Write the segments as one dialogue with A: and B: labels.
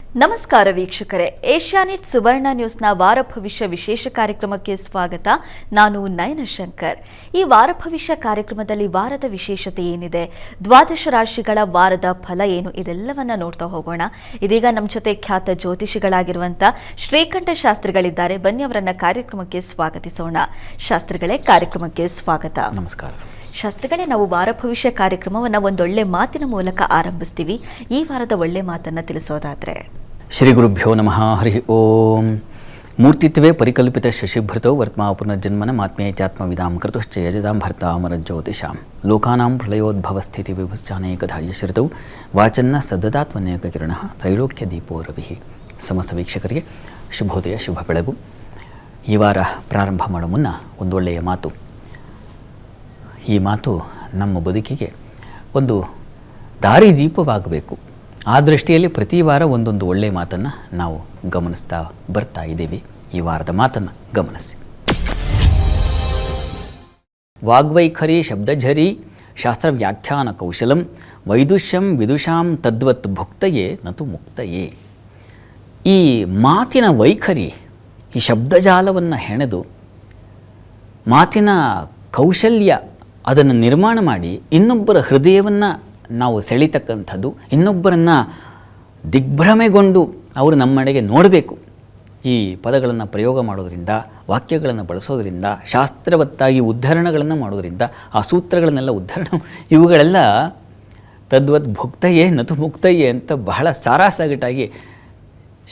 A: ನಮಸ್ಕಾರ ವೀಕ್ಷಕರೇ, ಏಷ್ಯಾನೆಟ್ ಸುವರ್ಣ ನ್ಯೂಸ್ನ ವಾರ ಭವಿಷ್ಯ ವಿಶೇಷ ಕಾರ್ಯಕ್ರಮಕ್ಕೆ ಸ್ವಾಗತ. ನಾನು ನಯನ ಶಂಕರ್. ಈ ವಾರ ಭವಿಷ್ಯ ಕಾರ್ಯಕ್ರಮದಲ್ಲಿ ವಾರದ ವಿಶೇಷತೆ ಏನಿದೆ, ದ್ವಾದಶ ರಾಶಿಗಳ ವಾರದ ಫಲ ಏನು, ಇದೆಲ್ಲವನ್ನ ನೋಡ್ತಾ ಹೋಗೋಣ. ಇದೀಗ ನಮ್ಮ ಜೊತೆ ಖ್ಯಾತ ಜ್ಯೋತಿಷಿಗಳಾಗಿರುವಂಥ ಶ್ರೀಕಂಠ ಶಾಸ್ತ್ರಿಗಳಿದ್ದಾರೆ. ಬನ್ನಿ ಅವರನ್ನ ಕಾರ್ಯಕ್ರಮಕ್ಕೆ ಸ್ವಾಗತಿಸೋಣ. ಶಾಸ್ತ್ರಿಗಳೇ, ಕಾರ್ಯಕ್ರಮಕ್ಕೆ ಸ್ವಾಗತ.
B: ನಮಸ್ಕಾರ.
A: ಶಾಸ್ತ್ರಿಗಳೇ, ನಾವು ವಾರ ಭವಿಷ್ಯ ಕಾರ್ಯಕ್ರಮವನ್ನು ಒಂದೊಳ್ಳೆ ಮಾತಿನ ಮೂಲಕ ಆರಂಭಿಸ್ತೀವಿ. ಈ ವಾರದ ಒಳ್ಳೆ ಮಾತನ್ನು ತಿಳಿಸೋದಾದ್ರೆ?
B: ಶ್ರೀ ಗುರುಭ್ಯೋ ನಮಃ. ಹರಿ ಓಂ. ಮೂರ್ತಿತ್ವೇ ಪರಿಕಲ್ಪಿತ ಶಶಿಭೃತೋ ವರ್ತ್ಮಾ ಪುನರ್ಜನ್ಮನ ಮಾತ್ಮೇತ್ಯಾತ್ಮವಿದಾಂ ಕೃತಶ್ಚ ಯಜದಾಂ ಭರ್ತಾಮರ ಜ್ಯೋತಿಷಾಂ ಲೋಕಾನಾಂ ಪ್ರಳಯೋದ್ಭವ ಸ್ಥಿತಿ ವಿಭುಶ್ಚಾನೇಕಧಾರ್ಯಶ್ರಿತೌ ವಾಚನ್ನ ಸದ್ದದಾತ್ಮನೇಕ ಕಿರಣ ತ್ರೈಲೋಕ್ಯ ದೀಪೋ ರವಿ. ಸಮಸ್ತ ವೀಕ್ಷಕರಿಗೆ ಶುಭೋದಯ, ಶುಭ ಬೆಳಗು. ಈ ವಾರ ಪ್ರಾರಂಭ ಮಾಡೋ ಮುನ್ನ ಒಂದೊಳ್ಳೆಯ ಮಾತು. ಈ ಮಾತು ನಮ್ಮ ಬದುಕಿಗೆ ಒಂದು ದಾರಿದೀಪವಾಗಬೇಕು. ಆ ದೃಷ್ಟಿಯಲ್ಲಿ ಪ್ರತಿ ವಾರ ಒಂದೊಂದು ಒಳ್ಳೆಯ ಮಾತನ್ನು ನಾವು ಗಮನಿಸ್ತಾ ಬರ್ತಾ ಇದ್ದೀವಿ. ಈ ವಾರದ ಮಾತನ್ನು ಗಮನಿಸಿ. ವಾಗ್ವೈಖರಿ ಶಬ್ದಝರಿ ಶಾಸ್ತ್ರ ವ್ಯಾಖ್ಯಾನ ಕೌಶಲಂ ವೈದುಷ್ಯಂ ವಿದುಷಾಂ ತದ್ವತ್ ಭುಕ್ತಯೇ ನತು ಮುಕ್ತಯೇ. ಈ ಮಾತಿನ ವೈಖರಿ, ಈ ಶಬ್ದಜಾಲವನ್ನು ಹೆಣೆದು ಮಾತಿನ ಕೌಶಲ್ಯ ಅದನ್ನು ನಿರ್ಮಾಣ ಮಾಡಿ ಇನ್ನೊಬ್ಬರ ಹೃದಯವನ್ನು ನಾವು ಸೆಳೀತಕ್ಕಂಥದ್ದು, ಇನ್ನೊಬ್ಬರನ್ನು ದಿಗ್ಭ್ರಮೆಗೊಂಡು ಅವರು ನಮ್ಮನೆಗೆ ನೋಡಬೇಕು. ಈ ಪದಗಳನ್ನು ಪ್ರಯೋಗ ಮಾಡೋದರಿಂದ, ವಾಕ್ಯಗಳನ್ನು ಬಳಸೋದರಿಂದ, ಶಾಸ್ತ್ರವತ್ತಾಗಿ ಉದ್ಧರಣಗಳನ್ನು ಮಾಡೋದರಿಂದ, ಆ ಸೂತ್ರಗಳನ್ನೆಲ್ಲ ಇವುಗಳೆಲ್ಲ ತದ್ವತ್ ಭುಕ್ತಯೇ ನತು ಮುಕ್ತಯೇ ಅಂತ ಬಹಳ ಸಾರಾಸಗಟಾಗಿ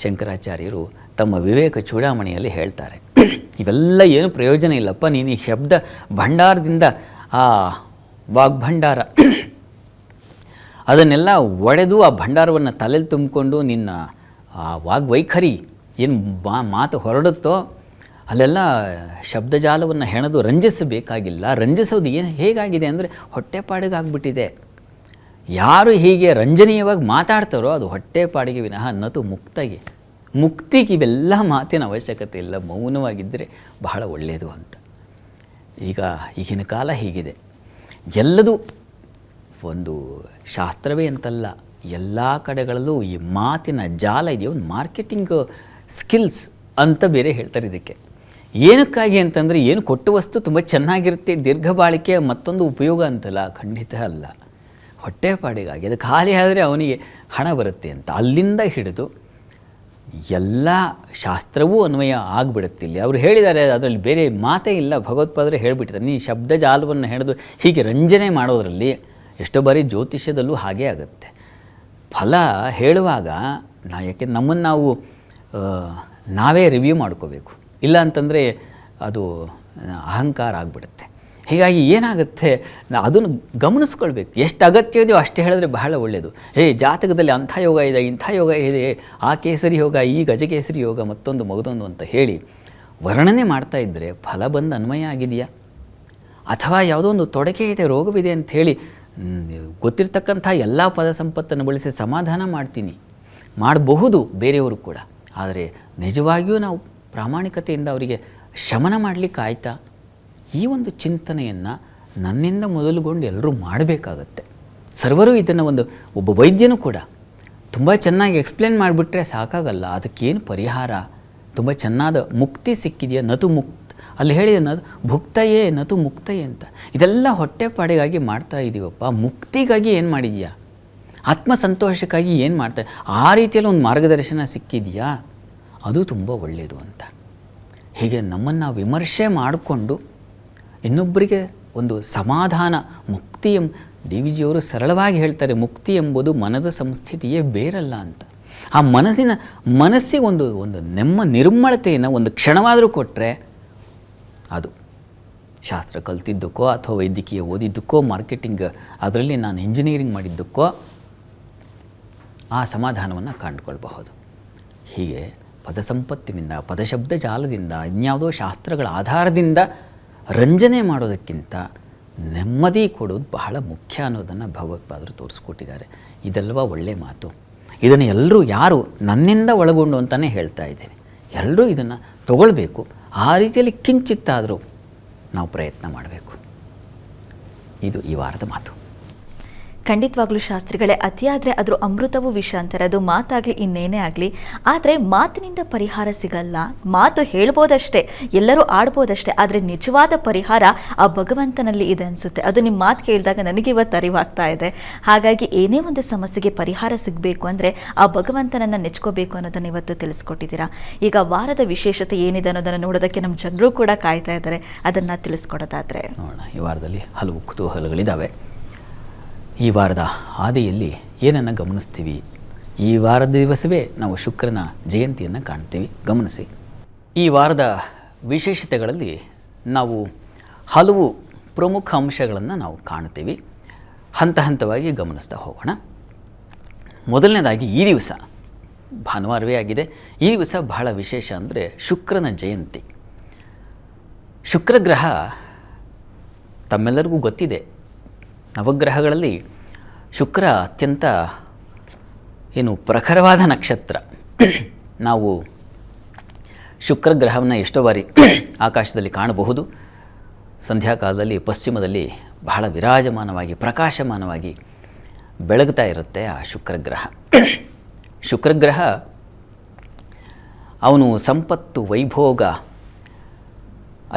B: ಶಂಕರಾಚಾರ್ಯರು ತಮ್ಮ ವಿವೇಕ ಚೂಡಾಮಣಿಯಲ್ಲಿ ಹೇಳ್ತಾರೆ. ಇವೆಲ್ಲ ಏನು ಪ್ರಯೋಜನ ಇಲ್ಲಪ್ಪ, ನೀನು ಈ ಶಬ್ದ ಭಂಡಾರದಿಂದ, ಆ ವಾಗ್ಭಂಡಾರ ಅದನ್ನೆಲ್ಲ ಒಡೆದು ಆ ಭಂಡಾರವನ್ನು ತಲೆಯಲ್ಲಿ ತುಂಬಿಕೊಂಡು ನಿನ್ನ ಆ ವಾಗ್ವೈಖರಿ ಏನು ಮಾತು ಹೊರಡುತ್ತೋ ಅಲ್ಲೆಲ್ಲ ಶಬ್ದಜಾಲವನ್ನು ಹೆಣೆದು ರಂಜಿಸಬೇಕಾಗಿಲ್ಲ. ರಂಜಿಸೋದು ಹೇಗಾಗಿದೆ ಅಂದರೆ ಹೊಟ್ಟೆಪಾಡಿಗಾಗ್ಬಿಟ್ಟಿದೆ. ಯಾರು ಹೀಗೆ ರಂಜನೀಯವಾಗಿ ಮಾತಾಡ್ತಾರೋ ಅದು ಹೊಟ್ಟೆಪಾಡಿಗೆ ವಿನಃ ನತು ಮುಕ್ತಗೆ. ಮುಕ್ತಿಗೆ ಇವೆಲ್ಲ ಮಾತಿನ ಅವಶ್ಯಕತೆ ಇಲ್ಲ. ಮೌನವಾಗಿದ್ದರೆ ಬಹಳ ಒಳ್ಳೆಯದು ಅಂತ. ಈಗಿನ ಕಾಲ ಹೀಗಿದೆ. ಎಲ್ಲದೂ ಒಂದು ಶಾಸ್ತ್ರವೇ ಅಂತಲ್ಲ, ಎಲ್ಲ ಕಡೆಗಳಲ್ಲೂ ಈ ಮಾತಿನ ಜಾಲ ಇದೆಯೋ, ಒಂದು ಮಾರ್ಕೆಟಿಂಗ್ ಸ್ಕಿಲ್ಸ್ ಅಂತ ಬೇರೆ ಹೇಳ್ತಾರೆ ಇದಕ್ಕೆ. ಏನಕ್ಕಾಗಿ ಅಂತಂದರೆ, ಏನು ಕೊಟ್ಟ ವಸ್ತು ತುಂಬ ಚೆನ್ನಾಗಿರುತ್ತೆ, ದೀರ್ಘ ಬಾಳಿಕೆ, ಮತ್ತೊಂದು ಉಪಯೋಗ ಅಂತಲ್ಲ, ಖಂಡಿತ ಅಲ್ಲ. ಹೊಟ್ಟೆಪಾಡಿಗಾಗಿ ಅದು ಖಾಲಿ ಆದರೆ ಅವನಿಗೆ ಹಣ ಬರುತ್ತೆ ಅಂತ. ಅಲ್ಲಿಂದ ಹಿಡಿದು ಎಲ್ಲ ಶಾಸ್ತ್ರವೂ ಅನ್ವಯ ಆಗಿಬಿಡುತ್ತಿಲ್ಲ. ಅವರು ಹೇಳಿದ್ದಾರೆ, ಅದರಲ್ಲಿ ಬೇರೆ ಮಾತೇ ಇಲ್ಲ. ಭಗವತ್ಪಾದರು ಹೇಳಿಬಿಟ್ಟಿದ್ದಾರೆ, ನೀ ಶಬ್ದ ಜಾಲವನ್ನು ಹೆಣೆದು ಹೀಗೆ ರಂಜನೆ ಮಾಡೋದರಲ್ಲಿ ಎಷ್ಟೋ ಬಾರಿ ಜ್ಯೋತಿಷ್ಯದಲ್ಲೂ ಹಾಗೇ ಆಗುತ್ತೆ. ಫಲ ಹೇಳುವಾಗ ಯಾಕೆ ನಮ್ಮನ್ನು ನಾವು ನಾವೇ ರಿವ್ಯೂ ಮಾಡ್ಕೋಬೇಕು. ಇಲ್ಲ ಅಂತಂದರೆ ಅದು ಅಹಂಕಾರ ಆಗಿಬಿಡುತ್ತೆ. ಹೀಗಾಗಿ ಏನಾಗುತ್ತೆ, ಅದನ್ನು ಗಮನಿಸ್ಕೊಳ್ಬೇಕು. ಎಷ್ಟು ಅಗತ್ಯ ಇದೆಯೋ ಅಷ್ಟೇ ಹೇಳಿದ್ರೆ ಬಹಳ ಒಳ್ಳೆಯದು. ಜಾತಕದಲ್ಲಿ ಅಂಥ ಯೋಗ ಇದೆ, ಇಂಥ ಯೋಗ ಇದೆ, ಆ ಕೇಸರಿ ಯೋಗ, ಈ ಗಜಕೇಸರಿ ಯೋಗ, ಮತ್ತೊಂದು ಮಗದೊಂದು ಅಂತ ಹೇಳಿ ವರ್ಣನೆ ಮಾಡ್ತಾ ಇದ್ದರೆ ಫಲ ಬಂದು ಅನ್ವಯ ಆಗಿದೆಯಾ, ಅಥವಾ ಯಾವುದೋ ಒಂದು ತೊಡಕೆ ಇದೆ, ರೋಗವಿದೆ ಅಂಥೇಳಿ ಗೊತ್ತಿರ್ತಕ್ಕಂಥ ಎಲ್ಲ ಪದ ಸಂಪತ್ತನ್ನು ಬಳಸಿ ಸಮಾಧಾನ ಮಾಡಬಹುದು ಬೇರೆಯವರು ಕೂಡ. ಆದರೆ ನಿಜವಾಗಿಯೂ ನಾವು ಪ್ರಾಮಾಣಿಕತೆಯಿಂದ ಅವರಿಗೆ ಶಮನ ಮಾಡಲಿಕ್ಕೆ ಆಯ್ತಾ, ಈ ಒಂದು ಚಿಂತನೆಯನ್ನು ನನ್ನಿಂದ ಮೊದಲುಗೊಂಡು ಎಲ್ಲರೂ ಮಾಡಬೇಕಾಗತ್ತೆ. ಸರ್ವರು ಇದನ್ನು ಒಬ್ಬ ವೈದ್ಯನೂ ಕೂಡ ತುಂಬ ಚೆನ್ನಾಗಿ ಎಕ್ಸ್ಪ್ಲೇನ್ ಮಾಡಿಬಿಟ್ರೆ ಸಾಕಾಗಲ್ಲ. ಅದಕ್ಕೇನು ಪರಿಹಾರ, ತುಂಬ ಚೆನ್ನಾದ ಮುಕ್ತಿ ಸಿಕ್ಕಿದೆಯಾ, ನತು ಅಲ್ಲಿ ಹೇಳಿದೆ ಭುಕ್ತಯೇ ನತು ಮುಕ್ತಯೇ ಅಂತ. ಇದೆಲ್ಲ ಹೊಟ್ಟೆಪಾಡಿಗಾಗಿ ಮಾಡ್ತಾ ಇದ್ದೀವಪ್ಪ. ಮುಕ್ತಿಗಾಗಿ ಏನು ಮಾಡಿದೆಯಾ, ಆತ್ಮಸಂತೋಷಕ್ಕಾಗಿ ಏನು ಮಾಡ್ತಾ, ಆ ರೀತಿಯಲ್ಲಿ ಒಂದು ಮಾರ್ಗದರ್ಶನ ಸಿಕ್ಕಿದೆಯಾ, ಅದು ತುಂಬ ಒಳ್ಳೆಯದು ಅಂತ. ಹೀಗೆ ನಮ್ಮನ್ನು ನಾವು ವಿಮರ್ಶೆ ಮಾಡಿಕೊಂಡು ಇನ್ನೊಬ್ಬರಿಗೆ ಒಂದು ಸಮಾಧಾನ, ಮುಕ್ತಿ ಡಿ ವಿ ಜಿಯವರು ಸರಳವಾಗಿ ಹೇಳ್ತಾರೆ, ಮುಕ್ತಿ ಎಂಬುದು ಮನದ ಸಂಸ್ಥಿತಿಯೇ ಬೇರಲ್ಲ ಅಂತ. ಆ ಮನಸ್ಸಿಗೆ ಒಂದು ನಿರ್ಮಳತೆಯನ್ನು ಒಂದು ಕ್ಷಣವಾದರೂ ಕೊಟ್ಟರೆ, ಅದು ಶಾಸ್ತ್ರ ಕಲ್ತಿದ್ದಕ್ಕೋ ಅಥವಾ ವೈದ್ಯಕೀಯ ಓದಿದ್ದಕ್ಕೋ, ಮಾರ್ಕೆಟಿಂಗ್ ಅದರಲ್ಲಿ ನಾನು ಇಂಜಿನಿಯರಿಂಗ್ ಮಾಡಿದ್ದಕ್ಕೋ ಆ ಸಮಾಧಾನವನ್ನು ಕಂಡುಕೊಳ್ಬಹುದು. ಹೀಗೆ ಪದಸಂಪತ್ತಿನಿಂದ, ಪದಶಬ್ದ ಜಾಲದಿಂದ, ಇನ್ಯಾವುದೋ ಶಾಸ್ತ್ರಗಳ ಆಧಾರದಿಂದ ರಂಜನೆ ಮಾಡೋದಕ್ಕಿಂತ ನೆಮ್ಮದಿ ಕೊಡೋದು ಬಹಳ ಮುಖ್ಯ ಅನ್ನೋದನ್ನು ಭಗವತ್ಪಾದರು ತೋರಿಸ್ಕೊಟ್ಟಿದ್ದಾರೆ. ಇದಲ್ವ ಒಳ್ಳೆಯ ಮಾತು. ಇದನ್ನು ಎಲ್ಲರೂ, ಯಾರು ನನ್ನಿಂದ ಒಳಗೊಂಡು ಅಂತಲೇ ಹೇಳ್ತಾ ಇದ್ದೀನಿ, ಎಲ್ಲರೂ ಇದನ್ನು ತಗೊಳ್ಬೇಕು. ಆ ರೀತಿಯಲ್ಲಿ ಕಿಂಚಿತ್ತಾದರೂ ನಾವು ಪ್ರಯತ್ನ ಮಾಡಬೇಕು. ಇದು ಈ ವಾರದ ಮಾತು.
A: ಖಂಡಿತವಾಗ್ಲೂ ಶಾಸ್ತ್ರಿಗಳೇ, ಅತಿಯಾದರೆ ಅದ್ರ ಅಮೃತವೂ ವಿಷ ಅಂತಾರೆ. ಅದು ಮಾತಾಗಲಿ ಇನ್ನೇನೇ ಆಗಲಿ, ಆದರೆ ಮಾತಿನಿಂದ ಪರಿಹಾರ ಸಿಗಲ್ಲ. ಮಾತು ಹೇಳ್ಬೋದಷ್ಟೇ, ಎಲ್ಲರೂ ಆಡ್ಬೋದಷ್ಟೇ, ಆದರೆ ನಿಜವಾದ ಪರಿಹಾರ ಆ ಭಗವಂತನಲ್ಲಿ ಇದೆ ಅನಿಸುತ್ತೆ. ಅದು ನಿಮ್ಮ ಮಾತು ಕೇಳಿದಾಗ ನನಗೆ ಇವತ್ತು ಅರಿವಾಗ್ತಾ ಇದೆ. ಹಾಗಾಗಿ ಏನೇ ಒಂದು ಸಮಸ್ಯೆಗೆ ಪರಿಹಾರ ಸಿಗಬೇಕು ಅಂದರೆ ಆ ಭಗವಂತನನ್ನು ನೆಚ್ಕೋಬೇಕು ಅನ್ನೋದನ್ನು ಇವತ್ತು ತಿಳಿಸ್ಕೊಟ್ಟಿದ್ದೀರಾ. ಈಗ ವಾರದ ವಿಶೇಷತೆ ಏನಿದೆ ಅನ್ನೋದನ್ನು ನೋಡೋದಕ್ಕೆ ನಮ್ಮ ಜನರು ಕೂಡ ಕಾಯ್ತಾ ಇದ್ದಾರೆ. ಅದನ್ನು ತಿಳಿಸ್ಕೊಡೋದಾದರೆ
B: ನೋಡೋಣ. ಈ ವಾರದಲ್ಲಿ ಹಲವು ಕುತೂಹಲಗಳಿದ್ದಾವೆ. ಈ ವಾರದ ಆದಿಯಲ್ಲಿ ಏನನ್ನು ಗಮನಿಸ್ತೀವಿ? ಈ ವಾರದ ದಿವಸವೇ ನಾವು ಶುಕ್ರನ ಜಯಂತಿಯನ್ನು ಕಾಣ್ತೀವಿ. ಗಮನಿಸಿ, ಈ ವಾರದ ವಿಶೇಷತೆಗಳಲ್ಲಿ ನಾವು ಹಲವು ಪ್ರಮುಖ ಅಂಶಗಳನ್ನು ನಾವು ಕಾಣ್ತೀವಿ. ಹಂತ ಹಂತವಾಗಿ ಗಮನಿಸ್ತಾ ಹೋಗೋಣ. ಮೊದಲನೇದಾಗಿ ಈ ದಿವಸ ಭಾನುವಾರವೇ ಆಗಿದೆ. ಈ ದಿವಸ ಬಹಳ ವಿಶೇಷ ಅಂದರೆ ಶುಕ್ರನ ಜಯಂತಿ. ಶುಕ್ರಗ್ರಹ ತಮ್ಮೆಲ್ಲರಿಗೂ ಗೊತ್ತಿದೆ, ನವಗ್ರಹಗಳಲ್ಲಿ ಶುಕ್ರ ಅತ್ಯಂತ ಪ್ರಖರವಾದ ನಕ್ಷತ್ರ. ನಾವು ಶುಕ್ರಗ್ರಹವನ್ನು ಎಷ್ಟೋ ಬಾರಿ ಆಕಾಶದಲ್ಲಿ ಕಾಣಬಹುದು. ಸಂಧ್ಯಾಕಾಲದಲ್ಲಿ ಪಶ್ಚಿಮದಲ್ಲಿ ಬಹಳ ವಿರಾಜಮಾನವಾಗಿ ಪ್ರಕಾಶಮಾನವಾಗಿ ಬೆಳಗ್ತಾ ಇರುತ್ತೆ ಆ ಶುಕ್ರಗ್ರಹ. ಶುಕ್ರಗ್ರಹ ಅವನು ಸಂಪತ್ತು, ವೈಭೋಗ,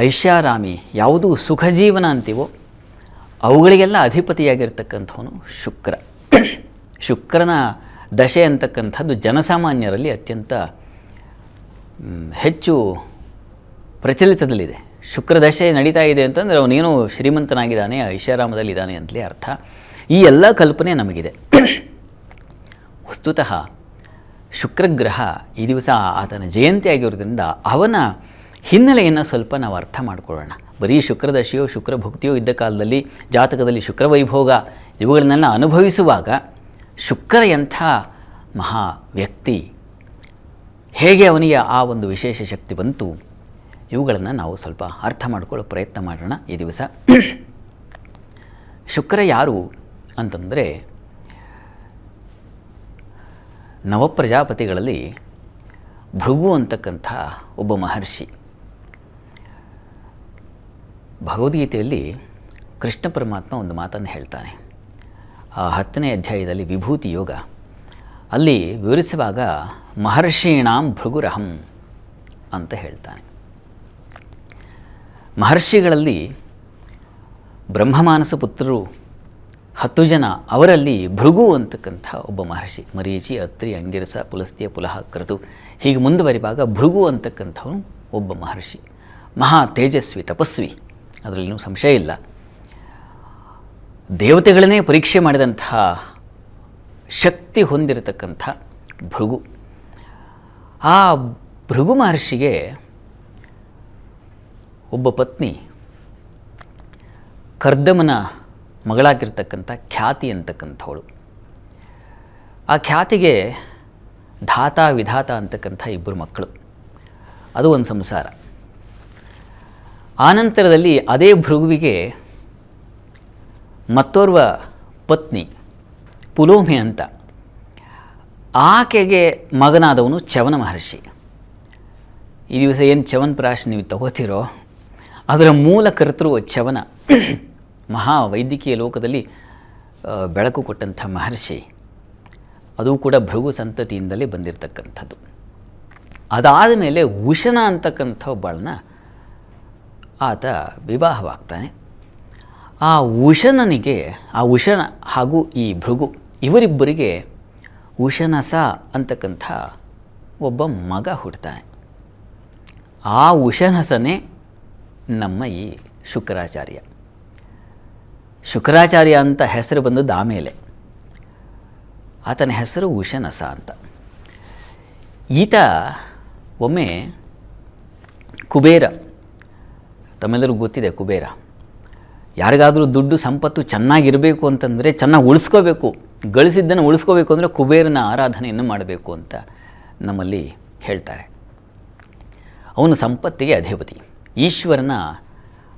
B: ಐಷಾರಾಮಿ, ಯಾವುದು ಸುಖ ಜೀವನ ಅಂತೀವೋ ಅವುಗಳಿಗೆಲ್ಲ ಅಧಿಪತಿಯಾಗಿರ್ತಕ್ಕಂಥವನು ಶುಕ್ರ. ಶುಕ್ರನ ದಶೆ ಅಂತಕ್ಕಂಥದ್ದು ಜನಸಾಮಾನ್ಯರಲ್ಲಿ ಅತ್ಯಂತ ಹೆಚ್ಚು ಪ್ರಚಲಿತದಲ್ಲಿದೆ. ಶುಕ್ರ ದಶೆ ನಡೀತಾ ಇದೆ ಅಂತಂದರೆ ಅವನೇನೋ ಶ್ರೀಮಂತನಾಗಿದ್ದಾನೆ, ಐಷಾರಾಮದಲ್ಲಿದ್ದಾನೆ ಅಂತಲೇ ಅರ್ಥ. ಈ ಎಲ್ಲ ಕಲ್ಪನೆ ನಮಗಿದೆ. ವಸ್ತುತಃ ಶುಕ್ರಗ್ರಹ ಈ ದಿವಸ ಆತನ ಜಯಂತಿ ಆಗಿರೋದ್ರಿಂದ ಅವನ ಹಿನ್ನೆಲೆಯನ್ನು ಸ್ವಲ್ಪ ನಾವು ಅರ್ಥ ಮಾಡಿಕೊಳ್ಳೋಣ. ಬರೀ ಶುಕ್ರದಶೆಯೋ ಶುಕ್ರಭುಕ್ತಿಯೋ ಇದ್ದ ಕಾಲದಲ್ಲಿ ಜಾತಕದಲ್ಲಿ ಶುಕ್ರವೈಭೋಗ ಇವುಗಳನ್ನೆಲ್ಲ ಅನುಭವಿಸುವಾಗ ಶುಕ್ರ ಎಂಥ ಮಹಾ ವ್ಯಕ್ತಿ, ಹೇಗೆ ಅವನಿಗೆ ಆ ಒಂದು ವಿಶೇಷ ಶಕ್ತಿ ಬಂತು, ಇವುಗಳನ್ನು ನಾವು ಸ್ವಲ್ಪ ಅರ್ಥ ಮಾಡಿಕೊಳ್ಳೋ ಪ್ರಯತ್ನ ಮಾಡೋಣ ಈ ದಿವಸ. ಶುಕ್ರ ಯಾರು ಅಂತಂದರೆ, ನವಪ್ರಜಾಪತಿಗಳಲ್ಲಿ ಭೃಗು ಅಂತಕ್ಕಂಥ ಒಬ್ಬ ಮಹರ್ಷಿ. ಭಗವದ್ಗೀತೆಯಲ್ಲಿ ಕೃಷ್ಣ ಪರಮಾತ್ಮ ಒಂದು ಮಾತನ್ನು ಹೇಳ್ತಾನೆ. ಆ 10ನೇ ಅಧ್ಯಾಯದಲ್ಲಿ ವಿಭೂತಿ ಯೋಗ ಅಲ್ಲಿ ವಿವರಿಸುವಾಗ ಮಹರ್ಷೀಣಾಂ ಭೃಗುರಹಂ ಅಂತ ಹೇಳ್ತಾನೆ. ಮಹರ್ಷಿಗಳಲ್ಲಿ ಬ್ರಹ್ಮಮಾನಸ ಪುತ್ರರು 10 ಜನ, ಅವರಲ್ಲಿ ಭೃಗು ಅಂತಕ್ಕಂಥ ಒಬ್ಬ ಮಹರ್ಷಿ. ಮರೀಚಿ, ಅತ್ರಿ, ಅಂಗಿರಸ, ಪುಲಸ್ತ್ಯ, ಪುಲಹ, ಕ್ರತು ಹೀಗೆ ಮುಂದುವರಿವಾಗ ಭೃಗು ಅಂತಕ್ಕಂಥವನು ಒಬ್ಬ ಮಹರ್ಷಿ. ಮಹಾ ತೇಜಸ್ವಿ, ತಪಸ್ವಿ, ಅದರಲ್ಲಿನೂ ಸಂಶಯ ಇಲ್ಲ. ದೇವತೆಗಳನ್ನೇ ಪರೀಕ್ಷೆ ಮಾಡಿದಂಥ ಶಕ್ತಿ ಹೊಂದಿರತಕ್ಕಂಥ ಭೃಗು. ಆ ಭೃಗು ಮಹರ್ಷಿಗೆ ಒಬ್ಬ ಪತ್ನಿ, ಕರ್ದಮನ ಮಗಳಾಗಿರ್ತಕ್ಕಂಥ ಖ್ಯಾತಿ ಅಂತಕ್ಕಂಥವಳು. ಆ ಖ್ಯಾತಿಗೆ ಧಾತ ವಿಧಾತ ಅಂತಕ್ಕಂಥ 2 ಮಕ್ಕಳು. ಅದು ಒಂದು ಸಂಸಾರ. ಆನಂತರದಲ್ಲಿ ಅದೇ ಭೃಗುವಿಗೆ ಮತ್ತೋರ್ವ ಪತ್ನಿ ಪುಲೋಮೆ ಅಂತ. ಆಕೆಗೆ ಮಗನಾದವನು ಚ್ಯವನ ಮಹರ್ಷಿ. ಈ ದಿವಸ ಏನು ಚ್ಯವನಪ್ರಾಶ್ ನೀವು ತಗೋತೀರೋ ಅದರ ಮೂಲ ಕರ್ತೃ ಚ್ಯವನ. ಮಹಾ ವೈದ್ಯಕೀಯ ಲೋಕದಲ್ಲಿ ಬೆಳಕು ಕೊಟ್ಟಂಥ ಮಹರ್ಷಿ. ಅದು ಕೂಡ ಭೃಗು ಸಂತತಿಯಿಂದಲೇ ಬಂದಿರತಕ್ಕಂಥದ್ದು. ಅದಾದ ಮೇಲೆ ಉಶನ ಅಂತಕ್ಕಂಥ ಒಬ್ಬಳನ್ನ ಆತ ವಿವಾಹವಾಗ್ತಾನೆ. ಆ ಉಶನನಿಗೆ, ಆ ಉಶನ ಹಾಗೂ ಈ ಭೃಗು ಇವರಿಬ್ಬರಿಗೆ ಉಶನಸ ಅಂತಕ್ಕಂಥ ಒಬ್ಬ ಮಗ ಹುಡ್ತಾನೆ. ಆ ಉಶನಸನೇ ನಮ್ಮ ಈ ಶುಕ್ರಾಚಾರ್ಯ. ಶುಕ್ರಾಚಾರ್ಯ ಅಂತ ಹೆಸರು ಬಂದದ್ದು ಆಮೇಲೆ. ಆತನ ಹೆಸರು ಉಶನಸ ಅಂತ. ಈತ ಒಮ್ಮೆ ಕುಬೇರ, ತಮ್ಮೆಲ್ಲರಿಗೂ ಗೊತ್ತಿದೆ ಕುಬೇರ. ಯಾರಿಗಾದರೂ ದುಡ್ಡು ಸಂಪತ್ತು ಚೆನ್ನಾಗಿರಬೇಕು ಅಂತಂದರೆ, ಚೆನ್ನಾಗಿ ಉಳಿಸ್ಕೋಬೇಕು, ಗಳಿಸಿದ್ದನ್ನು ಉಳಿಸ್ಕೋಬೇಕು ಅಂದರೆ ಕುಬೇರನ ಆರಾಧನೆಯನ್ನು ಮಾಡಬೇಕು ಅಂತ ನಮ್ಮಲ್ಲಿ ಹೇಳ್ತಾರೆ. ಅವನು ಸಂಪತ್ತಿಗೆ ಅಧಿಪತಿ. ಈಶ್ವರನ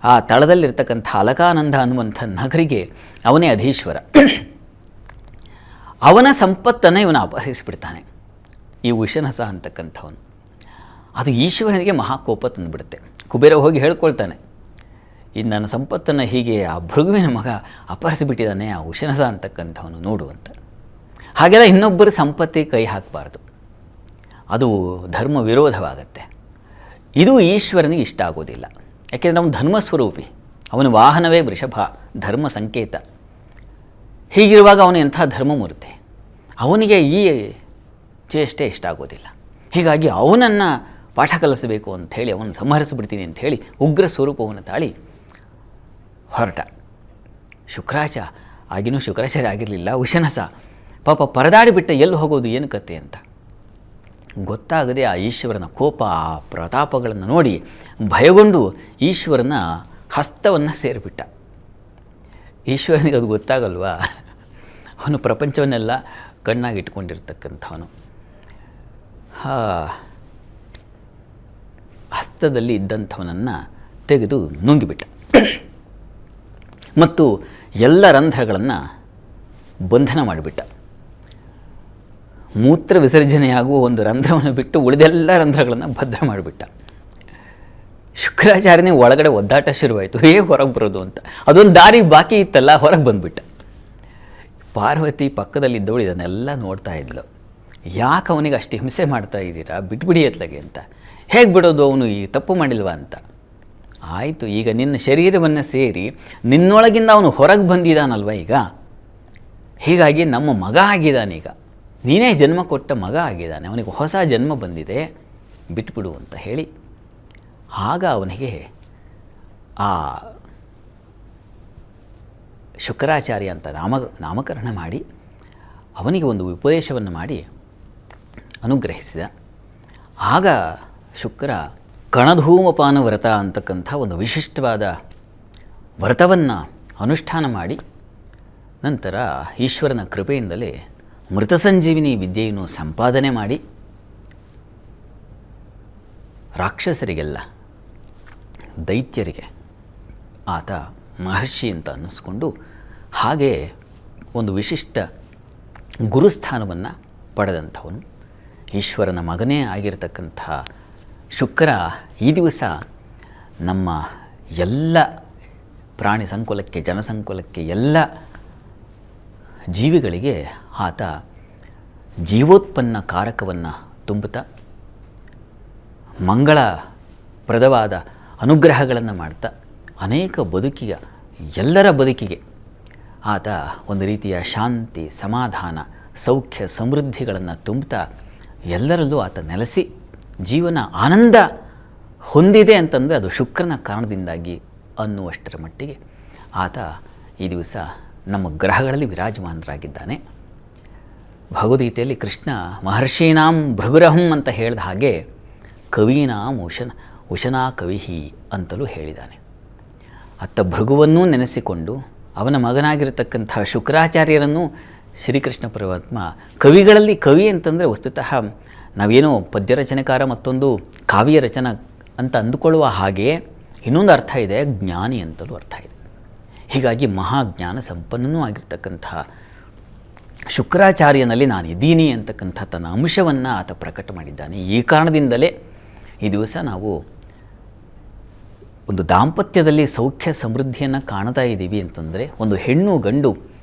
B: ಆ ತಳದಲ್ಲಿರ್ತಕ್ಕಂಥ ಅಲಕಾನಂದ ಅನ್ನುವಂಥ ನಗರಿಗೆ ಅವನೇ ಅಧೀಶ್ವರ. ಅವನ ಸಂಪತ್ತನ್ನು ಇವನು ಅಪಹರಿಸಿಬಿಡ್ತಾನೆ, ಈ ಉಶನಸ ಅಂತಕ್ಕಂಥವನು. ಅದು ಈಶ್ವರನಿಗೆ ಮಹಾಕೋಪ ತಂದುಬಿಡುತ್ತೆ. ಕುಬೇರ ಹೋಗಿ ಹೇಳ್ಕೊಳ್ತಾನೆ, ಇದು ನನ್ನ ಸಂಪತ್ತನ್ನು ಹೀಗೆ ಆ ಭೃಗುವಿನ ಮಗ ಅಪಹರಿಸಿಬಿಟ್ಟಿದ್ದಾನೆ ಆ ಉಶನಸ ಅಂತಕ್ಕಂಥವನು ನೋಡುವಂತ. ಹಾಗೆಲ್ಲ ಇನ್ನೊಬ್ಬರ ಸಂಪತ್ತಿಗೆ ಕೈ ಹಾಕಬಾರ್ದು, ಅದು ಧರ್ಮ ವಿರೋಧವಾಗತ್ತೆ. ಇದು ಈಶ್ವರನಿಗೆ ಇಷ್ಟ ಆಗೋದಿಲ್ಲ. ಯಾಕೆಂದರೆ ಅವನು ಧರ್ಮಸ್ವರೂಪಿ, ಅವನ ವಾಹನವೇ ವೃಷಭ, ಧರ್ಮ ಸಂಕೇತ. ಹೀಗಿರುವಾಗ ಅವನು ಎಂಥ ಧರ್ಮಮೂರ್ತಿ, ಅವನಿಗೆ ಈ ಚೇಷ್ಟೆ ಇಷ್ಟ ಆಗೋದಿಲ್ಲ. ಹೀಗಾಗಿ ಅವನನ್ನು ಪಾಠ ಕಲಿಸಬೇಕು ಅಂಥೇಳಿ ಅವನು ಸಂಹರಿಸಿಬಿಡ್ತೀನಿ ಅಂಥೇಳಿ ಉಗ್ರ ಸ್ವರೂಪವನ್ನು ತಾಳಿ ಹೊರಟ. ಆಗಿನೂ ಶುಕ್ರಾಚಾರ್ಯ ಆಗಿರಲಿಲ್ಲ, ಉಶನಸ ಪಾಪ ಪರದಾಡಿಬಿಟ್ಟ, ಎಲ್ಲಿ ಹೋಗೋದು ಏನು ಕತೆ ಅಂತ ಗೊತ್ತಾಗದೆ ಆ ಈಶ್ವರನ ಕೋಪ ಆ ಪ್ರತಾಪಗಳನ್ನು ನೋಡಿ ಭಯಗೊಂಡು ಈಶ್ವರನ ಹಸ್ತವನ್ನು ಸೇರಿಬಿಟ್ಟ. ಈಶ್ವರನಿಗೆ ಅದು ಗೊತ್ತಾಗಲ್ವಾ, ಅವನು ಪ್ರಪಂಚವನ್ನೆಲ್ಲ ಕಣ್ಣಾಗಿಟ್ಕೊಂಡಿರ್ತಕ್ಕಂಥವನು. ಹಸ್ತದಲ್ಲಿ ಇದ್ದಂಥವನನ್ನು ತೆಗೆದು ನುಂಗಿಬಿಟ್ಟ ಮತ್ತು ಎಲ್ಲ ರಂಧ್ರಗಳನ್ನು ಬಂಧನ ಮಾಡಿಬಿಟ್ಟ. ಮೂತ್ರ ವಿಸರ್ಜನೆಯಾಗುವ ಒಂದು ರಂಧ್ರವನ್ನು ಬಿಟ್ಟು ಉಳಿದೆಲ್ಲ ರಂಧ್ರಗಳನ್ನು ಭದ್ರ ಮಾಡಿಬಿಟ್ಟ. ಶುಕ್ರಾಚಾರ್ಯನೇ ಒಳಗಡೆ ಒದ್ದಾಟ ಶುರುವಾಯಿತು, ಹೇಗೆ ಹೊರಗೆ ಬರೋದು ಅಂತ. ಅದೊಂದು ದಾರಿ ಬಾಕಿ ಇತ್ತಲ್ಲ, ಹೊರಗೆ ಬಂದುಬಿಟ್ಟ. ಪಾರ್ವತಿ ಪಕ್ಕದಲ್ಲಿದ್ದವಳು ಇದನ್ನೆಲ್ಲ ನೋಡ್ತಾ ಇದ್ಲು. ಯಾಕೆ ಅವನಿಗೆ ಅಷ್ಟು ಹಿಂಸೆ ಮಾಡ್ತಾ ಇದ್ದೀರಾ, ಬಿಟ್ಬಿಡಿ ಎತ್ಲಾಗೆ ಅಂತ. ಹೇಗೆ ಬಿಡೋದು, ಅವನು ಈ ತಪ್ಪು ಮಾಡಿಲ್ವಾ ಅಂತ. ಆಯಿತು, ಈಗ ನಿನ್ನ ಶರೀರವನ್ನು ಸೇರಿ ನಿನ್ನೊಳಗಿಂದ ಅವನು ಹೊರಗೆ ಬಂದಿದ್ದಾನಲ್ವ ಈಗ, ಹೀಗಾಗಿ ನಮ್ಮ ಮಗ ಆಗಿದ್ದಾನೀಗ, ನೀನೇ ಜನ್ಮ ಕೊಟ್ಟ ಮಗ ಆಗಿದ್ದಾನೆ, ಅವನಿಗೆ ಹೊಸ ಜನ್ಮ ಬಂದಿದೆ, ಬಿಟ್ಬಿಡು ಅಂತ ಹೇಳಿ ಆಗ ಅವನಿಗೆ ಆ ಶುಕ್ರಾಚಾರ್ಯ ಅಂತ ನಾಮಕರಣ ಮಾಡಿ ಅವನಿಗೆ ಒಂದು ಉಪದೇಶವನ್ನು ಮಾಡಿ ಅನುಗ್ರಹಿಸಿದ. ಆಗ ಶುಕ್ರ ಕಣಧೂಮಪಾನ ವ್ರತ ಅಂತಕ್ಕಂಥ ಒಂದು ವಿಶಿಷ್ಟವಾದ ವ್ರತವನ್ನು ಅನುಷ್ಠಾನ ಮಾಡಿ ನಂತರ ಈಶ್ವರನ ಕೃಪೆಯಿಂದಲೇ ಮೃತ ಸಂಜೀವಿನಿ ವಿದ್ಯೆಯನ್ನು ಸಂಪಾದನೆ ಮಾಡಿ ರಾಕ್ಷಸರಿಗೆಲ್ಲ ದೈತ್ಯರಿಗೆ ಆತ ಮಹರ್ಷಿ ಅಂತ ಅನ್ನಿಸ್ಕೊಂಡು ಹಾಗೆ ಒಂದು ವಿಶಿಷ್ಟ ಗುರುಸ್ಥಾನವನ್ನು ಪಡೆದಂಥವನು. ಈಶ್ವರನ ಮಗನೇ ಆಗಿರತಕ್ಕಂಥ ಶುಕ್ರ ಈ ದಿವಸ ನಮ್ಮ ಎಲ್ಲ ಪ್ರಾಣಿ ಸಂಕುಲಕ್ಕೆ, ಜನಸಂಕುಲಕ್ಕೆ, ಎಲ್ಲ ಜೀವಿಗಳಿಗೆ ಆತ ಜೀವೋತ್ಪನ್ನ ಕಾರಕವನ್ನು ತುಂಬುತ್ತಾ ಮಂಗಳಪ್ರದವಾದ ಅನುಗ್ರಹಗಳನ್ನು ಮಾಡ್ತಾ ಅನೇಕ ಬದುಕಿಗೆ, ಎಲ್ಲರ ಬದುಕಿಗೆ ಆತ ಒಂದು ರೀತಿಯ ಶಾಂತಿ, ಸಮಾಧಾನ, ಸೌಖ್ಯ, ಸಮೃದ್ಧಿಗಳನ್ನು ತುಂಬುತ್ತಾ ಎಲ್ಲರಲ್ಲೂ ಆತ ನೆಲೆಸಿ ಜೀವನ ಆನಂದ ಹೊಂದಿದೆ ಅಂತಂದರೆ ಅದು ಶುಕ್ರನ ಕಾರಣದಿಂದಾಗಿ ಅನ್ನುವಷ್ಟರ ಮಟ್ಟಿಗೆ ಆತ ಈ ದಿವಸ ನಮ್ಮ ಗ್ರಹಗಳಲ್ಲಿ ವಿರಾಜಮಾನರಾಗಿದ್ದಾನೆ. ಭಗವದ್ಗೀತೆಯಲ್ಲಿ ಕೃಷ್ಣ ಮಹರ್ಷೀಣಾಂ ಭೃಗುರಹಂ ಅಂತ ಹೇಳಿದ ಹಾಗೆ ಕವೀನಾಂ ಉಶನಾ ಕವಿಹಿ ಅಂತಲೂ ಹೇಳಿದ್ದಾನೆ. ಅತ್ತ ಭೃಗುವನ್ನೂ ನೆನೆಸಿಕೊಂಡು ಅವನ ಮಗನಾಗಿರತಕ್ಕಂಥ ಶುಕ್ರಾಚಾರ್ಯರನ್ನು ಶ್ರೀಕೃಷ್ಣ ಪರಮಾತ್ಮ ಕವಿಗಳಲ್ಲಿ ಕವಿ ಅಂತಂದರೆ ವಸ್ತುತಃ ನಾವೇನೋ ಪದ್ಯ ರಚನೆಕಾರ ಮತ್ತೊಂದು ಕಾವ್ಯ ರಚನ ಅಂತ ಅಂದುಕೊಳ್ಳುವ ಹಾಗೆ ಇನ್ನೊಂದು ಅರ್ಥ ಇದೆ, ಜ್ಞಾನಿ ಅಂತಲೂ ಅರ್ಥ ಇದೆ. ಹೀಗಾಗಿ ಮಹಾಜ್ಞಾನ ಸಂಪನ್ನನೂ ಆಗಿರ್ತಕ್ಕಂಥ ಶುಕ್ರಾಚಾರ್ಯನಲ್ಲಿ ನಾನು ಇದ್ದೀನಿ ಅಂತಕ್ಕಂಥ ತನ್ನ ಅಂಶವನ್ನು ಆತ ಪ್ರಕಟ ಮಾಡಿದ್ದಾನೆ. ಈ ಕಾರಣದಿಂದಲೇ ಈ ದಿವಸ ನಾವು ಒಂದು ದಾಂಪತ್ಯದಲ್ಲಿ ಸೌಖ್ಯ ಸಮೃದ್ಧಿಯನ್ನು ಕಾಣ್ತಾ ಇದ್ದೀವಿ ಅಂತಂದರೆ ಒಂದು ಹೆಣ್ಣು ಗಂಡು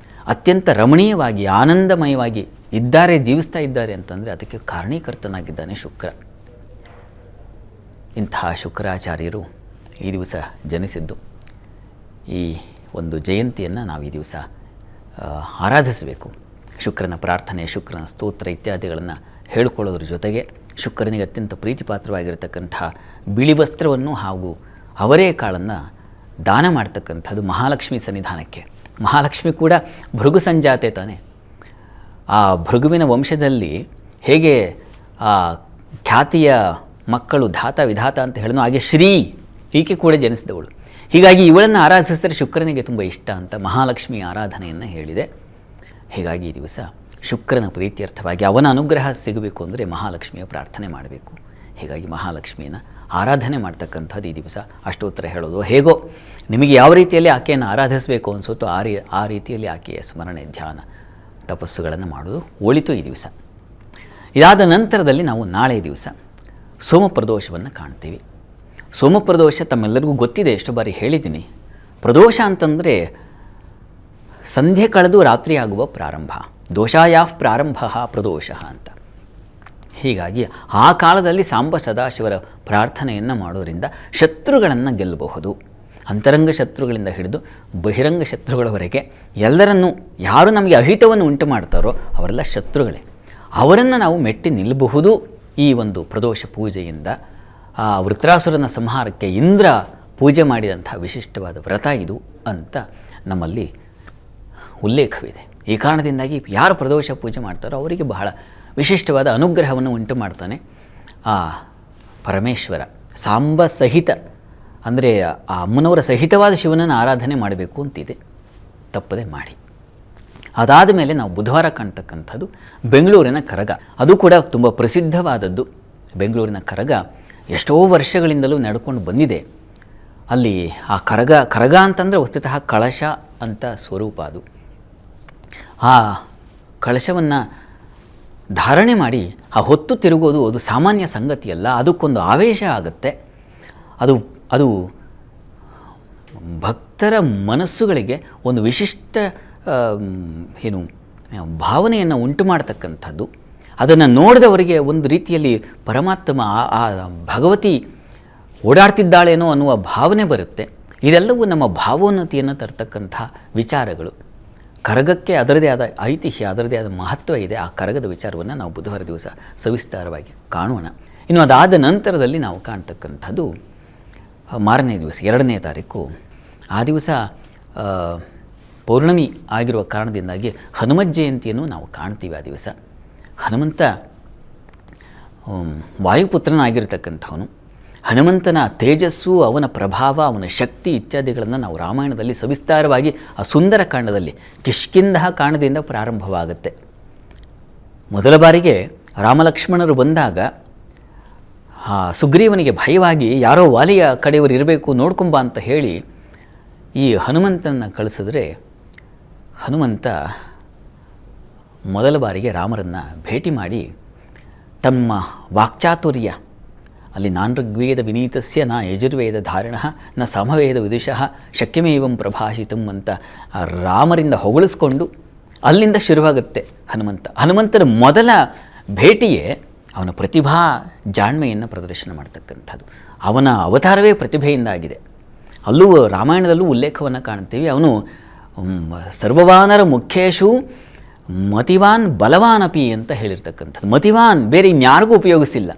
B: ಅತ್ಯಂತ ರಮಣೀಯವಾಗಿ ಆನಂದಮಯವಾಗಿ ಇದ್ದಾರೆ, ಜೀವಿಸ್ತಾ ಇದ್ದಾರೆ ಅಂತಂದರೆ ಅದಕ್ಕೆ ಕಾರಣೀಕರ್ತನಾಗಿದ್ದಾನೆ ಶುಕ್ರ. ಇಂತಹ ಶುಕ್ರಾಚಾರ್ಯರು ಈ ದಿವಸ ಜನಿಸಿದ್ದು. ಈ ಒಂದು ಜಯಂತಿಯನ್ನು ನಾವು ಈ ದಿವಸ ಆರಾಧಿಸಬೇಕು. ಶುಕ್ರನ ಪ್ರಾರ್ಥನೆ, ಶುಕ್ರನ ಸ್ತೋತ್ರ ಇತ್ಯಾದಿಗಳನ್ನು ಹೇಳಿಕೊಳ್ಳೋದ್ರ ಜೊತೆಗೆ ಶುಕ್ರನಿಗೆ ಅತ್ಯಂತ ಪ್ರೀತಿಪಾತ್ರವಾಗಿರತಕ್ಕಂಥ ಬಿಳಿ ವಸ್ತ್ರವನ್ನು ಹಾಗೂ ಅವರೇ ಕಾಳನ್ನು ದಾನ ಮಾಡ್ತಕ್ಕಂಥದ್ದು ಮಹಾಲಕ್ಷ್ಮಿ ಸನ್ನಿಧಾನಕ್ಕೆ. ಮಹಾಲಕ್ಷ್ಮಿ ಕೂಡ ಭೃಗು ಸಂಜಾತೆ ತಾನೆ. ಆ ಭೃಗುವಿನ ವಂಶದಲ್ಲಿ ಹೇಗೆ ಆ ಖ್ಯಾತಿಯ ಮಕ್ಕಳು ಧಾತ ವಿಧಾತ ಅಂತ ಹೇಳಿದ್ನೋ ಹಾಗೆ ಶ್ರೀ ಈಕೆ ಕೂಡ ಜನಿಸಿದವಳು. ಹೀಗಾಗಿ ಇವಳನ್ನು ಆರಾಧಿಸಿದರೆ ಶುಕ್ರನಿಗೆ ತುಂಬ ಇಷ್ಟ ಅಂತ ಮಹಾಲಕ್ಷ್ಮಿ ಆರಾಧನೆಯನ್ನು ಹೇಳಿದೆ. ಹೀಗಾಗಿ ಈ ದಿವಸ ಶುಕ್ರನ ಪ್ರೀತ್ಯರ್ಥವಾಗಿ ಅವನ ಅನುಗ್ರಹ ಸಿಗಬೇಕು ಅಂದರೆ ಮಹಾಲಕ್ಷ್ಮಿಯ ಪ್ರಾರ್ಥನೆ ಮಾಡಬೇಕು. ಹೀಗಾಗಿ ಮಹಾಲಕ್ಷ್ಮಿಯನ್ನು ಆರಾಧನೆ ಮಾಡ್ತಕ್ಕಂಥದ್ದು ಈ ದಿವಸ ಅಷ್ಟೋತ್ತರ ಹೇಳೋದು. ಹೇಗೋ ನಿಮಗೆ ಯಾವ ರೀತಿಯಲ್ಲಿ ಆಕೆಯನ್ನು ಆರಾಧಿಸಬೇಕು ಅನಿಸುತ್ತೋ ಆ ರೀತಿಯಲ್ಲಿ ಆಕೆಯ ಸ್ಮರಣೆ, ಧ್ಯಾನ, ತಪಸ್ಸುಗಳನ್ನು ಮಾಡೋದು ಒಳಿತು ಈ ದಿವಸ. ಇದಾದ ನಂತರದಲ್ಲಿ ನಾವು ನಾಳೆ ದಿವಸ ಸೋಮಪ್ರದೋಷವನ್ನು ಕಾಣ್ತೀವಿ. ಸೋಮಪ್ರದೋಷ ತಮ್ಮೆಲ್ಲರಿಗೂ ಗೊತ್ತಿದೆ, ಎಷ್ಟು ಬಾರಿ ಹೇಳಿದ್ದೀನಿ. ಪ್ರದೋಷ ಅಂತಂದರೆ ಸಂಧ್ಯೆ ಕಳೆದು ರಾತ್ರಿ ಆಗುವ ಪ್ರಾರಂಭ. ದೋಷಾಯಾಃ ಪ್ರಾರಂಭ ಪ್ರದೋಷ ಅಂತ. ಹೀಗಾಗಿ ಆ ಕಾಲದಲ್ಲಿ ಸಾಂಬ ಸದಾಶಿವರ ಪ್ರಾರ್ಥನೆಯನ್ನು ಮಾಡೋದರಿಂದ ಶತ್ರುಗಳನ್ನು ಗೆಲ್ಲಬಹುದು. ಅಂತರಂಗ ಶತ್ರುಗಳಿಂದ ಹಿಡಿದು ಬಹಿರಂಗ ಶತ್ರುಗಳವರೆಗೆ ಎಲ್ಲರನ್ನೂ ಯಾರು ನಮಗೆ ಅಹಿತವನ್ನು ಉಂಟು ಮಾಡ್ತಾರೋ ಅವರೆಲ್ಲ ಶತ್ರುಗಳೇ. ಅವರನ್ನು ನಾವು ಮೆಟ್ಟಿ ನಿಲ್ಲಬಹುದು ಈ ಒಂದು ಪ್ರದೋಷ ಪೂಜೆಯಿಂದ. ಆ ವೃತ್ರಾಸುರನ ಸಂಹಾರಕ್ಕೆ ಇಂದ್ರ ಪೂಜೆ ಮಾಡಿದಂಥ ವಿಶಿಷ್ಟವಾದ ವ್ರತ ಇದು ಅಂತ ನಮ್ಮಲ್ಲಿ ಉಲ್ಲೇಖವಿದೆ. ಈ ಕಾರಣದಿಂದಾಗಿ ಯಾರು ಪ್ರದೋಷ ಪೂಜೆ ಮಾಡ್ತಾರೋ ಅವರಿಗೆ ಬಹಳ ವಿಶಿಷ್ಟವಾದ ಅನುಗ್ರಹವನ್ನು ಉಂಟು ಮಾಡ್ತಾನೆ ಆ ಪರಮೇಶ್ವರ. ಸಾಂಬ ಸಹಿತ ಅಂದರೆ ಆ ಅಮ್ಮನವರ ಸಹಿತವಾದ ಶಿವನನ್ನು ಆರಾಧನೆ ಮಾಡಬೇಕು ಅಂತಿದೆ, ತಪ್ಪದೆ ಮಾಡಿ. ಅದಾದ ಮೇಲೆ ನಾವು ಬುಧವಾರ ಕಾಣ್ತಕ್ಕಂಥದ್ದು ಬೆಂಗಳೂರಿನ ಕರಗ. ಅದು ಕೂಡ ತುಂಬ ಪ್ರಸಿದ್ಧವಾದದ್ದು. ಬೆಂಗಳೂರಿನ ಕರಗ ಎಷ್ಟೋ ವರ್ಷಗಳಿಂದಲೂ ನಡ್ಕೊಂಡು ಬಂದಿದೆ. ಅಲ್ಲಿ ಆ ಕರಗ ಅಂತಂದರೆ ವಸ್ತುತಃ ಕಳಶ ಅಂತ ಸ್ವರೂಪ. ಅದು ಆ ಕಳಶವನ್ನು ಧಾರಣೆ ಮಾಡಿ ಆ ಹೊತ್ತು ತಿರುಗೋದು ಅದು ಸಾಮಾನ್ಯ ಸಂಗತಿಯಲ್ಲ. ಅದಕ್ಕೊಂದು ಆವೇಶ ಆಗುತ್ತೆ. ಅದು ಭಕ್ತರ ಮನಸ್ಸುಗಳಿಗೆ ಒಂದು ವಿಶಿಷ್ಟ ಭಾವನೆಯನ್ನು ಉಂಟು ಮಾಡ್ತಕ್ಕಂಥದ್ದು. ಅದನ್ನು ನೋಡಿದವರಿಗೆ ಒಂದು ರೀತಿಯಲ್ಲಿ ಪರಮಾತ್ಮ ಆ ಭಗವತಿ ಓಡಾಡ್ತಿದ್ದಾಳೇನೋ ಅನ್ನುವ ಭಾವನೆ ಬರುತ್ತೆ. ಇದೆಲ್ಲವೂ ನಮ್ಮ ಭಾವೋನ್ನತಿಯನ್ನು ತರ್ತಕ್ಕಂಥ ವಿಚಾರಗಳು. ಕರಗಕ್ಕೆ ಅದರದೇ ಆದ ಐತಿಹ್ಯ, ಅದರದೇ ಆದ ಮಹತ್ವ ಇದೆ. ಆ ಕರಗದ ವಿಚಾರವನ್ನು ನಾವು ಬುಧವಾರ ದಿವಸ ಸವಿಸ್ತಾರವಾಗಿ ಕಾಣೋಣ. ಇನ್ನು ಅದಾದ ನಂತರದಲ್ಲಿ ನಾವು ಕಾಣ್ತಕ್ಕಂಥದ್ದು ಮಾರನೇ ದಿವಸ 2ನೇ ತಾರೀಕು. ಆ ದಿವಸ ಪೌರ್ಣಮಿ ಆಗಿರುವ ಕಾರಣದಿಂದಾಗಿ ಹನುಮತ್ ಜಯಂತಿಯನ್ನು ನಾವು ಕಾಣ್ತೀವಿ. ಆ ದಿವಸ ಹನುಮಂತ ವಾಯುಪುತ್ರನಾಗಿರ್ತಕ್ಕಂಥವನು. ಹನುಮಂತನ ತೇಜಸ್ಸು, ಅವನ ಪ್ರಭಾವ, ಅವನ ಶಕ್ತಿ ಇತ್ಯಾದಿಗಳನ್ನು ನಾವು ರಾಮಾಯಣದಲ್ಲಿ ಸವಿಸ್ತಾರವಾಗಿ ಆ ಸುಂದರಕಾಂಡದಲ್ಲಿ ಕಿಷ್ಕಿಂಧ ಕಾಂಡದಿಂದ ಪ್ರಾರಂಭವಾಗುತ್ತೆ. ಮೊದಲ ಬಾರಿಗೆ ರಾಮಲಕ್ಷ್ಮಣರು ಬಂದಾಗ ಸುಗ್ರೀವನಿಗೆ ಭಯವಾಗಿ ಯಾರೋ ವಾಲಿಯ ಕಡೆಯವರು ಇರಬೇಕು ನೋಡ್ಕೊಂಬ ಅಂತ ಹೇಳಿ ಈ ಹನುಮಂತನ ಕಳಿಸಿದ್ರೆ ಹನುಮಂತ ಮೊದಲ ಬಾರಿಗೆ ರಾಮರನ್ನು ಭೇಟಿ ಮಾಡಿ ತಮ್ಮ ವಾಕ್ಚಾತುರ್ಯ, ಅಲ್ಲಿ ನಾನ್ ಋಗ್ವೇದ ವಿನೀತಸ್ಯ ನ ಯಜುರ್ವೇದ ಧಾರಣ ನ ಸಮವೇದ ವಿದುಷಃ ಶಕ್ಯಮೇವಂ ಪ್ರಭಾಷಿತಂ ಅಂತ ರಾಮರಿಂದ ಹೊಗಳಿಸ್ಕೊಂಡು ಅಲ್ಲಿಂದ ಶುರುವಾಗುತ್ತೆ ಹನುಮಂತನ ಮೊದಲ ಭೇಟಿಯೇ ಅವನ ಪ್ರತಿಭಾ ಜಾಣ್ಮೆಯನ್ನು ಪ್ರದರ್ಶನ ಮಾಡ್ತಕ್ಕಂಥದ್ದು. ಅವನ ಅವತಾರವೇ ಪ್ರತಿಭೆಯಿಂದಾಗಿದೆ. ಅಲ್ಲೂ ರಾಮಾಯಣದಲ್ಲೂ ಉಲ್ಲೇಖವನ್ನು ಕಾಣ್ತೀವಿ. ಅವನು ಸರ್ವವಾನರ ಮುಖ್ಯೇಶು ಮತಿವಾನ್ ಬಲವಾನಪಿ ಅಂತ ಹೇಳಿರ್ತಕ್ಕಂಥದ್ದು. ಮತಿವಾನ್ ಬೇರೆ ಇನ್ಯಾರಿಗೂ ಉಪಯೋಗಿಸಿಲ್ಲ.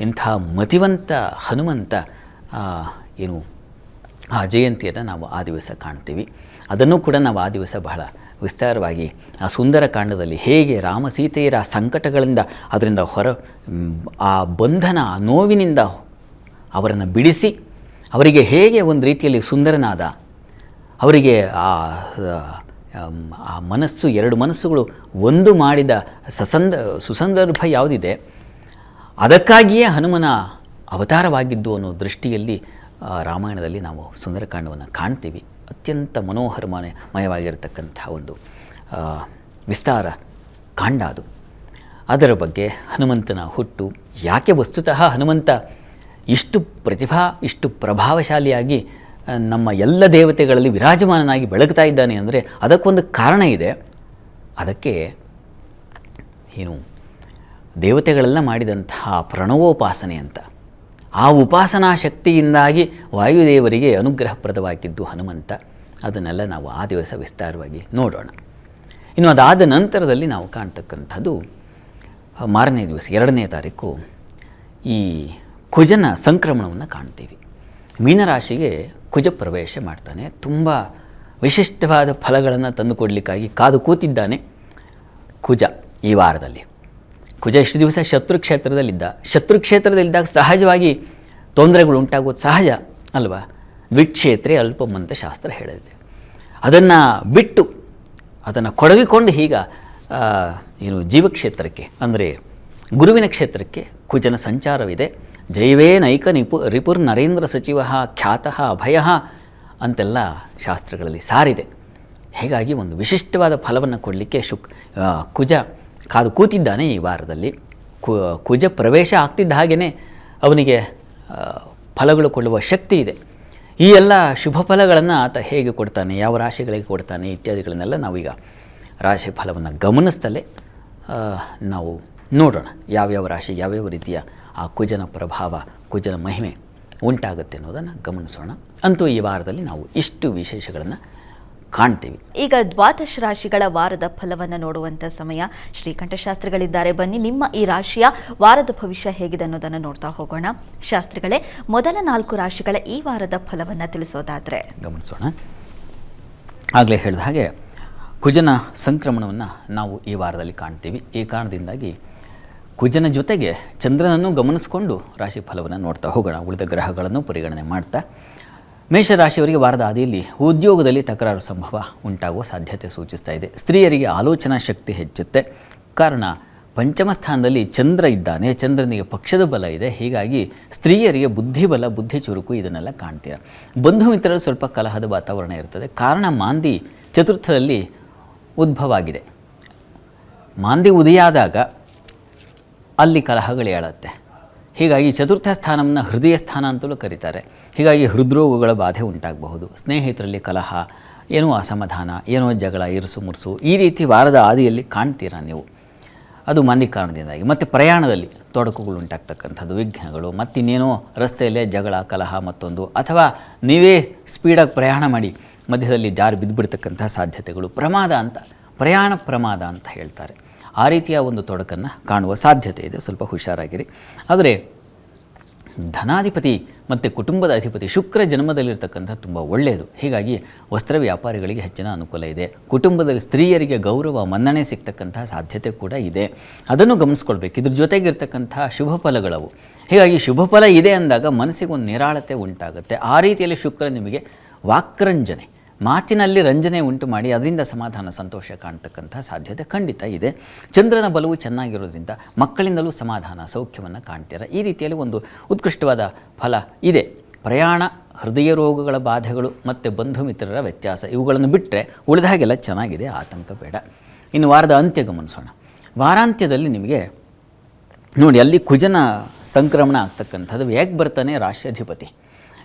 B: ಇಂಥ ಮತಿವಂತ ಹನುಮಂತ ಆ ಜಯಂತಿಯನ್ನು ನಾವು ಆ ದಿವಸ ಕಾಣ್ತೀವಿ. ಅದನ್ನು ಕೂಡ ನಾವು ಆ ದಿವಸ ಬಹಳ ವಿಸ್ತಾರವಾಗಿ ಆ ಸುಂದರ ಕಾಂಡದಲ್ಲಿ ಹೇಗೆ ರಾಮ ಸೀತೆಯರ ಸಂಕಟಗಳಿಂದ ಅದರಿಂದ ಆ ಬಂಧನ, ಆ ನೋವಿನಿಂದ ಅವರನ್ನು ಬಿಡಿಸಿ ಅವರಿಗೆ ಹೇಗೆ ಒಂದು ರೀತಿಯಲ್ಲಿ ಸುಂದರನಾದ, ಅವರಿಗೆ ಆ ಮನಸ್ಸು, 2 ಮನಸ್ಸುಗಳು ಒಂದು ಮಾಡಿದ ಸುಸಂದರ್ಭ ಯಾವುದಿದೆ ಅದಕ್ಕಾಗಿಯೇ ಹನುಮನ ಅವತಾರವಾಗಿದ್ದು ಅನ್ನೋ ದೃಷ್ಟಿಯಲ್ಲಿ ರಾಮಾಯಣದಲ್ಲಿ ನಾವು ಸುಂದರಕಾಂಡವನ್ನು ಕಾಣ್ತೀವಿ. ಅತ್ಯಂತ ಮನೋಹರಮಯವಾಗಿರತಕ್ಕಂಥ ಒಂದು ವಿಸ್ತಾರ ಕಾಂಡ ಅದು. ಅದರ ಬಗ್ಗೆ ಹನುಮಂತನ ಹುಟ್ಟು, ಯಾಕೆ ವಸ್ತುತಃ ಹನುಮಂತ ಇಷ್ಟು ಪ್ರಭಾವಶಾಲಿಯಾಗಿ ನಮ್ಮ ಎಲ್ಲ ದೇವತೆಗಳಲ್ಲಿ ವಿರಾಜಮಾನನಾಗಿ ಬೆಳಗ್ತಾ ಇದ್ದಾನೆ ಅಂದರೆ ಅದಕ್ಕೊಂದು ಕಾರಣ ಇದೆ. ಅದಕ್ಕೆ ದೇವತೆಗಳೆಲ್ಲ ಮಾಡಿದಂತಹ ಪ್ರಣವೋಪಾಸನೆ ಅಂತ, ಆ ಉಪಾಸನಾ ಶಕ್ತಿಯಿಂದಾಗಿ ವಾಯುದೇವರಿಗೆ ಅನುಗ್ರಹಪ್ರದವಾಗಿದ್ದು ಹನುಮಂತ. ಅದನ್ನೆಲ್ಲ ನಾವು ಆ ದಿವಸ ವಿಸ್ತಾರವಾಗಿ ನೋಡೋಣ. ಇನ್ನು ಅದಾದ ನಂತರದಲ್ಲಿ ನಾವು ಕಾಣ್ತಕ್ಕಂಥದ್ದು ಮಾರನೇ ದಿವಸ 2ನೇ ತಾರೀಕು ಈ ಕುಜನ ಸಂಕ್ರಮಣವನ್ನು ಕಾಣ್ತೀವಿ. ಮೀನರಾಶಿಗೆ ಕುಜ ಪ್ರವೇಶ ಮಾಡ್ತಾನೆ. ತುಂಬ ವಿಶಿಷ್ಟವಾದ ಫಲಗಳನ್ನು ತಂದುಕೊಡ್ಲಿಕ್ಕಾಗಿ ಕಾದು ಕೂತಿದ್ದಾನೆ ಕುಜ. ಈ ವಾರದಲ್ಲಿ ಕುಜ ಇಷ್ಟು ದಿವಸ ಶತ್ರುಕ್ಷೇತ್ರದಲ್ಲಿದ್ದಾಗ ಸಹಜವಾಗಿ ತೊಂದರೆಗಳು ಉಂಟಾಗೋದು ಸಹಜ ಅಲ್ವಾ? ದ್ವಿಕ್ಷೇತ್ರೇ ಅಲ್ಪಂ ಅಂತ ಶಾಸ್ತ್ರ ಹೇಳಿದೆ. ಅದನ್ನು ಬಿಟ್ಟು ಅದನ್ನು ಕೊಡವಿಕೊಂಡು ಈಗ ಜೀವಕ್ಷೇತ್ರಕ್ಕೆ ಅಂದರೆ ಗುರುವಿನ ಕ್ಷೇತ್ರಕ್ಕೆ ಕುಜನ ಸಂಚಾರವಿದೆ. ಜೈವೇ ನೈಕ ರಿಪುರ್ ನರೇಂದ್ರ ಸಚಿವ ಖ್ಯಾತಃ ಅಭಯ ಅಂತೆಲ್ಲ ಶಾಸ್ತ್ರಗಳಲ್ಲಿ ಸಾರಿದೆ. ಹೀಗಾಗಿ ಒಂದು ವಿಶಿಷ್ಟವಾದ ಫಲವನ್ನು ಕೊಡಲಿಕ್ಕೆ ಕುಜ ಕಾದು ಕೂತಿದ್ದಾನೆ ಈ ವಾರದಲ್ಲಿ. ಕುಜ ಪ್ರವೇಶ ಆಗ್ತಿದ್ದ ಹಾಗೆಯೇ ಅವನಿಗೆ ಫಲಗಳು ಕೊಳ್ಳುವ ಶಕ್ತಿ ಇದೆ. ಈ ಎಲ್ಲ ಶುಭ ಫಲಗಳನ್ನು ಆತ ಹೇಗೆ ಕೊಡ್ತಾನೆ, ಯಾವ ರಾಶಿಗಳಿಗೆ ಕೊಡ್ತಾನೆ ಇತ್ಯಾದಿಗಳನ್ನೆಲ್ಲ ನಾವೀಗ ರಾಶಿ ಫಲವನ್ನು ಗಮನಿಸ್ತಲೇ ನಾವು ನೋಡೋಣ ಯಾವ್ಯಾವ ರಾಶಿ ಯಾವ್ಯಾವ ರೀತಿಯ ಆ ಕುಜನ ಪ್ರಭಾವ, ಕುಜನ ಮಹಿಮೆ ಉಂಟಾಗುತ್ತೆ ಅನ್ನೋದನ್ನು ಗಮನಿಸೋಣ. ಅಂತೂ ಈ ವಾರದಲ್ಲಿ ನಾವು ಇಷ್ಟು ವಿಶೇಷಗಳನ್ನು ಕಾಣ್ತೀವಿ.
A: ಈಗ ದ್ವಾದಶ ರಾಶಿಗಳ ವಾರದ ಫಲವನ್ನು ನೋಡುವಂಥ ಸಮಯ. ಶ್ರೀಕಂಠಶಾಸ್ತ್ರಿಗಳಿದ್ದಾರೆ, ಬನ್ನಿ ನಿಮ್ಮ ಈ ರಾಶಿಯ ವಾರದ ಭವಿಷ್ಯ ಹೇಗಿದೆ ಅನ್ನೋದನ್ನು ನೋಡ್ತಾ ಹೋಗೋಣ. ಶಾಸ್ತ್ರಿಗಳೇ, ಮೊದಲ 4 ರಾಶಿಗಳ ಈ ವಾರದ ಫಲವನ್ನು ತಿಳಿಸೋದಾದರೆ
B: ಗಮನಿಸೋಣ. ಆಗಲೇ ಹೇಳಿದ ಹಾಗೆ ಕುಜನ ಸಂಕ್ರಮಣವನ್ನು ನಾವು ಈ ವಾರದಲ್ಲಿ ಕಾಣ್ತೀವಿ. ಈ ಕಾರಣದಿಂದಾಗಿ ಕುಜನ ಜೊತೆಗೆ ಚಂದ್ರನನ್ನು ಗಮನಿಸಿಕೊಂಡು ರಾಶಿ ಫಲವನ್ನು ನೋಡ್ತಾ ಹೋಗೋಣ. ಉಳಿದ ಗ್ರಹಗಳನ್ನು ಪರಿಗಣನೆ ಮಾಡ್ತಾ ಮೇಷರಾಶಿಯವರಿಗೆ ವಾರದ ಆದಿಯಲ್ಲಿ ಉದ್ಯೋಗದಲ್ಲಿ ತಕರಾರು ಸಂಭವ ಉಂಟಾಗುವ ಸಾಧ್ಯತೆ ಸೂಚಿಸ್ತಾ ಇದೆ. ಸ್ತ್ರೀಯರಿಗೆ ಆಲೋಚನಾ ಶಕ್ತಿ ಹೆಚ್ಚುತ್ತೆ. ಕಾರಣ ಪಂಚಮ ಸ್ಥಾನದಲ್ಲಿ ಚಂದ್ರ ಇದ್ದಾನೆ, ಚಂದ್ರನಿಗೆ ಪಕ್ಷದ ಬಲ ಇದೆ. ಹೀಗಾಗಿ ಸ್ತ್ರೀಯರಿಗೆ ಬುದ್ಧಿಬಲ, ಬುದ್ಧಿ ಚುರುಕು ಇದನ್ನೆಲ್ಲ ಕಾಣ್ತೀರ. ಬಂಧು ಮಿತ್ರರು ಸ್ವಲ್ಪ ಕಲಹದ ವಾತಾವರಣ ಇರ್ತದೆ. ಕಾರಣ ಮಾಂದಿ ಚತುರ್ಥದಲ್ಲಿ ಉದ್ಭವ ಆಗಿದೆ. ಮಾಂದಿ ಉದಯಾದಾಗ ಅಲ್ಲಿ ಕಲಹಗಳು ಏಳುತ್ತೆ. ಹೀಗಾಗಿ ಚತುರ್ಥ ಸ್ಥಾನವನ್ನು ಹೃದಯ ಸ್ಥಾನ ಅಂತಲೂ ಕರೀತಾರೆ. ಹೀಗಾಗಿ ಹೃದ್ರೋಗಗಳ ಬಾಧೆ ಉಂಟಾಗಬಹುದು. ಸ್ನೇಹಿತರಲ್ಲಿ ಕಲಹ, ಏನೋ ಅಸಮಾಧಾನ, ಏನೋ ಜಗಳ, ಇರುಸು ಮುರುಸು ಈ ರೀತಿ ವಾರದ ಆದಿಯಲ್ಲಿ ಕಾಣ್ತೀರ ನೀವು. ಅದು ಮಾಂದಿ ಕಾರಣದಿಂದಾಗಿ. ಮತ್ತು ಪ್ರಯಾಣದಲ್ಲಿ ತೊಡಕುಗಳು ಉಂಟಾಗ್ತಕ್ಕಂಥದ್ದು, ವಿಘ್ನಗಳು, ಮತ್ತಿನ್ನೇನೋ ರಸ್ತೆಯಲ್ಲೇ ಜಗಳ, ಕಲಹ ಮತ್ತೊಂದು, ಅಥವಾ ನೀವೇ ಸ್ಪೀಡಾಗಿ ಪ್ರಯಾಣ ಮಾಡಿ ಮಧ್ಯದಲ್ಲಿ ಜಾರಿ ಬಿದ್ದುಬಿಡ್ತಕ್ಕಂಥ ಸಾಧ್ಯತೆಗಳು, ಪ್ರಯಾಣ ಪ್ರಮಾದ ಅಂತ ಹೇಳ್ತಾರೆ. ಆ ರೀತಿಯ ಒಂದು ತೊಡಕನ್ನು ಕಾಣುವ ಸಾಧ್ಯತೆ ಇದೆ. ಸ್ವಲ್ಪ ಹುಷಾರಾಗಿರಿ. ಆದರೆ ಧನಾಧಿಪತಿ ಮತ್ತು ಕುಟುಂಬದ ಅಧಿಪತಿ ಶುಕ್ರ ಜನ್ಮದಲ್ಲಿರ್ತಕ್ಕಂಥ ತುಂಬ ಒಳ್ಳೆಯದು. ಹೀಗಾಗಿ ವಸ್ತ್ರ ವ್ಯಾಪಾರಿಗಳಿಗೆ ಹೆಚ್ಚಿನ ಅನುಕೂಲ ಇದೆ. ಕುಟುಂಬದಲ್ಲಿ ಸ್ತ್ರೀಯರಿಗೆ ಗೌರವ, ಮನ್ನಣೆ ಸಿಗ್ತಕ್ಕಂಥ ಸಾಧ್ಯತೆ ಕೂಡ ಇದೆ. ಅದನ್ನು ಗಮನಿಸ್ಕೊಳ್ಬೇಕು. ಇದ್ರ ಜೊತೆಗಿರ್ತಕ್ಕಂಥ ಶುಭ ಫಲಗಳವು. ಹೀಗಾಗಿ ಶುಭ ಫಲ ಇದೆ ಅಂದಾಗ ಮನಸ್ಸಿಗೆ ಒಂದು ನಿರಾಳತೆ ಉಂಟಾಗುತ್ತೆ. ಆ ರೀತಿಯಲ್ಲಿ ಶುಕ್ರ ನಿಮಗೆ ವಾಕ್ರಂಜನೆ, ಮಾತಿನಲ್ಲಿ ರಂಜನೆ ಉಂಟು ಮಾಡಿ ಅದರಿಂದ ಸಮಾಧಾನ, ಸಂತೋಷ ಕಾಣ್ತಕ್ಕಂಥ ಸಾಧ್ಯತೆ ಖಂಡಿತ ಇದೆ. ಚಂದ್ರನ ಬಲವು ಚೆನ್ನಾಗಿರೋದ್ರಿಂದ ಮಕ್ಕಳಿಂದಲೂ ಸಮಾಧಾನ, ಸೌಖ್ಯವನ್ನು ಕಾಣ್ತೀರ. ಈ ರೀತಿಯಲ್ಲಿ ಒಂದು ಉತ್ಕೃಷ್ಟವಾದ ಫಲ ಇದೆ. ಪ್ರಯಾಣ, ಹೃದಯ ರೋಗಗಳ ಬಾಧೆಗಳು ಮತ್ತು ಬಂಧು ಮಿತ್ರರ ವ್ಯತ್ಯಾಸ ಇವುಗಳನ್ನು ಬಿಟ್ಟರೆ ಉಳಿದ ಹಾಗೆಲ್ಲ ಚೆನ್ನಾಗಿದೆ, ಆತಂಕ ಬೇಡ. ಇನ್ನು ವಾರದ ಅಂತ್ಯ ಗಮನಿಸೋಣ. ವಾರಾಂತ್ಯದಲ್ಲಿ ನಿಮಗೆ ನೋಡಿ, ಅಲ್ಲಿ ಕುಜನ ಸಂಕ್ರಮಣ ಆಗ್ತಕ್ಕಂಥದ್ದು. ಹೇಗೆ ಬರ್ತಾನೆ ರಾಶ್ಯಾಧಿಪತಿ.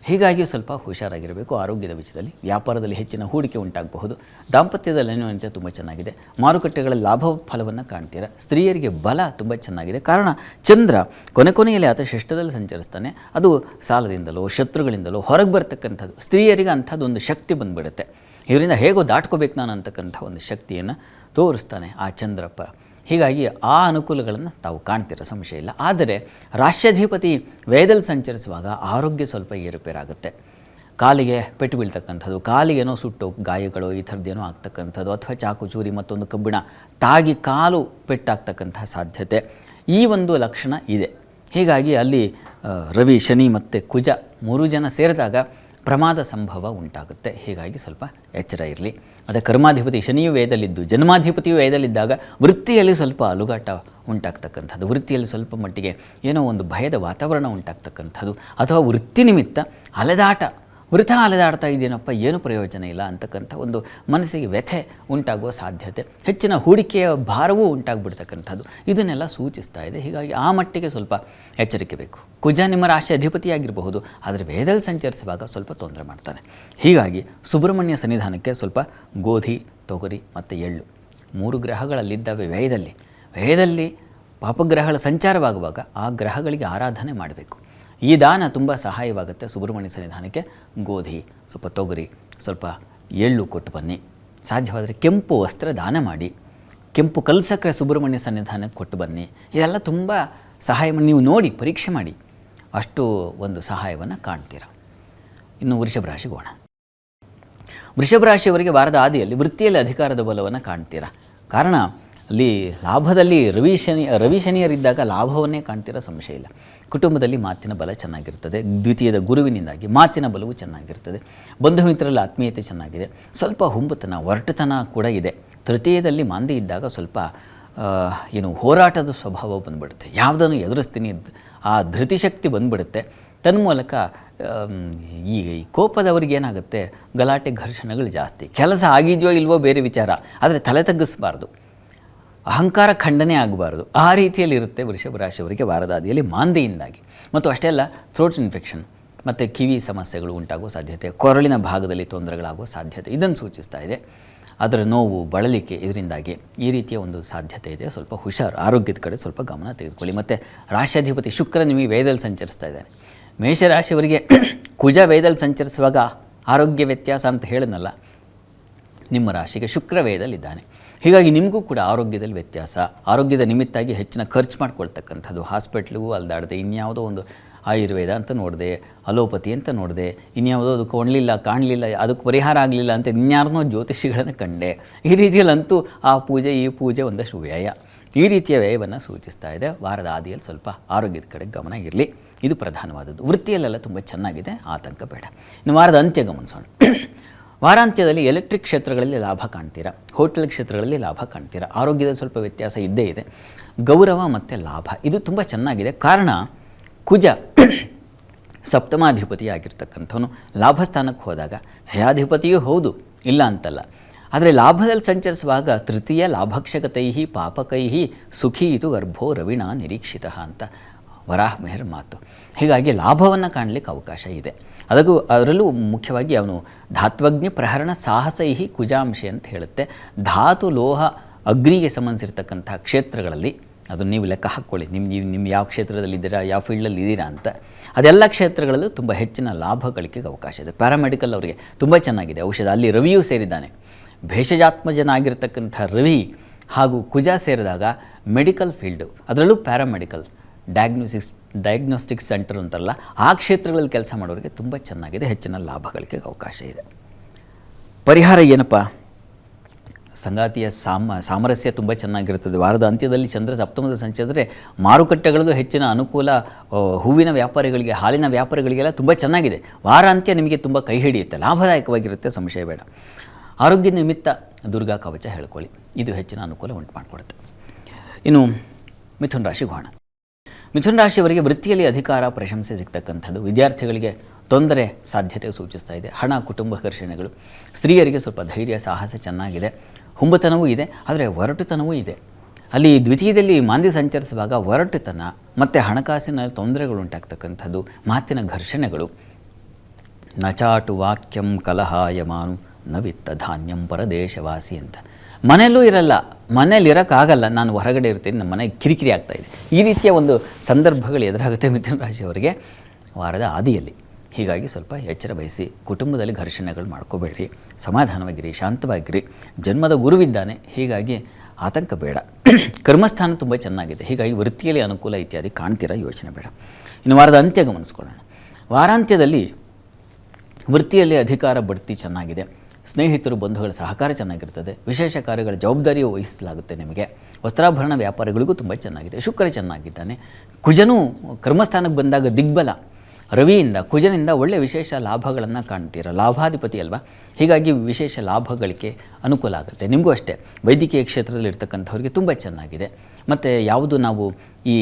B: ಹೀಗಾಗಿ ಸ್ವಲ್ಪ ಹುಷಾರಾಗಿರಬೇಕು. ಆರೋಗ್ಯದ ವಿಷಯದಲ್ಲಿ, ವ್ಯಾಪಾರದಲ್ಲಿ ಹೆಚ್ಚಿನ ಹೂಡಿಕೆ ಉಂಟಾಗಬಹುದು. ದಾಂಪತ್ಯದಲ್ಲಿ ಅನ್ಯೋನ್ಯತೆ ತುಂಬ ಚೆನ್ನಾಗಿದೆ. ಮಾರುಕಟ್ಟೆಗಳಲ್ಲಿ ಲಾಭ ಫಲವನ್ನು ಕಾಣ್ತೀರ. ಸ್ತ್ರೀಯರಿಗೆ ಬಲ ತುಂಬ ಚೆನ್ನಾಗಿದೆ. ಕಾರಣ ಚಂದ್ರ ಕೊನೆಯಲ್ಲಿ ಆತ ಷಷ್ಠದಲ್ಲಿ ಸಂಚರಿಸ್ತಾನೆ. ಅದು ಸಾಲದಿಂದಲೋ ಶತ್ರುಗಳಿಂದಲೋ ಹೊರಗೆ ಬರ್ತಕ್ಕಂಥದ್ದು. ಸ್ತ್ರೀಯರಿಗೆ ಅಂಥದ್ದೊಂದು ಶಕ್ತಿ ಬಂದುಬಿಡುತ್ತೆ. ಇದರಿಂದ ಹೇಗೋ ದಾಟ್ಕೋಬೇಕು ನಾನು ಅಂತಕ್ಕಂಥ ಒಂದು ಶಕ್ತಿಯನ್ನು ತೋರಿಸ್ತಾನೆ ಆ ಚಂದ್ರಪ್ಪ. ಹೀಗಾಗಿ ಆ ಅನುಕೂಲಗಳನ್ನು ತಾವು ಕಾಣ್ತೀರ, ಸಂಶಯ ಇಲ್ಲ. ಆದರೆ ರಾಶ್ಯಾಧಿಪತಿ ವ್ಯಯದಲ್ಲಿ ಸಂಚರಿಸುವಾಗ ಆರೋಗ್ಯ ಸ್ವಲ್ಪ ಏರುಪೇರಾಗುತ್ತೆ. ಕಾಲಿಗೆ ಪೆಟ್ಟು ಬೀಳ್ತಕ್ಕಂಥದ್ದು, ಕಾಲಿಗೇನೋ ಸುಟ್ಟು ಗಾಯಗಳು ಈ ಥರದ್ದೇನೋ ಆಗ್ತಕ್ಕಂಥದ್ದು, ಅಥವಾ ಚಾಕು ಚೂರಿ ಮತ್ತೊಂದು ಕಬ್ಬಿಣ ತಾಗಿ ಕಾಲು ಪೆಟ್ಟಾಗ್ತಕ್ಕಂಥ ಸಾಧ್ಯತೆ ಈ ಒಂದು ಲಕ್ಷಣ ಇದೆ. ಹೀಗಾಗಿ ಅಲ್ಲಿ ರವಿ, ಶನಿ ಮತ್ತು ಕುಜ 3 ಜನ ಸೇರಿದಾಗ ಪ್ರಮಾದ ಸಂಭವ ಉಂಟಾಗುತ್ತೆ. ಹೀಗಾಗಿ ಸ್ವಲ್ಪ ಎಚ್ಚರ ಇರಲಿ. ಮತ್ತು ಕರ್ಮಾಧಿಪತಿ ಶನಿಯು ವ್ಯಯದಲ್ಲಿದ್ದು ಜನ್ಮಾಧಿಪತಿಯು ವ್ಯಯದಲ್ಲಿದ್ದಾಗ ವೃತ್ತಿಯಲ್ಲಿ ಸ್ವಲ್ಪ ಅಲುಗಾಟ ಉಂಟಾಗ್ತಕ್ಕಂಥದ್ದು, ವೃತ್ತಿಯಲ್ಲಿ ಸ್ವಲ್ಪ ಮಟ್ಟಿಗೆ ಏನೋ ಒಂದು ಭಯದ ವಾತಾವರಣ ಉಂಟಾಗ್ತಕ್ಕಂಥದ್ದು, ಅಥವಾ ವೃತ್ತಿ ನಿಮಿತ್ತ ಅಲೆದಾಟ, ವೃಥಾ ಅಲೆದಾಡ್ತಾ ಇದ್ದೇನಪ್ಪ, ಏನು ಪ್ರಯೋಜನ ಇಲ್ಲ ಅಂತಕ್ಕಂಥ ಒಂದು ಮನಸ್ಸಿಗೆ ವ್ಯಥೆ ಉಂಟಾಗುವ ಸಾಧ್ಯತೆ, ಹೆಚ್ಚಿನ ಹೂಡಿಕೆಯ ಭಾರವೂ ಉಂಟಾಗ್ಬಿಡ್ತಕ್ಕಂಥದ್ದು ಇದನ್ನೆಲ್ಲ ಸೂಚಿಸ್ತಾ ಇದೆ. ಹೀಗಾಗಿ ಆ ಮಟ್ಟಿಗೆ ಸ್ವಲ್ಪ ಎಚ್ಚರಿಕೆ ಬೇಕು. ಕುಜ ನಿಮ್ಮ ರಾಶಿ ಅಧಿಪತಿಯಾಗಿರಬಹುದು, ಆದರೆ ವೇದದಲ್ಲಿ ಸಂಚರಿಸುವಾಗ ಸ್ವಲ್ಪ ತೊಂದರೆ ಮಾಡ್ತಾನೆ. ಹೀಗಾಗಿ ಸುಬ್ರಹ್ಮಣ್ಯ ಸನ್ನಿಧಾನಕ್ಕೆ ಸ್ವಲ್ಪ ಗೋಧಿ, ತೊಗರಿ ಮತ್ತು ಎಳ್ಳು 3 ಗ್ರಹಗಳಲ್ಲಿದ್ದಾವೆ ವ್ಯಯದಲ್ಲಿ ಪಾಪಗ್ರಹಗಳ ಸಂಚಾರವಾಗುವಾಗ ಆ ಗ್ರಹಗಳಿಗೆ ಆರಾಧನೆ ಮಾಡಬೇಕು. ಈ ದಾನ ತುಂಬ ಸಹಾಯವಾಗುತ್ತೆ. ಸುಬ್ರಹ್ಮಣ್ಯ ಸನ್ನಿಧಾನಕ್ಕೆ ಗೋಧಿ, ಸ್ವಲ್ಪ ತೊಗರಿ, ಸ್ವಲ್ಪ ಎಳ್ಳು ಕೊಟ್ಟು ಬನ್ನಿ. ಸಾಧ್ಯವಾದರೆ ಕೆಂಪು ವಸ್ತ್ರ ದಾನ ಮಾಡಿ, ಕೆಂಪು ಕಲ್ಸಕ್ರೆ ಸುಬ್ರಹ್ಮಣ್ಯ ಸನ್ನಿಧಾನಕ್ಕೆ ಕೊಟ್ಟು ಬನ್ನಿ. ಇದೆಲ್ಲ ತುಂಬ ಸಹಾಯ ನೀವು ನೋಡಿ ಪರೀಕ್ಷೆ ಮಾಡಿ, ಅಷ್ಟು ಒಂದು ಸಹಾಯವನ್ನು ಕಾಣ್ತೀರ. ಇನ್ನು ವೃಷಭ ರಾಶಿಗೆ ಹೋಗೋಣ. ವೃಷಭ ರಾಶಿಯವರಿಗೆ ವಾರದ ಆದಿಯಲ್ಲಿ ವೃತ್ತಿಯಲ್ಲಿ ಅಧಿಕಾರದ ಬಲವನ್ನು ಕಾಣ್ತೀರ. ಕಾರಣ ಅಲ್ಲಿ ಲಾಭದಲ್ಲಿ ರವಿ ಶನಿಯರಿದ್ದಾಗ ಲಾಭವನ್ನೇ ಕಾಣ್ತೀರ, ಸಂಶಯ ಇಲ್ಲ. ಕುಟುಂಬದಲ್ಲಿ ಮಾತಿನ ಬಲ ಚೆನ್ನಾಗಿರ್ತದೆ. ದ್ವಿತೀಯದ ಗುರುವಿನಿಂದಾಗಿ ಮಾತಿನ ಬಲವು ಚೆನ್ನಾಗಿರ್ತದೆ. ಬಂಧು ಮಿತ್ರರಲ್ಲಿ ಆತ್ಮೀಯತೆ ಚೆನ್ನಾಗಿದೆ. ಸ್ವಲ್ಪ ಹುಂಬತನ, ಒರಟುತನ ಕೂಡ ಇದೆ. ತೃತೀಯದಲ್ಲಿ ಮಾಂದಿ ಇದ್ದಾಗ ಸ್ವಲ್ಪ ಹೋರಾಟದ ಸ್ವಭಾವ ಬಂದುಬಿಡುತ್ತೆ. ಯಾವುದನ್ನು ಎದುರಿಸ್ತೀನಿ ಆ ಧೃತಿಶಕ್ತಿ ಬಂದುಬಿಡುತ್ತೆ. ತನ್ಮೂಲಕ ಈ ಕೋಪದವ್ರಿಗೆ ಏನಾಗುತ್ತೆ, ಗಲಾಟೆ ಘರ್ಷಣೆಗಳು ಜಾಸ್ತಿ. ಕೆಲಸ ಆಗಿದೆಯೋ ಇಲ್ವೋ ಬೇರೆ ವಿಚಾರ, ಆದರೆ ತಲೆ ತಗ್ಗಿಸಬಾರ್ದು, ಅಹಂಕಾರ ಖಂಡನೆ ಆಗಬಾರ್ದು. ಆ ರೀತಿಯಲ್ಲಿ ಇರುತ್ತೆ ವೃಷಭ ರಾಶಿಯವರಿಗೆ ವಾರದಾದಿಯಲ್ಲಿ ಮಾಂದಿಯಿಂದಾಗಿ. ಮತ್ತು ಅಷ್ಟೇ ಅಲ್ಲ, ಥ್ರೋಟ್ ಇನ್ಫೆಕ್ಷನ್, ಮತ್ತು ಕಿವಿ ಸಮಸ್ಯೆಗಳು ಉಂಟಾಗೋ ಸಾಧ್ಯತೆ, ಕೊರಳಿನ ಭಾಗದಲ್ಲಿ ತೊಂದರೆಗಳಾಗೋ ಸಾಧ್ಯತೆ ಇದನ್ನು ಸೂಚಿಸ್ತಾ ಇದೆ. ಅದರ ನೋವು, ಬಳಲಿಕೆ ಇದರಿಂದಾಗಿ ಈ ರೀತಿಯ ಒಂದು ಸಾಧ್ಯತೆ ಇದೆ. ಸ್ವಲ್ಪ ಹುಷಾರು, ಆರೋಗ್ಯದ ಕಡೆ ಸ್ವಲ್ಪ ಗಮನ ತೆಗೆದುಕೊಳ್ಳಿ. ಮತ್ತು ರಾಶ್ಯಾಧಿಪತಿ ಶುಕ್ರ ನಿಮಗೆ ವೇದದಲ್ಲಿ ಸಂಚರಿಸ್ತಾ ಇದ್ದಾನೆ. ಮೇಷರಾಶಿಯವರಿಗೆ ಕುಜ ವೇದದಲ್ಲಿ ಸಂಚರಿಸುವಾಗ ಆರೋಗ್ಯ ವ್ಯತ್ಯಾಸ ಅಂತ ಹೇಳಿದ್ನಲ್ಲ, ನಿಮ್ಮ ರಾಶಿಗೆ ಶುಕ್ರ ವೇದಲ್ಲಿದ್ದಾನೆ. ಹೀಗಾಗಿ ನಿಮಗೂ ಕೂಡ ಆರೋಗ್ಯದಲ್ಲಿ ವ್ಯತ್ಯಾಸ, ಆರೋಗ್ಯದ ನಿಮಿತ್ತಾಗಿ ಹೆಚ್ಚಿನ ಖರ್ಚು ಮಾಡ್ಕೊಳ್ತಕ್ಕಂಥದ್ದು, ಹಾಸ್ಪಿಟ್ಲಿಗೂ ಅಲ್ದಾಡದೆ ಇನ್ಯಾವುದೋ ಒಂದು ಆಯುರ್ವೇದ ಅಂತ ನೋಡಿದೆ, ಅಲೋಪತಿ ಅಂತ ನೋಡಿದೆ, ಇನ್ಯಾವುದೋ ಅದು ಕಾಣಲಿಲ್ಲ, ಅದಕ್ಕೆ ಪರಿಹಾರ ಆಗಲಿಲ್ಲ ಅಂತ ಇನ್ಯಾರನ್ನೋ ಜ್ಯೋತಿಷಿಗಳನ್ನು ಕಂಡೆ. ಈ ರೀತಿಯಲ್ಲಂತೂ ಆ ಪೂಜೆ ಈ ಪೂಜೆ ಒಂದಷ್ಟು ವ್ಯಯ, ಈ ರೀತಿಯ ವ್ಯಯವನ್ನು ಸೂಚಿಸ್ತಾ ಇದೆ. ವಾರದ ಆದಿಯಲ್ಲಿ ಸ್ವಲ್ಪ ಆರೋಗ್ಯದ ಕಡೆ ಗಮನ ಇರಲಿ, ಇದು ಪ್ರಧಾನವಾದದ್ದು. ವೃತ್ತಿಯಲ್ಲೆಲ್ಲ ತುಂಬ ಚೆನ್ನಾಗಿದೆ, ಆತಂಕ ಬೇಡ. ಇನ್ನು ವಾರದ ಅಂತ್ಯ ಗಮನಿಸೋಣ. ವಾರಾಂತ್ಯದಲ್ಲಿ ಎಲೆಕ್ಟ್ರಿಕ್ ಕ್ಷೇತ್ರಗಳಲ್ಲಿ ಲಾಭ ಕಾಣ್ತೀರಾ, ಹೋಟೆಲ್ ಕ್ಷೇತ್ರಗಳಲ್ಲಿ ಲಾಭ ಕಾಣ್ತೀರಾ. ಆರೋಗ್ಯದಲ್ಲಿ ಸ್ವಲ್ಪ ವ್ಯತ್ಯಾಸ ಇದ್ದೇ ಇದೆ. ಗೌರವ ಮತ್ತು ಲಾಭ ಇದು ತುಂಬ ಚೆನ್ನಾಗಿದೆ. ಕಾರಣ ಕುಜ ಸಪ್ತಮಾಧಿಪತಿ ಆಗಿರ್ತಕ್ಕಂಥವನು ಲಾಭಸ್ಥಾನಕ್ಕೆ ಹೋದಾಗ ಹಯಾಧಿಪತಿಯೂ ಹೌದು, ಇಲ್ಲ ಅಂತಲ್ಲ. ಆದರೆ ಲಾಭದಲ್ಲಿ ಸಂಚರಿಸುವಾಗ ತೃತೀಯ ಲಾಭಕ್ಷಕತೈ ಪಾಪಕೈ ಸುಖಿ ಇದು ಗರ್ಭೋ ರವಿಣ ನಿರೀಕ್ಷಿತ ಅಂತ ವರಾಹ ಮೆಹರ್ ಮಾತು. ಹೀಗಾಗಿ ಲಾಭವನ್ನು ಕಾಣಲಿಕ್ಕೆ ಅವಕಾಶ ಇದೆ. ಅದರಲ್ಲೂ ಮುಖ್ಯವಾಗಿ ಅವನು ಧಾತ್ವಜ್ಞ ಪ್ರಹರಣ ಸಾಹಸೈ ಕುಜಾಂಶೆ ಅಂತ ಹೇಳುತ್ತೆ. ಧಾತು ಲೋಹ ಅಗ್ನಿಗೆ ಸಂಬಂಧಿಸಿರ್ತಕ್ಕಂಥ ಕ್ಷೇತ್ರಗಳಲ್ಲಿ ಅದನ್ನು ನೀವು ಲೆಕ್ಕ ಹಾಕ್ಕೊಳ್ಳಿ, ನಿಮ್ಮ ಯಾವ ಕ್ಷೇತ್ರದಲ್ಲಿದ್ದೀರಾ, ಯಾವ ಫೀಲ್ಡಲ್ಲಿ ಇದ್ದೀರಾ ಅಂತ. ಅದೆಲ್ಲ ಕ್ಷೇತ್ರಗಳಲ್ಲೂ ತುಂಬ ಹೆಚ್ಚಿನ ಲಾಭ ಗಳಿಕೆಗೆ ಅವಕಾಶ ಇದೆ. ಪ್ಯಾರಾಮೆಡಿಕಲ್ ಅವರಿಗೆ ತುಂಬ ಚೆನ್ನಾಗಿದೆ ಔಷಧ, ಅಲ್ಲಿ ರವಿಯೂ ಸೇರಿದ್ದಾನೆ. ಭೇಷಜಾತ್ಮಜನಾಗಿರ್ತಕ್ಕಂಥ ರವಿ ಹಾಗೂ ಕುಜ ಸೇರಿದಾಗ ಮೆಡಿಕಲ್ ಫೀಲ್ಡು, ಅದರಲ್ಲೂ ಪ್ಯಾರಾಮೆಡಿಕಲ್, ಡಯಾಗ್ನೋಸ್ಟಿಕ್ಸ್ ಸೆಂಟರ್ ಅಂತಾರಲ್ಲ, ಆ ಕ್ಷೇತ್ರಗಳಲ್ಲಿ ಕೆಲಸ ಮಾಡೋರಿಗೆ ತುಂಬ ಚೆನ್ನಾಗಿದೆ, ಹೆಚ್ಚಿನ ಲಾಭ ಗಳಿಕೆಗೆ ಅವಕಾಶ ಇದೆ. ಪರಿಹಾರ ಏನಪ್ಪ? ಸಂಗಾತಿಯ ಸಾಮರಸ್ಯ ತುಂಬ ಚೆನ್ನಾಗಿರ್ತದೆ. ವಾರದ ಅಂತ್ಯದಲ್ಲಿ ಚಂದ್ರ ಸಪ್ತಮದ ಸಂಚರಿಸಿದ್ರೆ ಮಾರುಕಟ್ಟೆಗಳಲ್ಲೂ ಹೆಚ್ಚಿನ ಅನುಕೂಲ. ಹೂವಿನ ವ್ಯಾಪಾರಿಗಳಿಗೆ, ಹಾಲಿನ ವ್ಯಾಪಾರಿಗಳಿಗೆಲ್ಲ ತುಂಬ ಚೆನ್ನಾಗಿದೆ. ವಾರಾಂತ್ಯ ನಿಮಗೆ ತುಂಬ ಕೈ ಹಿಡಿಯುತ್ತೆ, ಲಾಭದಾಯಕವಾಗಿರುತ್ತೆ, ಸಂಶಯ ಬೇಡ. ಆರೋಗ್ಯ ನಿಮಿತ್ತ ದುರ್ಗಾ ಕವಚ ಹೇಳ್ಕೊಳ್ಳಿ, ಇದು ಹೆಚ್ಚಿನ ಅನುಕೂಲ ಉಂಟು ಮಾಡಿಕೊಡುತ್ತೆ. ಇನ್ನು ಮಿಥುನ ರಾಶಿಗೆ ಹೋಗೋಣ. ಮಿಥುನ ರಾಶಿಯವರಿಗೆ ವೃತ್ತಿಯಲ್ಲಿ ಅಧಿಕಾರ, ಪ್ರಶಂಸೆ ಸಿಗ್ತಕ್ಕಂಥದ್ದು. ವಿದ್ಯಾರ್ಥಿಗಳಿಗೆ ತೊಂದರೆ ಸಾಧ್ಯತೆ ಸೂಚಿಸ್ತಾ ಇದೆ. ಹಣ, ಕುಟುಂಬ ಘರ್ಷಣೆಗಳು. ಸ್ತ್ರೀಯರಿಗೆ ಸ್ವಲ್ಪ ಧೈರ್ಯ, ಸಾಹಸ ಚೆನ್ನಾಗಿದೆ. ಹುಂಬತನವೂ ಇದೆ, ಆದರೆ ಒರಟುತನವೂ ಇದೆ. ಅಲ್ಲಿ ದ್ವಿತೀಯದಲ್ಲಿ ಮಾಂದಿ ಸಂಚರಿಸುವಾಗ ಒರಟುತನ ಮತ್ತು ಹಣಕಾಸಿನ ತೊಂದರೆಗಳು ಉಂಟಾಗ್ತಕ್ಕಂಥದ್ದು, ಮಾತಿನ ಘರ್ಷಣೆಗಳು. ನಚಾಟು ವಾಕ್ಯಂ ಕಲಹಾಯಮಾನು ನವಿತ್ತ ಧಾನ್ಯಂ ಪರದೇಶವಾಸಿ ಅಂತ. ಮನೆಯಲ್ಲೂ ಇರಲ್ಲ, ಮನೇಲಿ ಇರೋಕ್ಕಾಗಲ್ಲ, ನಾನು ಹೊರಗಡೆ ಇರ್ತೀನಿ, ನಮ್ಮ ಮನೆಗೆ ಕಿರಿಕಿರಿ ಆಗ್ತಾಯಿದೆ. ಈ ರೀತಿಯ ಒಂದು ಸಂದರ್ಭಗಳು ಎದುರಾಗುತ್ತೆ ಮಿಥುನ ರಾಶಿಯವರಿಗೆ ವಾರದ ಆದಿಯಲ್ಲಿ. ಹೀಗಾಗಿ ಸ್ವಲ್ಪ ಎಚ್ಚರ ವಹಿಸಿ, ಕುಟುಂಬದಲ್ಲಿ ಘರ್ಷಣೆಗಳು ಮಾಡ್ಕೋಬೇಡಿ, ಸಮಾಧಾನವಾಗಿರಿ, ಶಾಂತವಾಗಿರಿ. ಜನ್ಮದ ಗುರುವಿದ್ದಾನೆ, ಹೀಗಾಗಿ ಆತಂಕ ಬೇಡ. ಕರ್ಮಸ್ಥಾನ ತುಂಬ ಚೆನ್ನಾಗಿದೆ, ಹೀಗಾಗಿ ವೃತ್ತಿಯಲ್ಲಿ ಅನುಕೂಲ ಇತ್ಯಾದಿ ಕಾಣ್ತೀರಾ, ಯೋಚನೆ ಬೇಡ. ಇನ್ನು ವಾರದ ಅಂತ್ಯ ಗಮನಿಸ್ಕೊಳ್ಳೋಣ. ವಾರಾಂತ್ಯದಲ್ಲಿ ವೃತ್ತಿಯಲ್ಲಿ ಅಧಿಕಾರ ಬಡ್ತಿ ಚೆನ್ನಾಗಿದೆ. ಸ್ನೇಹಿತರು, ಬಂಧುಗಳ ಸಹಕಾರ ಚೆನ್ನಾಗಿರ್ತದೆ. ವಿಶೇಷ ಕಾರ್ಯಗಳ ಜವಾಬ್ದಾರಿಯು ವಹಿಸಲಾಗುತ್ತೆ ನಿಮಗೆ. ವಸ್ತ್ರಾಭರಣ ವ್ಯಾಪಾರಿಗಳಿಗೂ ತುಂಬ ಚೆನ್ನಾಗಿದೆ. ಶುಕ್ರ ಚೆನ್ನಾಗಿದ್ದಾನೆ. ಕುಜನೂ ಕರ್ಮಸ್ಥಾನಕ್ಕೆ ಬಂದಾಗ ದಿಗ್ಬಲ. ರವಿಯಿಂದ, ಕುಜನಿಂದ ಒಳ್ಳೆಯ ವಿಶೇಷ ಲಾಭಗಳನ್ನು ಕಾಣ್ತೀರ. ಲಾಭಾಧಿಪತಿ ಅಲ್ವಾ, ಹೀಗಾಗಿ ವಿಶೇಷ ಲಾಭಗಳಿಗೆ ಅನುಕೂಲ ಆಗುತ್ತೆ. ನಿಮಗೂ ಅಷ್ಟೇ. ವೈದ್ಯಕೀಯ ಕ್ಷೇತ್ರದಲ್ಲಿ ಇರ್ತಕ್ಕಂಥವ್ರಿಗೆ ತುಂಬ ಚೆನ್ನಾಗಿದೆ. ಮತ್ತು ಯಾವುದು ನಾವು ಈ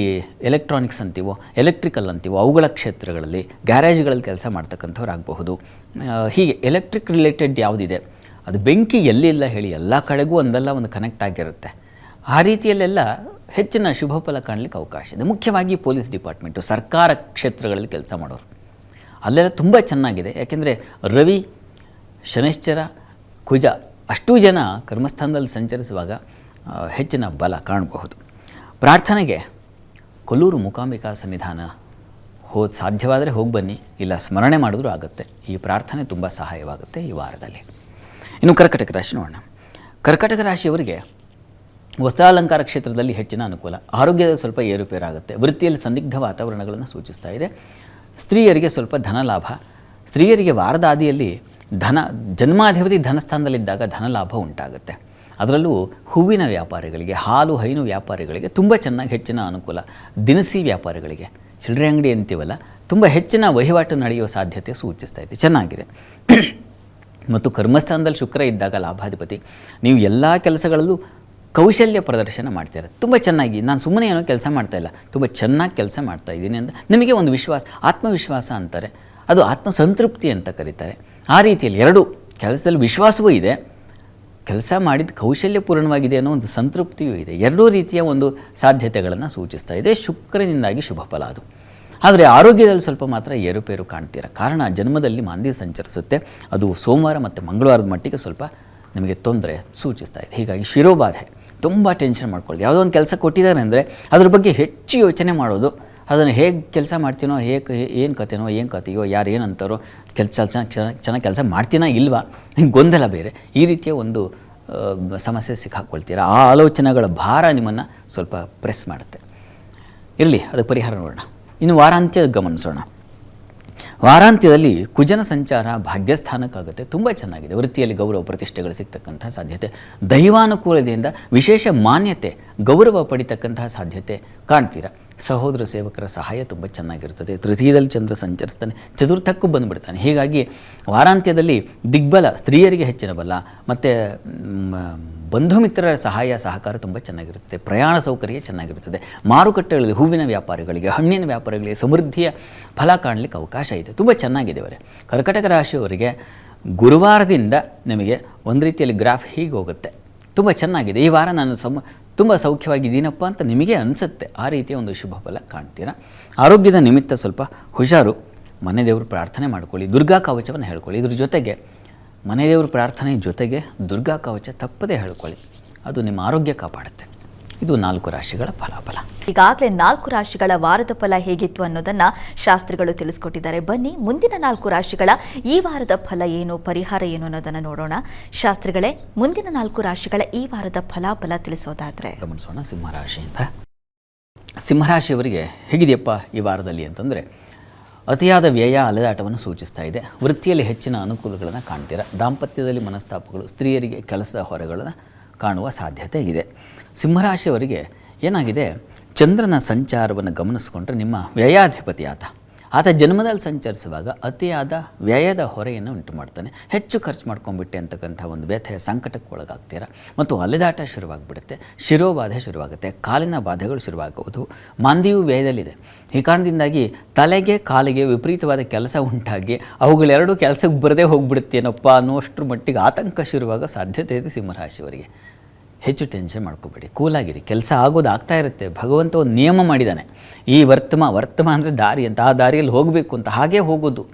B: ಎಲೆಕ್ಟ್ರಾನಿಕ್ಸ್ ಅಂತೀವೋ, ಎಲೆಕ್ಟ್ರಿಕಲ್ ಅಂತೀವೋ, ಅವುಗಳ ಕ್ಷೇತ್ರಗಳಲ್ಲಿ, ಗ್ಯಾರೇಜ್ಗಳಲ್ಲಿ ಕೆಲಸ ಮಾಡ್ತಕ್ಕಂಥವ್ರು ಆಗಬಹುದು. ಹೀಗೆ ಎಲೆಕ್ಟ್ರಿಕ್ ರಿಲೇಟೆಡ್ ಯಾವುದಿದೆ, ಅದು ಬೆಂಕಿ ಎಲ್ಲಿಲ್ಲ ಹೇಳಿ, ಎಲ್ಲ ಕಡೆಗೂ ಒಂದಲ್ಲ ಒಂದು ಕನೆಕ್ಟ್ ಆಗಿರುತ್ತೆ. ಆ ರೀತಿಯಲ್ಲೆಲ್ಲ ಹೆಚ್ಚಿನ ಶುಭ ಫಲ ಕಾಣಲಿಕ್ಕೆ ಅವಕಾಶ ಇದೆ. ಮುಖ್ಯವಾಗಿ ಪೊಲೀಸ್ ಡಿಪಾರ್ಟ್ಮೆಂಟು, ಸರ್ಕಾರ ಕ್ಷೇತ್ರಗಳಲ್ಲಿ ಕೆಲಸ ಮಾಡೋರು, ಅಲ್ಲೆಲ್ಲ ತುಂಬ ಚೆನ್ನಾಗಿದೆ. ಯಾಕೆಂದರೆ ರವಿ, ಶನೈಶ್ಚರ, ಕುಜ ಅಷ್ಟೂ ಜನ ಕರ್ಮಸ್ಥಾನದಲ್ಲಿ ಸಂಚರಿಸುವಾಗ ಹೆಚ್ಚಿನ ಬಲ ಕಾಣಬಹುದು. ಪ್ರಾರ್ಥನೆಗೆ ಕೊಲ್ಲೂರು ಮೂಕಾಂಬಿಕಾ ಸನ್ನಿಧಾನ ಸಾಧ್ಯವಾದರೆ ಹೋಗಿ ಬನ್ನಿ, ಇಲ್ಲ ಸ್ಮರಣೆ ಮಾಡಿದ್ರೂ ಆಗುತ್ತೆ. ಈ ಪ್ರಾರ್ಥನೆ ತುಂಬ ಸಹಾಯವಾಗುತ್ತೆ ಈ ವಾರದಲ್ಲಿ. ಇನ್ನು ಕರ್ಕಟಕ ರಾಶಿ ನೋಡೋಣ. ಕರ್ಕಟಕ ರಾಶಿಯವರಿಗೆ ವಸ್ತ್ರಾಲಂಕಾರ ಕ್ಷೇತ್ರದಲ್ಲಿ ಹೆಚ್ಚಿನ ಅನುಕೂಲ. ಆರೋಗ್ಯದಲ್ಲಿ ಸ್ವಲ್ಪ ಏರುಪೇರಾಗುತ್ತೆ. ವೃತ್ತಿಯಲ್ಲಿ ಸಂದಿಗ್ಧ ವಾತಾವರಣಗಳನ್ನು ಸೂಚಿಸ್ತಾ ಇದೆ. ಸ್ತ್ರೀಯರಿಗೆ ಸ್ವಲ್ಪ ಧನ ಲಾಭ. ಸ್ತ್ರೀಯರಿಗೆ ವಾರದ ಆದಿಯಲ್ಲಿ ಜನ್ಮಾಧಿಪತಿ ಧನಸ್ಥಾನದಲ್ಲಿದ್ದಾಗ ಧನ ಲಾಭ ಉಂಟಾಗುತ್ತೆ. ಅದರಲ್ಲೂ ಹೂವಿನ ವ್ಯಾಪಾರಿಗಳಿಗೆ, ಹಾಲು ಹೈನು ವ್ಯಾಪಾರಿಗಳಿಗೆ ತುಂಬ ಚೆನ್ನಾಗಿ ಹೆಚ್ಚಿನ ಅನುಕೂಲ. ದಿನಸಿ ವ್ಯಾಪಾರಿಗಳಿಗೆ, ಚಿಲ್ಲರೆ ಅಂಗಡಿ ಅಂತೀವಲ್ಲ, ತುಂಬ ಹೆಚ್ಚಿನ ವಹಿವಾಟು ನಡೆಯುವ ಸಾಧ್ಯತೆ ಸೂಚಿಸ್ತಾ ಇದೆ, ಚೆನ್ನಾಗಿದೆ. ಮತ್ತು ಕರ್ಮಸ್ಥಾನದಲ್ಲಿ ಶುಕ್ರ ಇದ್ದಾಗ ಲಾಭಾಧಿಪತಿ, ನೀವು ಎಲ್ಲ ಕೆಲಸಗಳಲ್ಲೂ ಕೌಶಲ್ಯ ಪ್ರದರ್ಶನ ಮಾಡ್ತಾರೆ. ತುಂಬ ಚೆನ್ನಾಗಿ, ನಾನು ಸುಮ್ಮನೆ ಏನೋ ಕೆಲಸ ಮಾಡ್ತಾಯಿಲ್ಲ, ತುಂಬ ಚೆನ್ನಾಗಿ ಕೆಲಸ ಮಾಡ್ತಾಯಿದ್ದೀನಿ ಅಂತ ನಿಮಗೆ ಒಂದು ವಿಶ್ವಾಸ, ಆತ್ಮವಿಶ್ವಾಸ ಅಂತಾರೆ, ಅದು ಆತ್ಮಸಂತೃಪ್ತಿ ಅಂತ ಕರೀತಾರೆ. ಆ ರೀತಿಯಲ್ಲಿ ಎರಡು ಕೆಲಸದಲ್ಲಿ ವಿಶ್ವಾಸವೂ ಇದೆ, ಕೆಲಸ ಮಾಡಿದ ಕೌಶಲ್ಯಪೂರ್ಣವಾಗಿದೆ ಅನ್ನೋ ಒಂದು ಸಂತೃಪ್ತಿಯೂ ಇದೆ. ಎರಡೂ ರೀತಿಯ ಒಂದು ಸಾಧ್ಯತೆಗಳನ್ನು ಸೂಚಿಸ್ತಾ ಇದೆ. ಶುಕ್ರನಿಂದಾಗಿ ಶುಭ ಫಲ ಅದು. ಆದರೆ ಆರೋಗ್ಯದಲ್ಲಿ ಸ್ವಲ್ಪ ಮಾತ್ರ ಏರುಪೇರು ಕಾಣ್ತೀರ. ಕಾರಣ ಜನ್ಮದಲ್ಲಿ ಮಾಂದ್ಯ ಸಂಚರಿಸುತ್ತೆ. ಅದು ಸೋಮವಾರ ಮತ್ತು ಮಂಗಳವಾರದ ಮಟ್ಟಿಗೆ ಸ್ವಲ್ಪ ನಿಮಗೆ ತೊಂದರೆ ಸೂಚಿಸ್ತಾ ಇದೆ. ಹೀಗಾಗಿ ಶಿರೋಬಾಧೆ, ತುಂಬ ಟೆನ್ಷನ್ ಮಾಡ್ಕೊಳ್ಳಿ. ಯಾವುದೋ ಒಂದು ಕೆಲಸ ಕೊಟ್ಟಿದ್ದಾರೆ ಅಂದರೆ ಅದ್ರ ಬಗ್ಗೆ ಹೆಚ್ಚು ಯೋಚನೆ ಮಾಡೋದು, ಅದನ್ನು ಹೇಗೆ ಕೆಲಸ ಮಾಡ್ತೀನೋ, ಏನು ಕತೆಯೋ, ಯಾರು ಏನಂತಾರೋ, ಚೆನ್ನಾಗಿ ಕೆಲಸ ಮಾಡ್ತೀನಾ ಇಲ್ವಾ, ಗೊಂದಲ ಬೇರೆ, ಈ ರೀತಿಯ ಒಂದು ಸಮಸ್ಯೆ ಸಿಕ್ಕಾಕ್ಕೊಳ್ತೀರ. ಆ ಆಲೋಚನೆಗಳ ಭಾರ ನಿಮ್ಮನ್ನು ಸ್ವಲ್ಪ ಪ್ರೆಸ್ ಮಾಡುತ್ತೆ. ಇರಲಿ, ಅದಕ್ಕೆ ಪರಿಹಾರ ನೋಡೋಣ. ಇನ್ನು ವಾರಾಂತ್ಯ ಗಮನಿಸೋಣ. ವಾರಾಂತ್ಯದಲ್ಲಿ ಕುಜನ ಸಂಚಾರ ಭಾಗ್ಯಸ್ಥಾನಕ್ಕಾಗುತ್ತೆ, ತುಂಬ ಚೆನ್ನಾಗಿದೆ. ವೃತ್ತಿಯಲ್ಲಿ ಗೌರವ ಪ್ರತಿಷ್ಠೆಗಳು ಸಿಗ್ತಕ್ಕಂತಹ ಸಾಧ್ಯತೆ, ದೈವಾನುಕೂಲತೆಯಿಂದ ವಿಶೇಷ ಮಾನ್ಯತೆ ಗೌರವ ಪಡಿತಕ್ಕಂತಹ ಸಾಧ್ಯತೆ ಕಾಣ್ತೀರ. ಸಹೋದರ ಸೇವಕರ ಸಹಾಯ ತುಂಬ ಚೆನ್ನಾಗಿರ್ತದೆ. ತೃತೀಯದಲ್ಲಿ ಚಂದ್ರ ಸಂಚರಿಸ್ತಾನೆ, ಚತುರ್ಥಕ್ಕೂ ಬಂದುಬಿಡ್ತಾನೆ. ಹೀಗಾಗಿ ವಾರಾಂತ್ಯದಲ್ಲಿ ದಿಗ್ಬಲ, ಸ್ತ್ರೀಯರಿಗೆ ಹೆಚ್ಚಿನ ಬಲ ಮತ್ತು ಬಂಧು ಮಿತ್ರರ ಸಹಾಯ ಸಹಕಾರ ತುಂಬ ಚೆನ್ನಾಗಿರ್ತದೆ. ಪ್ರಯಾಣ ಸೌಕರ್ಯ ಚೆನ್ನಾಗಿರ್ತದೆ. ಮಾರುಕಟ್ಟೆಗಳಲ್ಲಿ ಹೂವಿನ ವ್ಯಾಪಾರಿಗಳಿಗೆ, ಹಣ್ಣಿನ ವ್ಯಾಪಾರಿಗಳಿಗೆ ಸಮೃದ್ಧಿಯ ಫಲ ಕಾಣಲಿಕ್ಕೆ ಅವಕಾಶ ಇದೆ. ತುಂಬ ಚೆನ್ನಾಗಿದೆ ಅವರೇ. ಕರ್ಕಟಕ ರಾಶಿಯವರಿಗೆ ಗುರುವಾರದಿಂದ ನಿಮಗೆ ಒಂದು ರೀತಿಯಲ್ಲಿ ಗ್ರಾಫ್ ಹೀಗೆ ಹೋಗುತ್ತೆ, ತುಂಬ ಚೆನ್ನಾಗಿದೆ. ಈ ವಾರ ನಾನು ತುಂಬ ಸೌಖ್ಯವಾಗಿದ್ದೀನಪ್ಪ ಅಂತ ನಿಮಗೆ ಅನಿಸುತ್ತೆ. ಆ ರೀತಿಯ ಒಂದು ಶುಭ ಫಲ ಕಾಣ್ತೀರಾ. ಆರೋಗ್ಯದ ನಿಮಿತ್ತ ಸ್ವಲ್ಪ ಹುಷಾರು. ಮನೆ ದೇವರು ಪ್ರಾರ್ಥನೆ ಮಾಡ್ಕೊಳ್ಳಿ, ದುರ್ಗಾ ಕವಚವನ್ನು ಹೇಳ್ಕೊಳ್ಳಿ. ಇದ್ರ ಜೊತೆಗೆ ಮನೆ ದೇವ್ರ ಪ್ರಾರ್ಥನೆ ಜೊತೆಗೆ ದುರ್ಗಾ ಕವಚ ತಪ್ಪದೇ ಹೇಳ್ಕೊಳ್ಳಿ, ಅದು ನಿಮ್ಮ ಆರೋಗ್ಯ ಕಾಪಾಡುತ್ತೆ. ಇದು 4 ರಾಶಿಗಳ ಫಲಾಫಲ.
A: ಈಗಾಗಲೇ 4 ರಾಶಿಗಳ ವಾರದ ಫಲ ಹೇಗಿತ್ತು ಅನ್ನೋದನ್ನ ಶಾಸ್ತ್ರಿಗಳು ತಿಳಿಸ್ಕೊಟ್ಟಿದ್ದಾರೆ. ಬನ್ನಿ, ಮುಂದಿನ 4 ರಾಶಿಗಳ ಈ ವಾರದ ಫಲ ಏನು, ಪರಿಹಾರ ಏನು ಅನ್ನೋದನ್ನ ನೋಡೋಣ. ಶಾಸ್ತ್ರಿಗಳೇ, ಮುಂದಿನ 4 ರಾಶಿಗಳ ಈ ವಾರದ ಫಲಾಫಲ ತಿಳಿಸೋದಾದ್ರೆ
B: ಗಮನಿಸೋಣ. ಸಿಂಹರಾಶಿಯಿಂದ. ಸಿಂಹರಾಶಿಯವರಿಗೆ ಹೇಗಿದೆಯಪ್ಪ ಈ ವಾರದಲ್ಲಿ ಅಂತಂದರೆ, ಅತಿಯಾದ ವ್ಯಯ ಅಲೆದಾಟವನ್ನು ಸೂಚಿಸ್ತಾ ಇದೆ. ವೃತ್ತಿಯಲ್ಲಿ ಹೆಚ್ಚಿನ ಅನುಕೂಲಗಳನ್ನು ಕಾಣ್ತೀರಾ. ದಾಂಪತ್ಯದಲ್ಲಿ ಮನಸ್ತಾಪಗಳು, ಸ್ತ್ರೀಯರಿಗೆ ಕೆಲಸದ ಹೊರೆಗಳನ್ನು ಕಾಣುವ ಸಾಧ್ಯತೆ ಇದೆ. ಸಿಂಹರಾಶಿಯವರಿಗೆ ಏನಾಗಿದೆ, ಚಂದ್ರನ ಸಂಚಾರವನ್ನು ಗಮನಿಸಿಕೊಂಡ್ರೆ ನಿಮ್ಮ ವ್ಯಯಾಧಿಪತಿ ಆತ ಜನ್ಮದಲ್ಲಿ ಸಂಚರಿಸುವಾಗ ಅತಿಯಾದ ವ್ಯಯದ ಹೊರೆಯನ್ನು ಉಂಟು ಮಾಡ್ತಾನೆ. ಹೆಚ್ಚು ಖರ್ಚು ಮಾಡ್ಕೊಂಡ್ಬಿಟ್ಟೆ ಅಂತಕ್ಕಂಥ ಒಂದು ವ್ಯಥೆಯ ಸಂಕಟಕ್ಕೆ ಒಳಗಾಗ್ತೀರಾ ಮತ್ತು ಅಲೆದಾಟ ಶುರುವಾಗಿಬಿಡುತ್ತೆ. ಶಿರೋಬಾಧೆ ಶುರುವಾಗುತ್ತೆ, ಕಾಲಿನ ಬಾಧೆಗಳು ಶುರುವಾಗುವುದು. ಮಾಂದ್ಯವು ವ್ಯಯದಲ್ಲಿದೆ. ಈ ಕಾರಣದಿಂದಾಗಿ ತಲೆಗೆ ಕಾಲಿಗೆ ವಿಪರೀತವಾದ ಕೆಲಸ ಉಂಟಾಗಿ ಅವುಗಳೆರಡೂ ಕೆಲಸಕ್ಕೆ ಬರದೇ ಹೋಗ್ಬಿಡುತ್ತೇನಪ್ಪ ಅನ್ನೋಷ್ಟರ ಮಟ್ಟಿಗೆ ಆತಂಕ ಶುರುವಾಗೋ ಸಾಧ್ಯತೆ ಇದೆ ಸಿಂಹರಾಶಿಯವರಿಗೆ. ಹೆಚ್ಚು ಟೆನ್ಷನ್ ಮಾಡ್ಕೋಬೇಡಿ, ಕೂಲಾಗಿರಿ. ಕೆಲಸ ಆಗ್ತಾ ಇರುತ್ತೆ. ಭಗವಂತ ಒಂದು ನಿಯಮ ಮಾಡಿದ್ದಾನೆ. ಈ ವರ್ತಮ ಅಂದರೆ ದಾರಿ ಅಂತ, ಆ ದಾರಿಯಲ್ಲಿ ಹೋಗಬೇಕು ಅಂತ, ಹಾಗೇ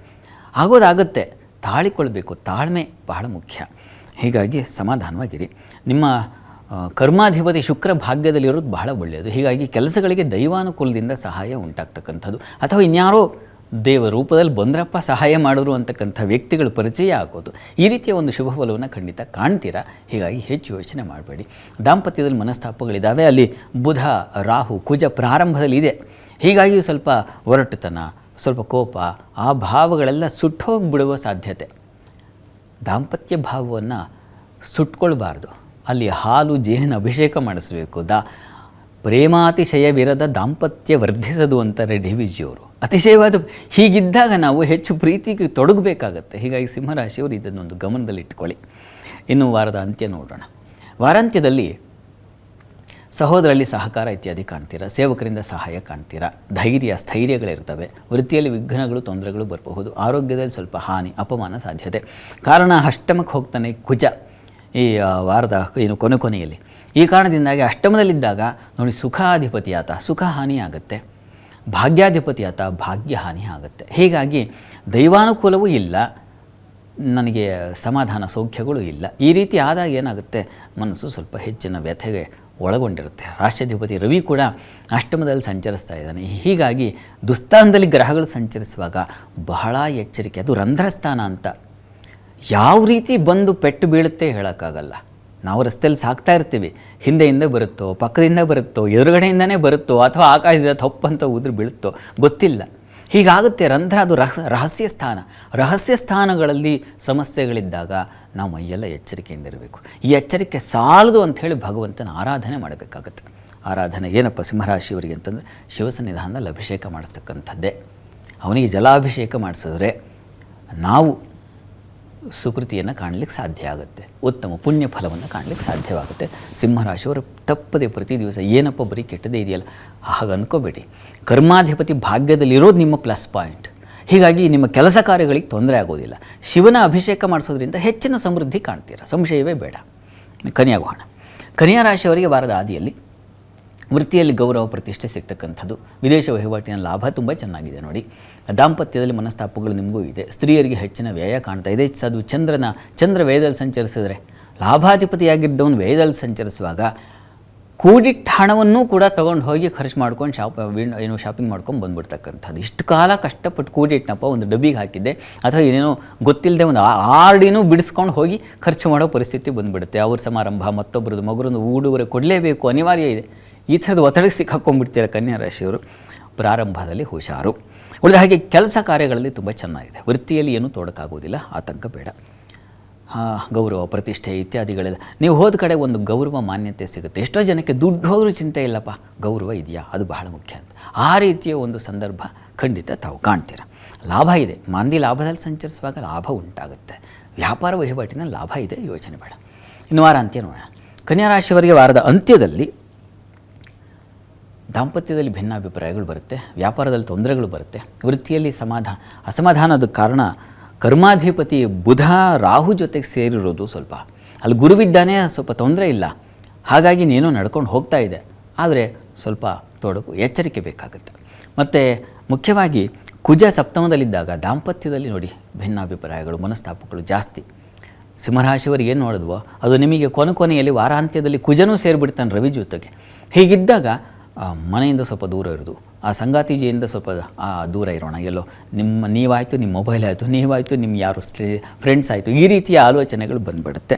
B: ಆಗೋದಾಗುತ್ತೆ. ತಾಳಿಕೊಳ್ಬೇಕು. ತಾಳ್ಮೆ ಬಹಳ ಮುಖ್ಯ. ಹೀಗಾಗಿ ಸಮಾಧಾನವಾಗಿರಿ. ನಿಮ್ಮ ಕರ್ಮಾಧಿಪತಿ ಶುಕ್ರ ಭಾಗ್ಯದಲ್ಲಿರೋದು ಬಹಳ ಒಳ್ಳೆಯದು. ಹೀಗಾಗಿ ಕೆಲಸಗಳಿಗೆ ದೈವಾನುಕೂಲದಿಂದ ಸಹಾಯ ಉಂಟಾಗ್ತಕ್ಕಂಥದ್ದು, ಅಥವಾ ಇನ್ಯಾರೋ ದೇವ ರೂಪದಲ್ಲಿ ಬಂದ್ರಪ್ಪ ಸಹಾಯ ಮಾಡಿದ್ರು ಅಂತಕ್ಕಂಥ ವ್ಯಕ್ತಿಗಳು ಪರಿಚಯ ಆಗೋದು, ಈ ರೀತಿಯ ಒಂದು ಶುಭ ಫಲವನ್ನು ಖಂಡಿತ ಕಾಣ್ತೀರಾ. ಹೀಗಾಗಿ ಹೆಚ್ಚು ಯೋಚನೆ ಮಾಡಬೇಡಿ. ದಾಂಪತ್ಯದಲ್ಲಿ ಮನಸ್ತಾಪಗಳಿದ್ದಾವೆ. ಅಲ್ಲಿ ಬುಧ, ರಾಹು, ಕುಜ ಪ್ರಾರಂಭದಲ್ಲಿ ಇದೆ. ಹೀಗಾಗಿ ಸ್ವಲ್ಪ ಒರಟುತನ, ಸ್ವಲ್ಪ ಕೋಪ, ಆ ಭಾವಗಳೆಲ್ಲ ಸುಟ್ಟೋಗಿಬಿಡುವ ಸಾಧ್ಯತೆ. ದಾಂಪತ್ಯ ಭಾವವನ್ನು ಸುಟ್ಕೊಳ್ಬಾರ್ದು. ಅಲ್ಲಿ ಹಾಲು ಜೇನಿನ ಅಭಿಷೇಕ ಮಾಡಿಸಬೇಕು. ಪ್ರೇಮಾತಿಶಯವಿರದ ದಾಂಪತ್ಯ ವರ್ಧಿಸದು ಅಂತಾರೆ ಡಿ ವಿ ಜಿಯವರು. ಅತಿಶಯವಾದ ಹೀಗಿದ್ದಾಗ ನಾವು ಹೆಚ್ಚು ಪ್ರೀತಿಗೆ ತೊಡಗಬೇಕಾಗತ್ತೆ. ಹೀಗಾಗಿ ಸಿಂಹರಾಶಿಯವರು ಇದನ್ನೊಂದು ಗಮನದಲ್ಲಿಟ್ಕೊಳ್ಳಿ. ಇನ್ನು ವಾರದ ಅಂತ್ಯ ನೋಡೋಣ. ವಾರಾಂತ್ಯದಲ್ಲಿ ಸಹೋದರಲ್ಲಿ ಸಹಕಾರ ಇತ್ಯಾದಿ ಕಾಣ್ತೀರಾ. ಸೇವಕರಿಂದ ಸಹಾಯ ಕಾಣ್ತೀರಾ. ಸ್ಥೈರ್ಯಗಳಿರ್ತವೆ. ವೃತ್ತಿಯಲ್ಲಿ ವಿಘ್ನಗಳು, ತೊಂದರೆಗಳು ಬರಬಹುದು. ಆರೋಗ್ಯದಲ್ಲಿ ಸ್ವಲ್ಪ ಹಾನಿ, ಅಪಮಾನ ಸಾಧ್ಯತೆ. ಕಾರಣ ಅಷ್ಟಮಕ್ಕೆ ಹೋಗ್ತಾನೆ ಕುಜ ಈ ವಾರದ ಕೊನೆಯಲ್ಲಿ. ಈ ಕಾರಣದಿಂದಾಗಿ ಅಷ್ಟಮದಲ್ಲಿದ್ದಾಗ ನೋಡಿ, ಸುಖಾಧಿಪತಿ ಸುಖ ಹಾನಿ ಆಗುತ್ತೆ. ಭಾಗ್ಯಾಧಿಪತಿ ಭಾಗ್ಯ ಹಾನಿ ಆಗುತ್ತೆ. ಹೀಗಾಗಿ ದೈವಾನುಕೂಲವೂ ಇಲ್ಲ, ನನಗೆ ಸಮಾಧಾನ ಸೌಖ್ಯಗಳು ಇಲ್ಲ. ಈ ರೀತಿ ಆದಾಗ ಏನಾಗುತ್ತೆ, ಮನಸ್ಸು ಸ್ವಲ್ಪ ಹೆಚ್ಚಿನ ವ್ಯಥೆಗೆ ಒಳಗೊಂಡಿರುತ್ತೆ. ರಾಷ್ಟ್ರಾಧಿಪತಿ ರವಿ ಕೂಡ ಅಷ್ಟಮದಲ್ಲಿ ಸಂಚರಿಸ್ತಾ ಇದ್ದಾನೆ. ಹೀಗಾಗಿ ದುಸ್ಥಾನದಲ್ಲಿ ಗ್ರಹಗಳು ಸಂಚರಿಸುವಾಗ ಬಹಳ ಎಚ್ಚರಿಕೆ. ಅದು ರಂಧ್ರಸ್ಥಾನ ಅಂತ. ಯಾವ ರೀತಿ ಬಂದು ಪೆಟ್ಟು ಬೀಳುತ್ತೆ ಹೇಳೋಕ್ಕಾಗಲ್ಲ. ನಾವು ರಸ್ತೆಯಲ್ಲಿ ಸಾಕ್ತಾ ಇರ್ತೀವಿ, ಹಿಂದೆಯಿಂದ ಬರುತ್ತೋ, ಪಕ್ಕದಿಂದ ಬರುತ್ತೋ, ಎದುರುಗಡೆಯಿಂದನೇ ಬರುತ್ತೋ, ಅಥವಾ ಆಕಾಶದಿಂದ ತಪ್ಪಂತ ಉದುರು ಬೀಳುತ್ತೋ ಗೊತ್ತಿಲ್ಲ. ಹೀಗಾಗುತ್ತೆ. ರಂಧ್ರ ಅದು ರಹಸ್ಯ ಸ್ಥಾನ. ರಹಸ್ಯ ಸ್ಥಾನಗಳಲ್ಲಿ ಸಮಸ್ಯೆಗಳಿದ್ದಾಗ ನಾವು ಮೈಯೆಲ್ಲ ಎಚ್ಚರಿಕೆಯಿಂದಿರಬೇಕು. ಈ ಎಚ್ಚರಿಕೆ ಸಾಲದು ಅಂಥೇಳಿ ಭಗವಂತನ ಆರಾಧನೆ ಮಾಡಬೇಕಾಗತ್ತೆ. ಆರಾಧನೆ ಏನಪ್ಪ ಸಿಂಹರಾಶಿಯವರಿಗೆ ಅಂತಂದರೆ, ಶಿವಸನ್ನಿಧಾನದಲ್ಲಿ ಅಭಿಷೇಕ ಮಾಡಿಸ್ತಕ್ಕಂಥದ್ದೇ. ಅವನಿಗೆ ಜಲಾಭಿಷೇಕ ಮಾಡಿಸಿದ್ರೆ ನಾವು ಸುಕೃತಿಯನ್ನು ಕಾಣಲಿಕ್ಕೆ ಸಾಧ್ಯ ಆಗುತ್ತೆ. ಉತ್ತಮ ಪುಣ್ಯ ಫಲವನ್ನು ಕಾಣಲಿಕ್ಕೆ ಸಾಧ್ಯವಾಗುತ್ತೆ. ಸಿಂಹರಾಶಿಯವರು ತಪ್ಪದೆ ಪ್ರತಿ ದಿವಸ ಏನಪ್ಪ ಬರೀ ಕೆಟ್ಟದೇ ಇದೆಯಲ್ಲ ಹಾಗೆ ಅನ್ಕೋಬೇಡಿ. ಕರ್ಮಾಧಿಪತಿ ಭಾಗ್ಯದಲ್ಲಿರೋದು ನಿಮ್ಮ ಪ್ಲಸ್ ಪಾಯಿಂಟ್. ಹೀಗಾಗಿ ನಿಮ್ಮ ಕೆಲಸ ಕಾರ್ಯಗಳಿಗೆ ತೊಂದರೆ ಆಗೋದಿಲ್ಲ. ಶಿವನ ಅಭಿಷೇಕ ಮಾಡಿಸೋದ್ರಿಂದ ಹೆಚ್ಚಿನ ಸಮೃದ್ಧಿ ಕಾಣ್ತೀರ, ಸಂಶಯವೇ ಬೇಡ. ಕನ್ಯಾಗೋಣ. ಕನ್ಯಾ ರಾಶಿಯವರಿಗೆ ವಾರದ ಆದಿಯಲ್ಲಿ ವೃತ್ತಿಯಲ್ಲಿ ಗೌರವ ಪ್ರತಿಷ್ಠೆ ಸಿಗ್ತಕ್ಕಂಥದ್ದು, ವಿದೇಶ ವಹಿವಾಟಿನ ಲಾಭ ತುಂಬ ಚೆನ್ನಾಗಿದೆ ನೋಡಿ. ದಾಂಪತ್ಯದಲ್ಲಿ ಮನಸ್ತಾಪಗಳು ನಿಮಗೂ ಇದೆ. ಸ್ತ್ರೀಯರಿಗೆ ಹೆಚ್ಚಿನ ವ್ಯಯ ಕಾಣ್ತಾ ಇದೆ. ಅದು ಚಂದ್ರ ವ್ಯಯದಲ್ಲಿ ಸಂಚರಿಸಿದರೆ, ಲಾಭಾಧಿಪತಿಯಾಗಿದ್ದವನು ವ್ಯಯದಲ್ಲಿ ಸಂಚರಿಸುವಾಗ ಕೂಡಿಟ್ಟ ಹಣವನ್ನೂ ಕೂಡ ತೊಗೊಂಡು ಹೋಗಿ ಖರ್ಚು ಮಾಡ್ಕೊಂಡು ಶಾಪಿಂಗ್ ಮಾಡ್ಕೊಂಡು ಬಂದುಬಿಡ್ತಕ್ಕಂಥದ್ದು. ಇಷ್ಟು ಕಾಲ ಕಷ್ಟಪಟ್ಟು ಕೂಡಿಟ್ಟನಪ್ಪ, ಒಂದು ಡಬ್ಬಿಗೆ ಹಾಕಿದ್ದೆ ಅಥವಾ ಏನೇನೋ ಗೊತ್ತಿಲ್ಲದೆ ಒಂದು ಆರ್ಡಿನೂ ಬಿಡಿಸ್ಕೊಂಡು ಹೋಗಿ ಖರ್ಚು ಮಾಡೋ ಪರಿಸ್ಥಿತಿ ಬಂದುಬಿಡುತ್ತೆ. ಅವ್ರ ಸಮಾರಂಭ, ಮತ್ತೊಬ್ಬರದ್ದು ಮಗುರನ್ನು ಉಡುಗೊರೆ ಕೊಡಲೇಬೇಕು, ಅನಿವಾರ್ಯ ಇದೆ. ಈ ಥರದ ಒತ್ತಡಕ್ಕೆ ಸಿಕ್ಕಾಕೊಂಡ್ಬಿಡ್ತೀರ ಕನ್ಯಾ ರಾಶಿಯವರು. ಪ್ರಾರಂಭದಲ್ಲಿ ಹುಷಾರು. ಉಳಿದ ಹಾಗೆ ಕೆಲಸ ಕಾರ್ಯಗಳಲ್ಲಿ ತುಂಬ ಚೆನ್ನಾಗಿದೆ. ವೃತ್ತಿಯಲ್ಲಿ ಏನೂ ತೊಡಕಾಗೋದಿಲ್ಲ, ಆತಂಕ ಬೇಡ. ಗೌರವ ಪ್ರತಿಷ್ಠೆ ಇತ್ಯಾದಿಗಳೆಲ್ಲ ನೀವು ಹೋದ ಕಡೆ ಒಂದು ಗೌರವ ಮಾನ್ಯತೆ ಸಿಗುತ್ತೆ. ಎಷ್ಟೋ ಜನಕ್ಕೆ ದುಡ್ಡು ಹೋದರೂ ಚಿಂತೆ ಇಲ್ಲಪ್ಪ, ಗೌರವ ಇದೆಯಾ, ಅದು ಬಹಳ ಮುಖ್ಯ ಅಂತ. ಆ ರೀತಿಯ ಒಂದು ಸಂದರ್ಭ ಖಂಡಿತ ತಾವು ಕಾಣ್ತೀರ. ಲಾಭ ಇದೆ. ಮಾಂದಿ ಲಾಭದಲ್ಲಿ ಸಂಚರಿಸುವಾಗ ಲಾಭ ಉಂಟಾಗುತ್ತೆ. ವ್ಯಾಪಾರ ವಹಿವಾಟಿನ ಲಾಭ ಇದೆ, ಯೋಚನೆ ಬೇಡ. ಇನ್ನು ವಾರ ಅಂತ್ಯ ನೋಡೋಣ. ಕನ್ಯಾ ರಾಶಿಯವರಿಗೆ ವಾರದ ಅಂತ್ಯದಲ್ಲಿ ದಾಂಪತ್ಯದಲ್ಲಿ ಭಿನ್ನಾಭಿಪ್ರಾಯಗಳು ಬರುತ್ತೆ, ವ್ಯಾಪಾರದಲ್ಲಿ ತೊಂದರೆಗಳು ಬರುತ್ತೆ, ವೃತ್ತಿಯಲ್ಲಿ ಅಸಮಾಧಾನದ ಕಾರಣ ಕರ್ಮಾಧಿಪತಿ ಬುಧ ರಾಹು ಜೊತೆಗೆ ಸೇರಿರೋದು ಸ್ವಲ್ಪ, ಅಲ್ಲಿ ಗುರುವಿದ್ದಾನೆ, ಸ್ವಲ್ಪ ತೊಂದರೆ ಇಲ್ಲ, ಹಾಗಾಗಿ ನೀನು ನಡ್ಕೊಂಡು ಹೋಗ್ತಾ ಇದೆ. ಆದರೆ ಸ್ವಲ್ಪ ತೊಡಕು, ಎಚ್ಚರಿಕೆ ಬೇಕಾಗುತ್ತೆ. ಮತ್ತು ಮುಖ್ಯವಾಗಿ ಕುಜ ಸಪ್ತಮದಲ್ಲಿದ್ದಾಗ ದಾಂಪತ್ಯದಲ್ಲಿ ನೋಡಿ ಭಿನ್ನಾಭಿಪ್ರಾಯಗಳು, ಮನಸ್ತಾಪಗಳು ಜಾಸ್ತಿ. ಸಿಂಹರಾಶಿಯವರಿಗೆ ಏನು ನೋಡಿದ್ವೋ ಅದು ನಿಮಗೆ ಕೊನೆಯಲ್ಲಿ ವಾರಾಂತ್ಯದಲ್ಲಿ ಕುಜನೂ ಸೇರಿಬಿಡ್ತಾನೆ ರವಿ ಜೊತೆಗೆ. ಹೀಗಿದ್ದಾಗ ಮನೆಯಿಂದ ಸ್ವಲ್ಪ ದೂರ ಇರೋದು, ಆ ಸಂಗಾತಿಜಿಯಿಂದ ಸ್ವಲ್ಪ ದೂರ ಇರೋಣ, ಎಲ್ಲೋ ನೀವಾಯಿತು, ನಿಮ್ಮ ಮೊಬೈಲ್ ಆಯಿತು, ನೀವಾಯಿತು, ನಿಮ್ಮ ಯಾರು ಫ್ರೆಂಡ್ಸ್ ಆಯಿತು, ಈ ರೀತಿಯ ಆಲೋಚನೆಗಳು ಬಂದುಬಿಡುತ್ತೆ.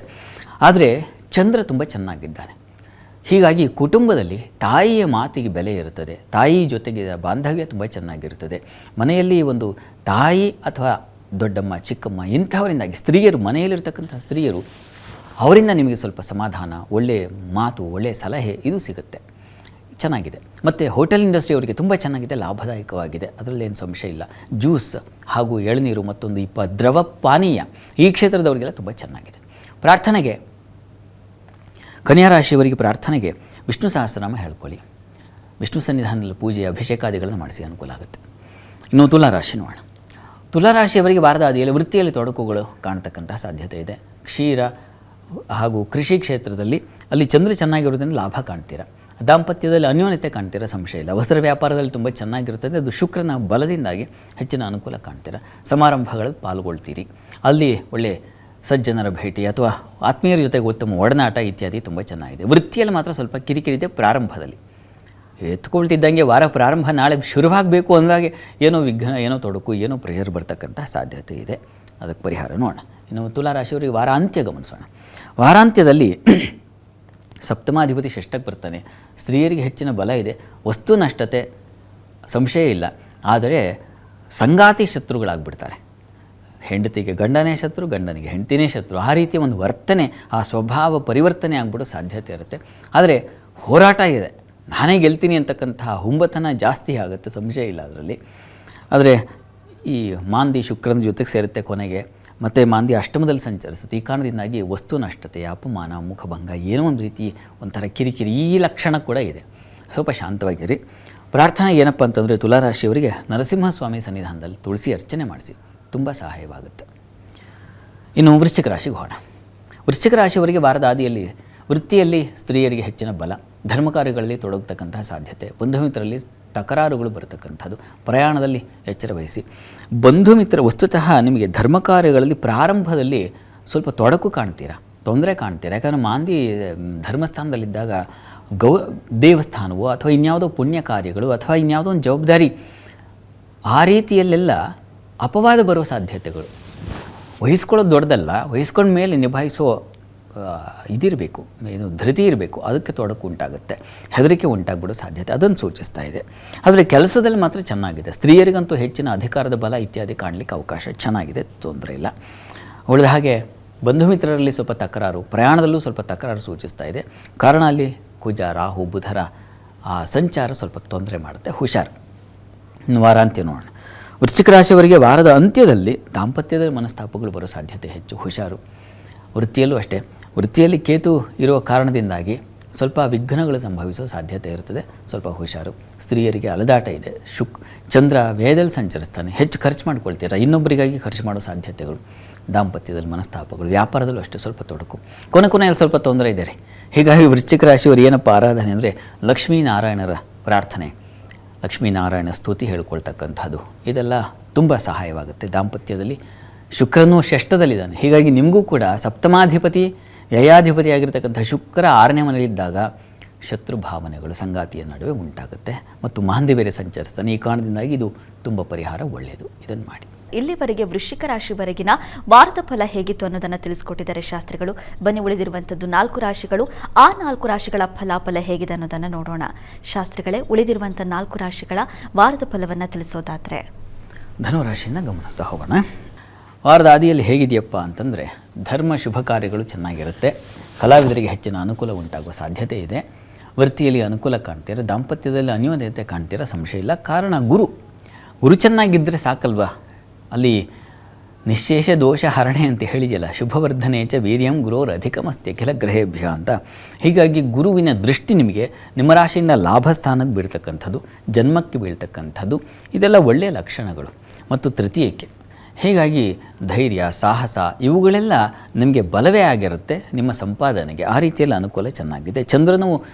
B: ಆದರೆ ಚಂದ್ರ ತುಂಬ ಚೆನ್ನಾಗಿದ್ದಾನೆ. ಹೀಗಾಗಿ ಕುಟುಂಬದಲ್ಲಿ ತಾಯಿಯ ಮಾತಿಗೆ ಬೆಲೆ ಇರುತ್ತದೆ, ತಾಯಿ ಜೊತೆಗೆ ಬಾಂಧವ್ಯ ತುಂಬ ಚೆನ್ನಾಗಿರುತ್ತದೆ. ಮನೆಯಲ್ಲಿ ಒಂದು ತಾಯಿ ಅಥವಾ ದೊಡ್ಡಮ್ಮ, ಚಿಕ್ಕಮ್ಮ ಇಂಥವರಿಂದಾಗಿ ಸ್ತ್ರೀಯರು, ಮನೆಯಲ್ಲಿರ್ತಕ್ಕಂಥ ಸ್ತ್ರೀಯರು, ಅವರಿಂದ ನಿಮಗೆ ಸ್ವಲ್ಪ ಸಮಾಧಾನ, ಒಳ್ಳೆಯ ಮಾತು, ಒಳ್ಳೆಯ ಸಲಹೆ ಇದು ಸಿಗುತ್ತೆ. ಚೆನ್ನಾಗಿದೆ. ಮತ್ತು ಹೋಟೆಲ್ ಇಂಡಸ್ಟ್ರಿ ಅವರಿಗೆ ತುಂಬ ಚೆನ್ನಾಗಿದೆ, ಲಾಭದಾಯಕವಾಗಿದೆ, ಅದರಲ್ಲೇನು ಸಂಶಯ ಇಲ್ಲ. ಜ್ಯೂಸ್ ಹಾಗೂ ಎಳನೀರು ಮತ್ತೊಂದು ದ್ರವ ಪಾನೀಯ ಈ ಕ್ಷೇತ್ರದವರಿಗೆಲ್ಲ ತುಂಬ ಚೆನ್ನಾಗಿದೆ. ಪ್ರಾರ್ಥನೆಗೆ ಕನ್ಯಾ ರಾಶಿಯವರಿಗೆ ಪ್ರಾರ್ಥನೆಗೆ ವಿಷ್ಣು ಸಹಸ್ರನಾಮ ಹೇಳ್ಕೊಳ್ಳಿ. ವಿಷ್ಣು ಸನ್ನಿಧಾನದಲ್ಲಿ ಪೂಜೆ, ಅಭಿಷೇಕಾದಿಗಳನ್ನು ಮಾಡಿಸಿ ಅನುಕೂಲ ಆಗುತ್ತೆ. ಇನ್ನು ತುಲಾರಾಶಿ ನೋಡೋಣ. ತುಲಾರಾಶಿಯವರಿಗೆ ವಾರದ ಆದಿಯಲ್ಲಿ ವೃತ್ತಿಯಲ್ಲಿ ತೊಡಕುಗಳು ಕಾಣ್ತಕ್ಕಂಥ ಸಾಧ್ಯತೆ ಇದೆ. ಕ್ಷೀರ ಹಾಗೂ ಕೃಷಿ ಕ್ಷೇತ್ರದಲ್ಲಿ ಅಲ್ಲಿ ಚಂದ್ರ ಚೆನ್ನಾಗಿರೋದ್ರಿಂದ ಲಾಭ ಕಾಣ್ತೀರಾ. ದಾಂಪತ್ಯದಲ್ಲಿ ಅನ್ಯೋನ್ಯತೆ ಕಾಣ್ತೀರ, ಸಂಶಯ ಇಲ್ಲ. ವಸ್ತ್ರ ವ್ಯಾಪಾರದಲ್ಲಿ ತುಂಬ ಚೆನ್ನಾಗಿರುತ್ತದೆ, ಅದು ಶುಕ್ರನ ಬಲದಿಂದಾಗಿ ಹೆಚ್ಚಿನ ಅನುಕೂಲ ಕಾಣ್ತೀರ. ಸಮಾರಂಭಗಳಲ್ಲಿ ಪಾಲ್ಗೊಳ್ತೀರಿ, ಅಲ್ಲಿ ಒಳ್ಳೆಯ ಸಜ್ಜನರ ಭೇಟಿ ಅಥವಾ ಆತ್ಮೀಯರ ಜೊತೆಗೆ ಉತ್ತಮ ಒಡನಾಟ ಇತ್ಯಾದಿ ತುಂಬ ಚೆನ್ನಾಗಿದೆ. ವೃತ್ತಿಯಲ್ಲಿ ಮಾತ್ರ ಸ್ವಲ್ಪ ಕಿರಿಕಿರಿದೆ ಪ್ರಾರಂಭದಲ್ಲಿ. ಎತ್ಕೊಳ್ತಿದ್ದಂಗೆ ವಾರ ಪ್ರಾರಂಭ ನಾಳೆ ಶುರುವಾಗಬೇಕು ಅಂದಾಗೆ ಏನೋ ವಿಘ್ನ, ಏನೋ ತೊಡಕು, ಏನೋ ಪ್ರೆಷರ್ ಬರ್ತಕ್ಕಂಥ ಸಾಧ್ಯತೆ ಇದೆ. ಅದಕ್ಕೆ ಪರಿಹಾರ ನೋಡೋಣ. ಇನ್ನು ತುಲಾರಾಶಿಯವರಿಗೆ ವಾರ ಅಂತ್ಯ ಗಮನಿಸೋಣ. ವಾರಾಂತ್ಯದಲ್ಲಿ ಸಪ್ತಮಾಧಿಪತಿ ಷಷ್ಠಕ್ಕೆ ಬರ್ತಾನೆ. ಸ್ತ್ರೀಯರಿಗೆ ಹೆಚ್ಚಿನ ಬಲ ಇದೆ, ವಸ್ತು ನಷ್ಟತೆ ಸಂಶಯ ಇಲ್ಲ. ಆದರೆ ಸಂಗಾತಿ ಶತ್ರುಗಳಾಗ್ಬಿಡ್ತಾರೆ. ಹೆಂಡತಿಗೆ ಗಂಡನೇ ಶತ್ರು, ಗಂಡನಿಗೆ ಹೆಂಡತಿನೇ ಶತ್ರು, ಆ ರೀತಿಯ ಒಂದು ವರ್ತನೆ, ಆ ಸ್ವಭಾವ ಪರಿವರ್ತನೆ ಆಗ್ಬಿಡೋ ಸಾಧ್ಯತೆ ಇರುತ್ತೆ. ಆದರೆ ಹೋರಾಟ ಇದೆ, ನಾನೇ ಗೆಲ್ತೀನಿ ಅಂತಕ್ಕಂಥ ಹುಂಬತನ ಜಾಸ್ತಿ ಆಗುತ್ತೆ, ಸಂಶಯ ಇಲ್ಲ ಅದರಲ್ಲಿ. ಆದರೆ ಈ ಮಾಂದಿ ಶುಕ್ರನ ಜೊತೆಗೆ ಸೇರುತ್ತೆ ಕೊನೆಗೆ, ಮತ್ತು ಮಾಂದಿ ಅಷ್ಟಮದಲ್ಲಿ ಸಂಚರಿಸುತ್ತೆ. ಈ ಕಾರಣದಿಂದಾಗಿ ವಸ್ತು ನಷ್ಟತೆ, ಅಪಮಾನ, ಮುಖಭಂಗ, ಏನೋ ಒಂದು ರೀತಿ ಒಂಥರ ಕಿರಿಕಿರಿ, ಈ ಲಕ್ಷಣ ಕೂಡ ಇದೆ. ಸ್ವಲ್ಪ ಶಾಂತವಾಗಿರಿ. ಪ್ರಾರ್ಥನೆ ಏನಪ್ಪ ಅಂತಂದರೆ ತುಲಾರಾಶಿಯವರಿಗೆ ನರಸಿಂಹಸ್ವಾಮಿ ಸನ್ನಿಧಾನದಲ್ಲಿ ತುಳಸಿ ಅರ್ಚನೆ ಮಾಡಿಸಿ, ತುಂಬ ಸಹಾಯವಾಗುತ್ತೆ. ಇನ್ನು ವೃಶ್ಚಿಕ ರಾಶಿಗೆ ಹೋಗೋಣ. ವೃಶ್ಚಿಕ ರಾಶಿಯವರಿಗೆ ವಾರದ ಆದಿಯಲ್ಲಿ ವೃತ್ತಿಯಲ್ಲಿ ಸ್ತ್ರೀಯರಿಗೆ ಹೆಚ್ಚಿನ ಬಲ, ಧರ್ಮ ಕಾರ್ಯಗಳಲ್ಲಿ ತೊಡಗತಕ್ಕಂತಹ ಸಾಧ್ಯತೆ, ಬಂಧು ಮಿತ್ರರಲ್ಲಿ ತಕರಾರುಗಳು ಬರತಕ್ಕಂಥದ್ದು, ಪ್ರಯಾಣದಲ್ಲಿ ಎಚ್ಚರ ವಹಿಸಿ. ಬಂಧು ಮಿತ್ರ ವಸ್ತುತಃ ನಿಮಗೆ ಧರ್ಮ ಕಾರ್ಯಗಳಲ್ಲಿ ಪ್ರಾರಂಭದಲ್ಲಿ ಸ್ವಲ್ಪ ತೊಡಕು ಕಾಣ್ತೀರಾ, ತೊಂದರೆ ಕಾಣ್ತೀರಾ. ಯಾಕಂದರೆ ಮಾಂದಿ ಧರ್ಮಸ್ಥಾನದಲ್ಲಿದ್ದಾಗ ದೇವಸ್ಥಾನವೋ ಅಥವಾ ಇನ್ಯಾವುದೋ ಪುಣ್ಯ ಕಾರ್ಯಗಳು ಅಥವಾ ಇನ್ಯಾವುದೋ ಒಂದು ಜವಾಬ್ದಾರಿ, ಆ ರೀತಿಯಲ್ಲೆಲ್ಲ ಅಪವಾದ ಬರೋ ಸಾಧ್ಯತೆಗಳು. ವಹಿಸ್ಕೊಳ್ಳೋದು ದೊಡ್ಡದಲ್ಲ, ವಹಿಸ್ಕೊಂಡ ಮೇಲೆ ನಿಭಾಯಿಸೋ ಇದಿರಬೇಕು, ಏನು ಧೃತಿ ಇರಬೇಕು, ಅದಕ್ಕೆ ತೊಡಕು ಉಂಟಾಗುತ್ತೆ, ಹೆದರಿಕೆ ಉಂಟಾಗ್ಬಿಡೋ ಸಾಧ್ಯತೆ ಅದನ್ನು ಸೂಚಿಸ್ತಾ ಇದೆ. ಆದರೆ ಕೆಲಸದಲ್ಲಿ ಮಾತ್ರ ಚೆನ್ನಾಗಿದೆ. ಸ್ತ್ರೀಯರಿಗಂತೂ ಹೆಚ್ಚಿನ ಅಧಿಕಾರದ ಬಲ ಇತ್ಯಾದಿ ಕಾಣಲಿಕ್ಕೆ ಅವಕಾಶ ಚೆನ್ನಾಗಿದೆ, ತೊಂದರೆ ಇಲ್ಲ. ಉಳಿದ ಹಾಗೆ ಬಂಧು ಮಿತ್ರರಲ್ಲಿ ಸ್ವಲ್ಪ ತಕರಾರು, ಪ್ರಯಾಣದಲ್ಲೂ ಸ್ವಲ್ಪ ತಕರಾರು ಸೂಚಿಸ್ತಾ ಇದೆ. ಕಾರಣ ಅಲ್ಲಿ ಕುಜ, ರಾಹು, ಬುಧರ ಆ ಸಂಚಾರ ಸ್ವಲ್ಪ ತೊಂದರೆ ಮಾಡುತ್ತೆ, ಹುಷಾರು. ವಾರಾಂತ್ಯ ನೋಡೋಣ. ವೃಶ್ಚಿಕ ರಾಶಿಯವರಿಗೆ ವಾರದ ಅಂತ್ಯದಲ್ಲಿ ದಾಂಪತ್ಯದಲ್ಲಿ ಮನಸ್ತಾಪಗಳು ಬರೋ ಸಾಧ್ಯತೆ ಹೆಚ್ಚು, ಹುಷಾರು. ವೃತ್ತಿಯಲ್ಲೂ ಅಷ್ಟೇ, ವೃತ್ತಿಯಲ್ಲಿ ಕೇತು ಇರುವ ಕಾರಣದಿಂದಾಗಿ ಸ್ವಲ್ಪ ವಿಘ್ನಗಳು ಸಂಭವಿಸೋ ಸಾಧ್ಯತೆ ಇರುತ್ತದೆ, ಸ್ವಲ್ಪ ಹುಷಾರು. ಸ್ತ್ರೀಯರಿಗೆ ಅಲದಾಟ ಇದೆ. ಚಂದ್ರ ವ್ಯಯದಲ್ಲಿ ಸಂಚರಿಸ್ತಾನೆ, ಹೆಚ್ಚು ಖರ್ಚು ಮಾಡ್ಕೊಳ್ತೀರಾ, ಇನ್ನೊಬ್ಬರಿಗಾಗಿ ಖರ್ಚು ಮಾಡೋ ಸಾಧ್ಯತೆಗಳು. ದಾಂಪತ್ಯದಲ್ಲಿ ಮನಸ್ತಾಪಗಳು, ವ್ಯಾಪಾರದಲ್ಲೂ ಅಷ್ಟೇ ಸ್ವಲ್ಪ ತೊಡಕು, ಕೊನೆಯಲ್ಲಿ ಸ್ವಲ್ಪ ತೊಂದರೆ ಇದೆ ರೀ. ಹೀಗಾಗಿ ವೃಶ್ಚಿಕ ರಾಶಿಯವರು ಏನಪ್ಪ ಆರಾಧನೆ ಅಂದರೆ ಲಕ್ಷ್ಮೀನಾರಾಯಣರ ಪ್ರಾರ್ಥನೆ, ಲಕ್ಷ್ಮೀನಾರಾಯಣ ಸ್ತುತಿ ಹೇಳ್ಕೊಳ್ತಕ್ಕಂಥದ್ದು, ಇದೆಲ್ಲ ತುಂಬ ಸಹಾಯವಾಗುತ್ತೆ. ದಾಂಪತ್ಯದಲ್ಲಿ ಶುಕ್ರನೂ ಷಷ್ಠದಲ್ಲಿದ್ದಾನೆ, ಹೀಗಾಗಿ ನಿಮಗೂ ಕೂಡ ಸಪ್ತಮಾಧಿಪತಿ ವ್ಯಯಾಧಿಪತಿ ಆಗಿರ್ತಕ್ಕಂಥ ಶುಕ್ರ 6ನೇ ಮನೆಯಲ್ಲಿದ್ದಾಗ ಶತ್ರು ಭಾವನೆಗಳು ಸಂಗಾತಿಯ ನಡುವೆ ಉಂಟಾಗುತ್ತೆ ಮತ್ತು ಮಾಂದಿ ಬೇರೆ ಸಂಚರಿಸ್ತಾನೆ. ಈ ಕಾರಣದಿಂದಾಗಿ ಇದು ತುಂಬ ಪರಿಹಾರ ಒಳ್ಳೆಯದು, ಇದನ್ನು ಮಾಡಿ.
A: ಇಲ್ಲಿವರೆಗೆ ವೃಶ್ಚಿಕ ರಾಶಿವರೆಗಿನ ವಾರದ ಫಲ ಹೇಗಿತ್ತು ಅನ್ನೋದನ್ನು ತಿಳಿಸ್ಕೊಟ್ಟಿದ್ದಾರೆ ಶಾಸ್ತ್ರಿಗಳು. ಬನ್ನಿ ಉಳಿದಿರುವಂಥದ್ದು 4 ರಾಶಿಗಳು, ಆ 4 ರಾಶಿಗಳ ಫಲಾಫಲ ಹೇಗಿದೆ ಅನ್ನೋದನ್ನು ನೋಡೋಣ. ಶಾಸ್ತ್ರಿಗಳೇ, ಉಳಿದಿರುವಂಥ 4 ರಾಶಿಗಳ ವಾರದ ಫಲವನ್ನು ತಿಳಿಸೋದಾದರೆ
B: ಧನುರಾಶಿಯಿಂದ ಗಮನಿಸ್ತಾ ಹೋಗೋಣ. ವಾರದ ಆದಿಯಲ್ಲಿ ಹೇಗಿದೆಯಪ್ಪ ಅಂತಂದರೆ ಧರ್ಮ ಶುಭ ಕಾರ್ಯಗಳು ಚೆನ್ನಾಗಿರುತ್ತೆ, ಕಲಾವಿದರಿಗೆ ಹೆಚ್ಚಿನ ಅನುಕೂಲ ಉಂಟಾಗುವ ಸಾಧ್ಯತೆ ಇದೆ, ವೃತ್ತಿಯಲ್ಲಿ ಅನುಕೂಲ ಕಾಣ್ತೀರ, ದಾಂಪತ್ಯದಲ್ಲಿ ಅನ್ಯೋನ್ಯತೆ ಕಾಣ್ತೀರ, ಸಂಶಯ ಇಲ್ಲ. ಕಾರಣ ಗುರು ಚೆನ್ನಾಗಿದ್ದರೆ ಸಾಕಲ್ವಾ, ಅಲ್ಲಿ ನಿಶೇಷ ದೋಷ ಹರಣೆ ಅಂತ ಹೇಳಿದೆಯಲ್ಲ, ಶುಭವರ್ಧನೆ ಚ ವೀರ್ಯಂ ಗುರೋರ್ ಅಧಿಕಮಸ್ತಿ ಅಖಿಲ ಗ್ರಹೇಭ್ಯ ಅಂತ. ಹೀಗಾಗಿ ಗುರುವಿನ ದೃಷ್ಟಿ ನಿಮಗೆ ನಿಮ್ಮ ರಾಶಿಯಿಂದ ಲಾಭಸ್ಥಾನಕ್ಕೆ ಬೀಳ್ತಕ್ಕಂಥದ್ದು, ಜನ್ಮಕ್ಕೆ ಬೀಳ್ತಕ್ಕಂಥದ್ದು, ಇದೆಲ್ಲ ಒಳ್ಳೆಯ ಲಕ್ಷಣಗಳು. ಮತ್ತು ತೃತೀಯಕ್ಕೆ ಹೀಗಾಗಿ ಧೈರ್ಯ, ಸಾಹಸ ಇವುಗಳೆಲ್ಲ ನಿಮಗೆ ಬಲವೇ ಆಗಿರುತ್ತೆ ನಿಮ್ಮ ಸಂಪಾದನೆಗೆ. ಆ ರೀತಿಯಲ್ಲಿ ಅನುಕೂಲ ಚೆನ್ನಾಗಿದೆ. ಚಂದ್ರನು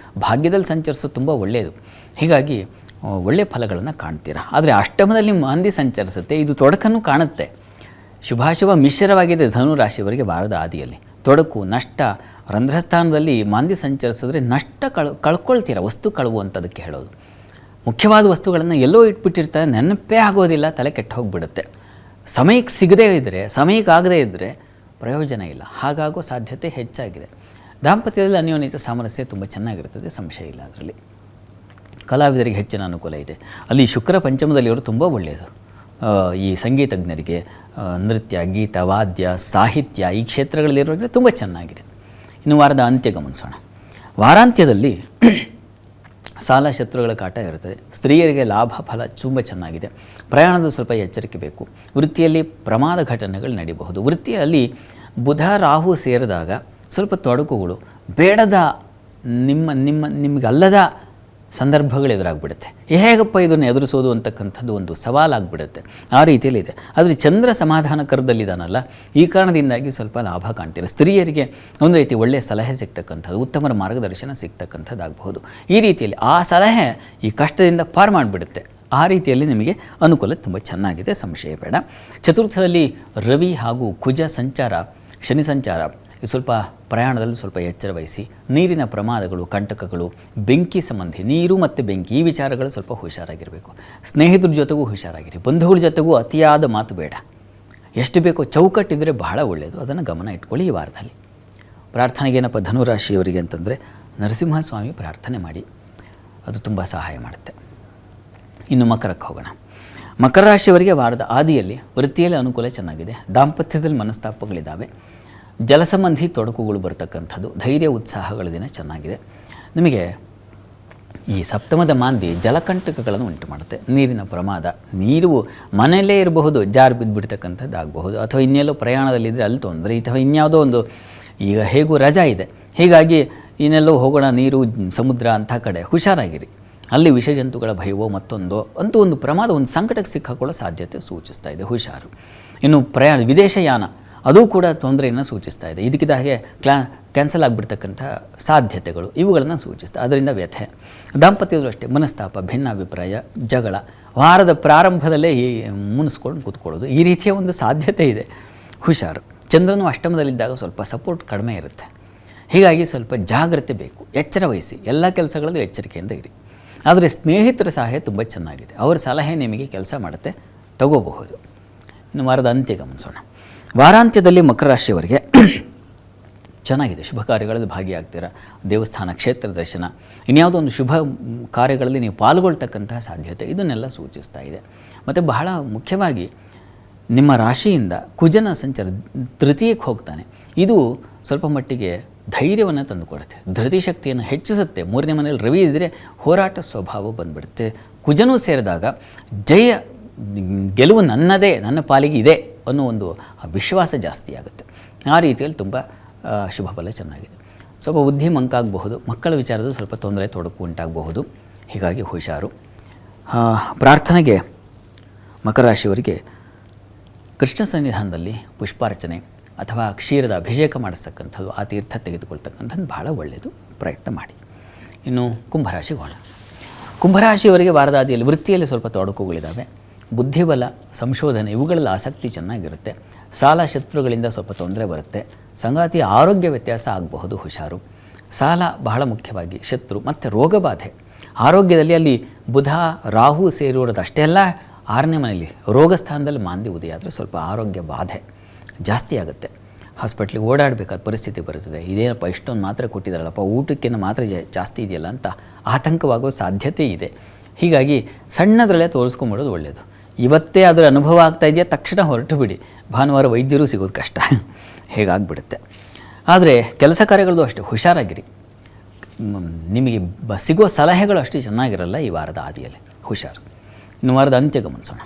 B: ಭಾಗ್ಯದಲ್ಲಿ ಸಂಚರಿಸೋದು ತುಂಬ ಒಳ್ಳೆಯದು, ಹೀಗಾಗಿ ಒಳ್ಳೆಯ ಫಲಗಳನ್ನು ಕಾಣ್ತೀರಾ. ಆದರೆ ಅಷ್ಟಮದಲ್ಲಿ ಮಾಂದಿ ಸಂಚರಿಸುತ್ತೆ, ಇದು ತೊಡಕನ್ನು ಕಾಣುತ್ತೆ. ಶುಭಾಶುಭ ಮಿಶ್ರವಾಗಿದೆ ಧನುರಾಶಿಯವರಿಗೆ ವಾರದ ಆದಿಯಲ್ಲಿ. ತೊಡಕು, ನಷ್ಟ, ರಂಧ್ರಸ್ಥಾನದಲ್ಲಿ ಮಾಂದಿ ಸಂಚರಿಸಿದ್ರೆ ನಷ್ಟ ಕಳ್ಕೊಳ್ತೀರ, ವಸ್ತು ಕಳುವಂಥದಕ್ಕೆ ಹೇಳೋದು. ಮುಖ್ಯವಾದ ವಸ್ತುಗಳನ್ನು ಎಲ್ಲೋ ಇಟ್ಬಿಟ್ಟಿರ್ತಾರೆ, ನೆನಪೇ ಆಗೋದಿಲ್ಲ, ತಲೆ ಕೆಟ್ಟು ಹೋಗಿಬಿಡುತ್ತೆ. ಸಮಯಕ್ಕೆ ಸಿಗದೇ ಇದ್ದರೆ, ಸಮಯಕ್ಕೆ ಆಗದೇ ಇದ್ದರೆ ಪ್ರಯೋಜನ ಇಲ್ಲ, ಹಾಗಾಗೋ ಸಾಧ್ಯತೆ ಹೆಚ್ಚಾಗಿದೆ. ದಾಂಪತ್ಯದಲ್ಲಿ ಅನ್ಯೋನ್ಯತೆ ಸಾಮರಸ್ಯ ತುಂಬ ಚೆನ್ನಾಗಿರ್ತದೆ, ಸಂಶಯ ಇಲ್ಲ. ಅದರಲ್ಲಿ ಕಲಾವಿದರಿಗೆ ಹೆಚ್ಚಿನ ಅನುಕೂಲ ಇದೆ. ಅಲ್ಲಿ ಶುಕ್ರ ಪಂಚಮದಲ್ಲಿವರು ತುಂಬ ಒಳ್ಳೆಯದು. ಈ ಸಂಗೀತಜ್ಞರಿಗೆ ನೃತ್ಯ, ಗೀತ, ವಾದ್ಯ, ಸಾಹಿತ್ಯ ಈ ಕ್ಷೇತ್ರಗಳಲ್ಲಿರೋರಿಗೆ ತುಂಬ ಚೆನ್ನಾಗಿದೆ. ಇನ್ನು ವಾರದ ಅಂತ್ಯ ಗಮನಿಸೋಣ. ವಾರಾಂತ್ಯದಲ್ಲಿ ಸಾಲ ಶತ್ರುಗಳ ಕಾಟ ಇರುತ್ತದೆ. ಸ್ತ್ರೀಯರಿಗೆ ಲಾಭ ಫಲ ತುಂಬ ಚೆನ್ನಾಗಿದೆ. ಪ್ರಯಾಣದ ಸ್ವಲ್ಪ ಎಚ್ಚರಿಕೆ ಬೇಕು. ವೃತ್ತಿಯಲ್ಲಿ ಪ್ರಮಾದ ಘಟನೆಗಳು ನಡೀಬಹುದು. ವೃತ್ತಿಯಲ್ಲಿ ಬುಧ ರಾಹು ಸೇರಿದಾಗ ಸ್ವಲ್ಪ ತೊಡಕುಗಳು, ಬೇಡದ ನಿಮಗಲ್ಲದ ಸಂದರ್ಭಗಳು ಎದುರಾಗ್ಬಿಡುತ್ತೆ. ಹೇಗಪ್ಪ ಇದನ್ನು ಎದುರಿಸೋದು ಅಂತಕ್ಕಂಥದ್ದು ಒಂದು ಸವಾಲಾಗ್ಬಿಡುತ್ತೆ. ಆ ರೀತಿಯಲ್ಲಿ ಇದೆ. ಆದರೆ ಚಂದ್ರ ಸಮಾಧಾನಕರದಲ್ಲಿದ್ದಾನಲ್ಲ, ಈ ಕಾರಣದಿಂದಾಗಿ ಸ್ವಲ್ಪ ಲಾಭ ಕಾಣ್ತೀರ. ಸ್ತ್ರೀಯರಿಗೆ ಒಂದು ರೀತಿ ಒಳ್ಳೆಯ ಸಲಹೆ ಸಿಗ್ತಕ್ಕಂಥದ್ದು, ಉತ್ತಮರ ಮಾರ್ಗದರ್ಶನ ಸಿಗ್ತಕ್ಕಂಥದ್ದಾಗಬಹುದು. ಈ ರೀತಿಯಲ್ಲಿ ಆ ಸಲಹೆ ಈ ಕಷ್ಟದಿಂದ ಪಾರು ಮಾಡಿಬಿಡುತ್ತೆ. ಆ ರೀತಿಯಲ್ಲಿ ನಿಮಗೆ ಅನುಕೂಲ ತುಂಬ ಚೆನ್ನಾಗಿದೆ, ಸಂಶಯ ಬೇಡ. ಚತುರ್ಥದಲ್ಲಿ ರವಿ ಹಾಗೂ ಕುಜ ಸಂಚಾರ, ಶನಿ ಸಂಚಾರ, ಸ್ವಲ್ಪ ಪ್ರಯಾಣದಲ್ಲಿ ಸ್ವಲ್ಪ ಎಚ್ಚರ ವಹಿಸಿ. ನೀರಿನ ಪ್ರಮಾದಗಳು, ಕಂಟಕಗಳು, ಬೆಂಕಿ ಸಂಬಂಧಿ, ನೀರು ಮತ್ತು ಬೆಂಕಿ ಈ ವಿಚಾರಗಳು ಸ್ವಲ್ಪ ಹುಷಾರಾಗಿರಬೇಕು. ಸ್ನೇಹಿತರ ಜೊತೆಗೂ ಹುಷಾರಾಗಿರಿ. ಬಂಧುಗಳ ಜೊತೆಗೂ ಅತಿಯಾದ ಮಾತು ಬೇಡ. ಎಷ್ಟು ಬೇಕೋ ಚೌಕಟ್ಟಿದ್ದರೆ ಬಹಳ ಒಳ್ಳೆಯದು, ಅದನ್ನು ಗಮನ ಇಟ್ಕೊಳ್ಳಿ. ಈ ವಾರದಲ್ಲಿ ಪ್ರಾರ್ಥನೆಗೇನಪ್ಪ ಧನುರಾಶಿಯವರಿಗೆ ಅಂತಂದರೆ ನರಸಿಂಹಸ್ವಾಮಿ ಪ್ರಾರ್ಥನೆ ಮಾಡಿ, ಅದು ತುಂಬ ಸಹಾಯ ಮಾಡುತ್ತೆ. ಇನ್ನು ಮಕರಕ್ಕೆ ಹೋಗೋಣ. ಮಕರ ರಾಶಿಯವರಿಗೆ ವಾರದ ಆದಿಯಲ್ಲಿ ವೃತ್ತಿಯಲ್ಲಿ ಅನುಕೂಲ ಚೆನ್ನಾಗಿದೆ. ದಾಂಪತ್ಯದಲ್ಲಿ ಮನಸ್ತಾಪಗಳಿದ್ದಾವೆ. ಜಲಸಂಬಂಧಿ ತೊಡಕುಗಳು ಬರ್ತಕ್ಕಂಥದ್ದು, ಧೈರ್ಯ ಉತ್ಸಾಹಗಳ ದಿನ ಚೆನ್ನಾಗಿದೆ. ನಿಮಗೆ ಈ ಸಪ್ತಮದ ಮಾಂದಿ ಜಲಕಂಟಕಗಳನ್ನು ಉಂಟು ಮಾಡುತ್ತೆ. ನೀರಿನ ಪ್ರಮಾದ, ನೀರು ಮನೆಯಲ್ಲೇ ಇರಬಹುದು, ಜಾರು ಬಿದ್ದುಬಿಡ್ತಕ್ಕಂಥದ್ದು ಆಗಬಹುದು, ಅಥವಾ ಇನ್ನೆಲ್ಲೋ ಪ್ರಯಾಣದಲ್ಲಿದ್ದರೆ ಅಲ್ಲಿ ತೊಂದರೆ, ಅಥವಾ ಇನ್ಯಾವುದೋ ಒಂದು, ಈಗ ಹೇಗೂ ರಜಾ ಇದೆ, ಹೀಗಾಗಿ ಇನ್ನೆಲ್ಲೋ ಹೋಗೋಣ ನೀರು ಸಮುದ್ರ ಅಂಥ ಕಡೆ ಹುಷಾರಾಗಿರಿ. ಅಲ್ಲಿ ವಿಷಜಂತುಗಳ ಭಯವೋ ಮತ್ತೊಂದೋ ಅಂತೂ ಒಂದು ಪ್ರಮಾದ, ಒಂದು ಸಂಕಟಕ್ಕೆ ಸಿಕ್ಕಾಕೊಳ್ಳೋ ಸಾಧ್ಯತೆ ಸೂಚಿಸ್ತಾ ಇದೆ, ಹುಷಾರು. ಇನ್ನು ಪ್ರಯಾಣ, ವಿದೇಶಯಾನ ಅದು ಕೂಡ ತೊಂದರೆಯನ್ನು ಸೂಚಿಸ್ತಾ ಇದೆ. ಇದಕ್ಕಿದ್ದ ಹಾಗೆ ಕ್ಯಾನ್ಸಲ್ ಆಗಿಬಿಡ್ತಕ್ಕಂಥ ಸಾಧ್ಯತೆಗಳು ಇವುಗಳನ್ನು ಸೂಚಿಸ್ತಾ, ಅದರಿಂದ ವ್ಯಥೆ. ದಾಂಪತ್ಯದಲ್ಲೂ ಅಷ್ಟೇ ಮನಸ್ತಾಪ, ಭಿನ್ನಾಭಿಪ್ರಾಯ, ಜಗಳ, ವಾರದ ಪ್ರಾರಂಭದಲ್ಲೇ ಮುನಿಸ್ಕೊಂಡು ಕೂತ್ಕೊಳ್ಳೋದು, ಈ ರೀತಿಯ ಒಂದು ಸಾಧ್ಯತೆ ಇದೆ, ಹುಷಾರು. ಚಂದ್ರನು ಅಷ್ಟಮದಲ್ಲಿದ್ದಾಗ ಸ್ವಲ್ಪ ಸಪೋರ್ಟ್ ಕಡಿಮೆ ಇರುತ್ತೆ, ಹೀಗಾಗಿ ಸ್ವಲ್ಪ ಜಾಗ್ರತೆ ಬೇಕು, ಎಚ್ಚರ ವಹಿಸಿ. ಎಲ್ಲ ಕೆಲಸಗಳಲ್ಲೂ ಎಚ್ಚರಿಕೆಯಿಂದ ಇರಿ. ಆದರೆ ಸ್ನೇಹಿತರ ಸಹಾಯ ತುಂಬ ಚೆನ್ನಾಗಿದೆ, ಅವರ ಸಲಹೆ ನಿಮಗೆ ಕೆಲಸ ಮಾಡುತ್ತೆ, ತಗೋಬಹುದು. ಇನ್ನು ವಾರದ ಅಂತ್ಯ ಗಮನಿಸೋಣ. ವಾರಾಂತ್ಯದಲ್ಲಿ ಮಕರ ರಾಶಿಯವರಿಗೆ ಚೆನ್ನಾಗಿದೆ. ಶುಭ ಕಾರ್ಯಗಳಲ್ಲಿ ಭಾಗಿಯಾಗ್ತೀರ. ದೇವಸ್ಥಾನ, ಕ್ಷೇತ್ರ ದರ್ಶನ, ಇನ್ಯಾವುದೋ ಒಂದು ಶುಭ ಕಾರ್ಯಗಳಲ್ಲಿ ನೀವು ಪಾಲ್ಗೊಳ್ತಕ್ಕಂತಹ ಸಾಧ್ಯತೆ ಇದನ್ನೆಲ್ಲ ಸೂಚಿಸ್ತಾ ಇದೆ. ಮತ್ತು ಬಹಳ ಮುಖ್ಯವಾಗಿ ನಿಮ್ಮ ರಾಶಿಯಿಂದ ಕುಜನ ಸಂಚಾರ ತೃತೀಯಕ್ಕೆ ಹೋಗ್ತಾನೆ. ಇದು ಸ್ವಲ್ಪ ಮಟ್ಟಿಗೆ ಧೈರ್ಯವನ್ನು ತಂದುಕೊಡುತ್ತೆ, ಧೃತಿ ಶಕ್ತಿಯನ್ನು ಹೆಚ್ಚಿಸುತ್ತೆ. 3ನೇ ಮನೆಯಲ್ಲಿ ರವಿ ಇದ್ದರೆ ಹೋರಾಟ ಸ್ವಭಾವ ಬಂದುಬಿಡುತ್ತೆ. ಕುಜನೂ ಸೇರಿದಾಗ ಜಯ, ಗೆಲುವು ನನ್ನದೇ, ನನ್ನ ಪಾಲಿಗೆ ಇದೆ ಅನ್ನೋ ಒಂದು ವಿಶ್ವಾಸ ಜಾಸ್ತಿ ಆಗುತ್ತೆ. ಆ ರೀತಿಯಲ್ಲಿ ತುಂಬ ಶುಭ ಫಲ ಚೆನ್ನಾಗಿದೆ. ಸ್ವಲ್ಪ ಬುದ್ಧಿಮಂಕ ಆಗಬಹುದು, ಮಕ್ಕಳ ವಿಚಾರದಲ್ಲಿ ಸ್ವಲ್ಪ ತೊಂದರೆ ತೊಡಕು ಉಂಟಾಗಬಹುದು, ಹೀಗಾಗಿ ಹುಷಾರು. ಪ್ರಾರ್ಥನೆಗೆ ಮಕರ ರಾಶಿಯವರಿಗೆ ಕೃಷ್ಣ ಸನ್ನಿಧಾನದಲ್ಲಿ ಪುಷ್ಪಾರ್ಚನೆ ಅಥವಾ ಕ್ಷೀರದ ಅಭಿಷೇಕ ಮಾಡಿಸ್ತಕ್ಕಂಥದ್ದು, ಆ ತೀರ್ಥ ತೆಗೆದುಕೊಳ್ತಕ್ಕಂಥದ್ದು ಭಾಳ ಒಳ್ಳೆಯದು, ಪ್ರಯತ್ನ ಮಾಡಿ. ಇನ್ನು ಕುಂಭರಾಶಿಗೆ ಹೋಗೋಣ. ಕುಂಭರಾಶಿಯವರಿಗೆ ವಾರದಾದಿಯಲ್ಲಿ ವೃತ್ತಿಯಲ್ಲಿ ಸ್ವಲ್ಪ ತೊಡಕುಗಳಿದ್ದಾವೆ. ಬುದ್ಧಿಬಲ, ಸಂಶೋಧನೆ ಇವುಗಳಲ್ಲಿ ಆಸಕ್ತಿ ಚೆನ್ನಾಗಿರುತ್ತೆ. ಸಾಲ ಶತ್ರುಗಳಿಂದ ಸ್ವಲ್ಪ ತೊಂದರೆ ಬರುತ್ತೆ. ಸಂಗಾತಿಯ ಆರೋಗ್ಯ ವ್ಯತ್ಯಾಸ ಆಗಬಹುದು, ಹುಷಾರು. ಸಾಲ ಬಹಳ ಮುಖ್ಯವಾಗಿ, ಶತ್ರು ಮತ್ತು ರೋಗಬಾಧೆ. ಆರೋಗ್ಯದಲ್ಲಿ ಅಲ್ಲಿ ಬುಧ ರಾಹು ಸೇರಿರೋದು ಅಷ್ಟೇ ಅಲ್ಲ, 6ನೇ ಮನೆಯಲ್ಲಿ ರೋಗ ಸ್ಥಾನದಲ್ಲಿ ಮಾಂದಿ ಉದಯ ಆದರೆ ಸ್ವಲ್ಪ ಆರೋಗ್ಯ ಬಾಧೆ ಜಾಸ್ತಿ ಆಗುತ್ತೆ. ಹಾಸ್ಪಿಟ್ಲಿಗೆ ಓಡಾಡಬೇಕಾದ ಪರಿಸ್ಥಿತಿ ಬರುತ್ತದೆ. ಇದೇನಪ್ಪ ಇಷ್ಟೊಂದು ಮಾತ್ರೆ ಕೊಟ್ಟಿದ್ದಾರಲ್ಲಪ್ಪ, ಊಟಕ್ಕಿಂತ ಮಾತ್ರೆ ಜಾಸ್ತಿ ಇದೆಯಲ್ಲ ಅಂತ ಆತಂಕವಾಗೋ ಸಾಧ್ಯತೆ ಇದೆ. ಹೀಗಾಗಿ ಸಣ್ಣದರಲ್ಲೇ ತೋರಿಸ್ಕೊಂಬಿಡೋದು ಒಳ್ಳೆಯದು. ಇವತ್ತೇ ಅದರ ಅನುಭವ ಆಗ್ತಾ ಇದೆಯಾ, ತಕ್ಷಣ ಹೊರಟು ಬಿಡಿ. ಭಾನುವಾರ ವೈದ್ಯರು ಸಿಗೋದು ಕಷ್ಟ, ಹೇಗಾಗ್ಬಿಡುತ್ತೆ. ಆದರೆ ಕೆಲಸ ಕಾರ್ಯಗಳದ್ದು ಅಷ್ಟೇ ಹುಷಾರಾಗಿರಿ. ನಿಮಗೆ ಸಿಗೋ ಸಲಹೆಗಳು ಅಷ್ಟು ಚೆನ್ನಾಗಿರಲ್ಲ ಈ ವಾರದ ಆದಿಯಲ್ಲಿ, ಹುಷಾರು. ಇನ್ನು ವಾರದ ಅಂತ್ಯ ಗಮನಿಸೋಣ.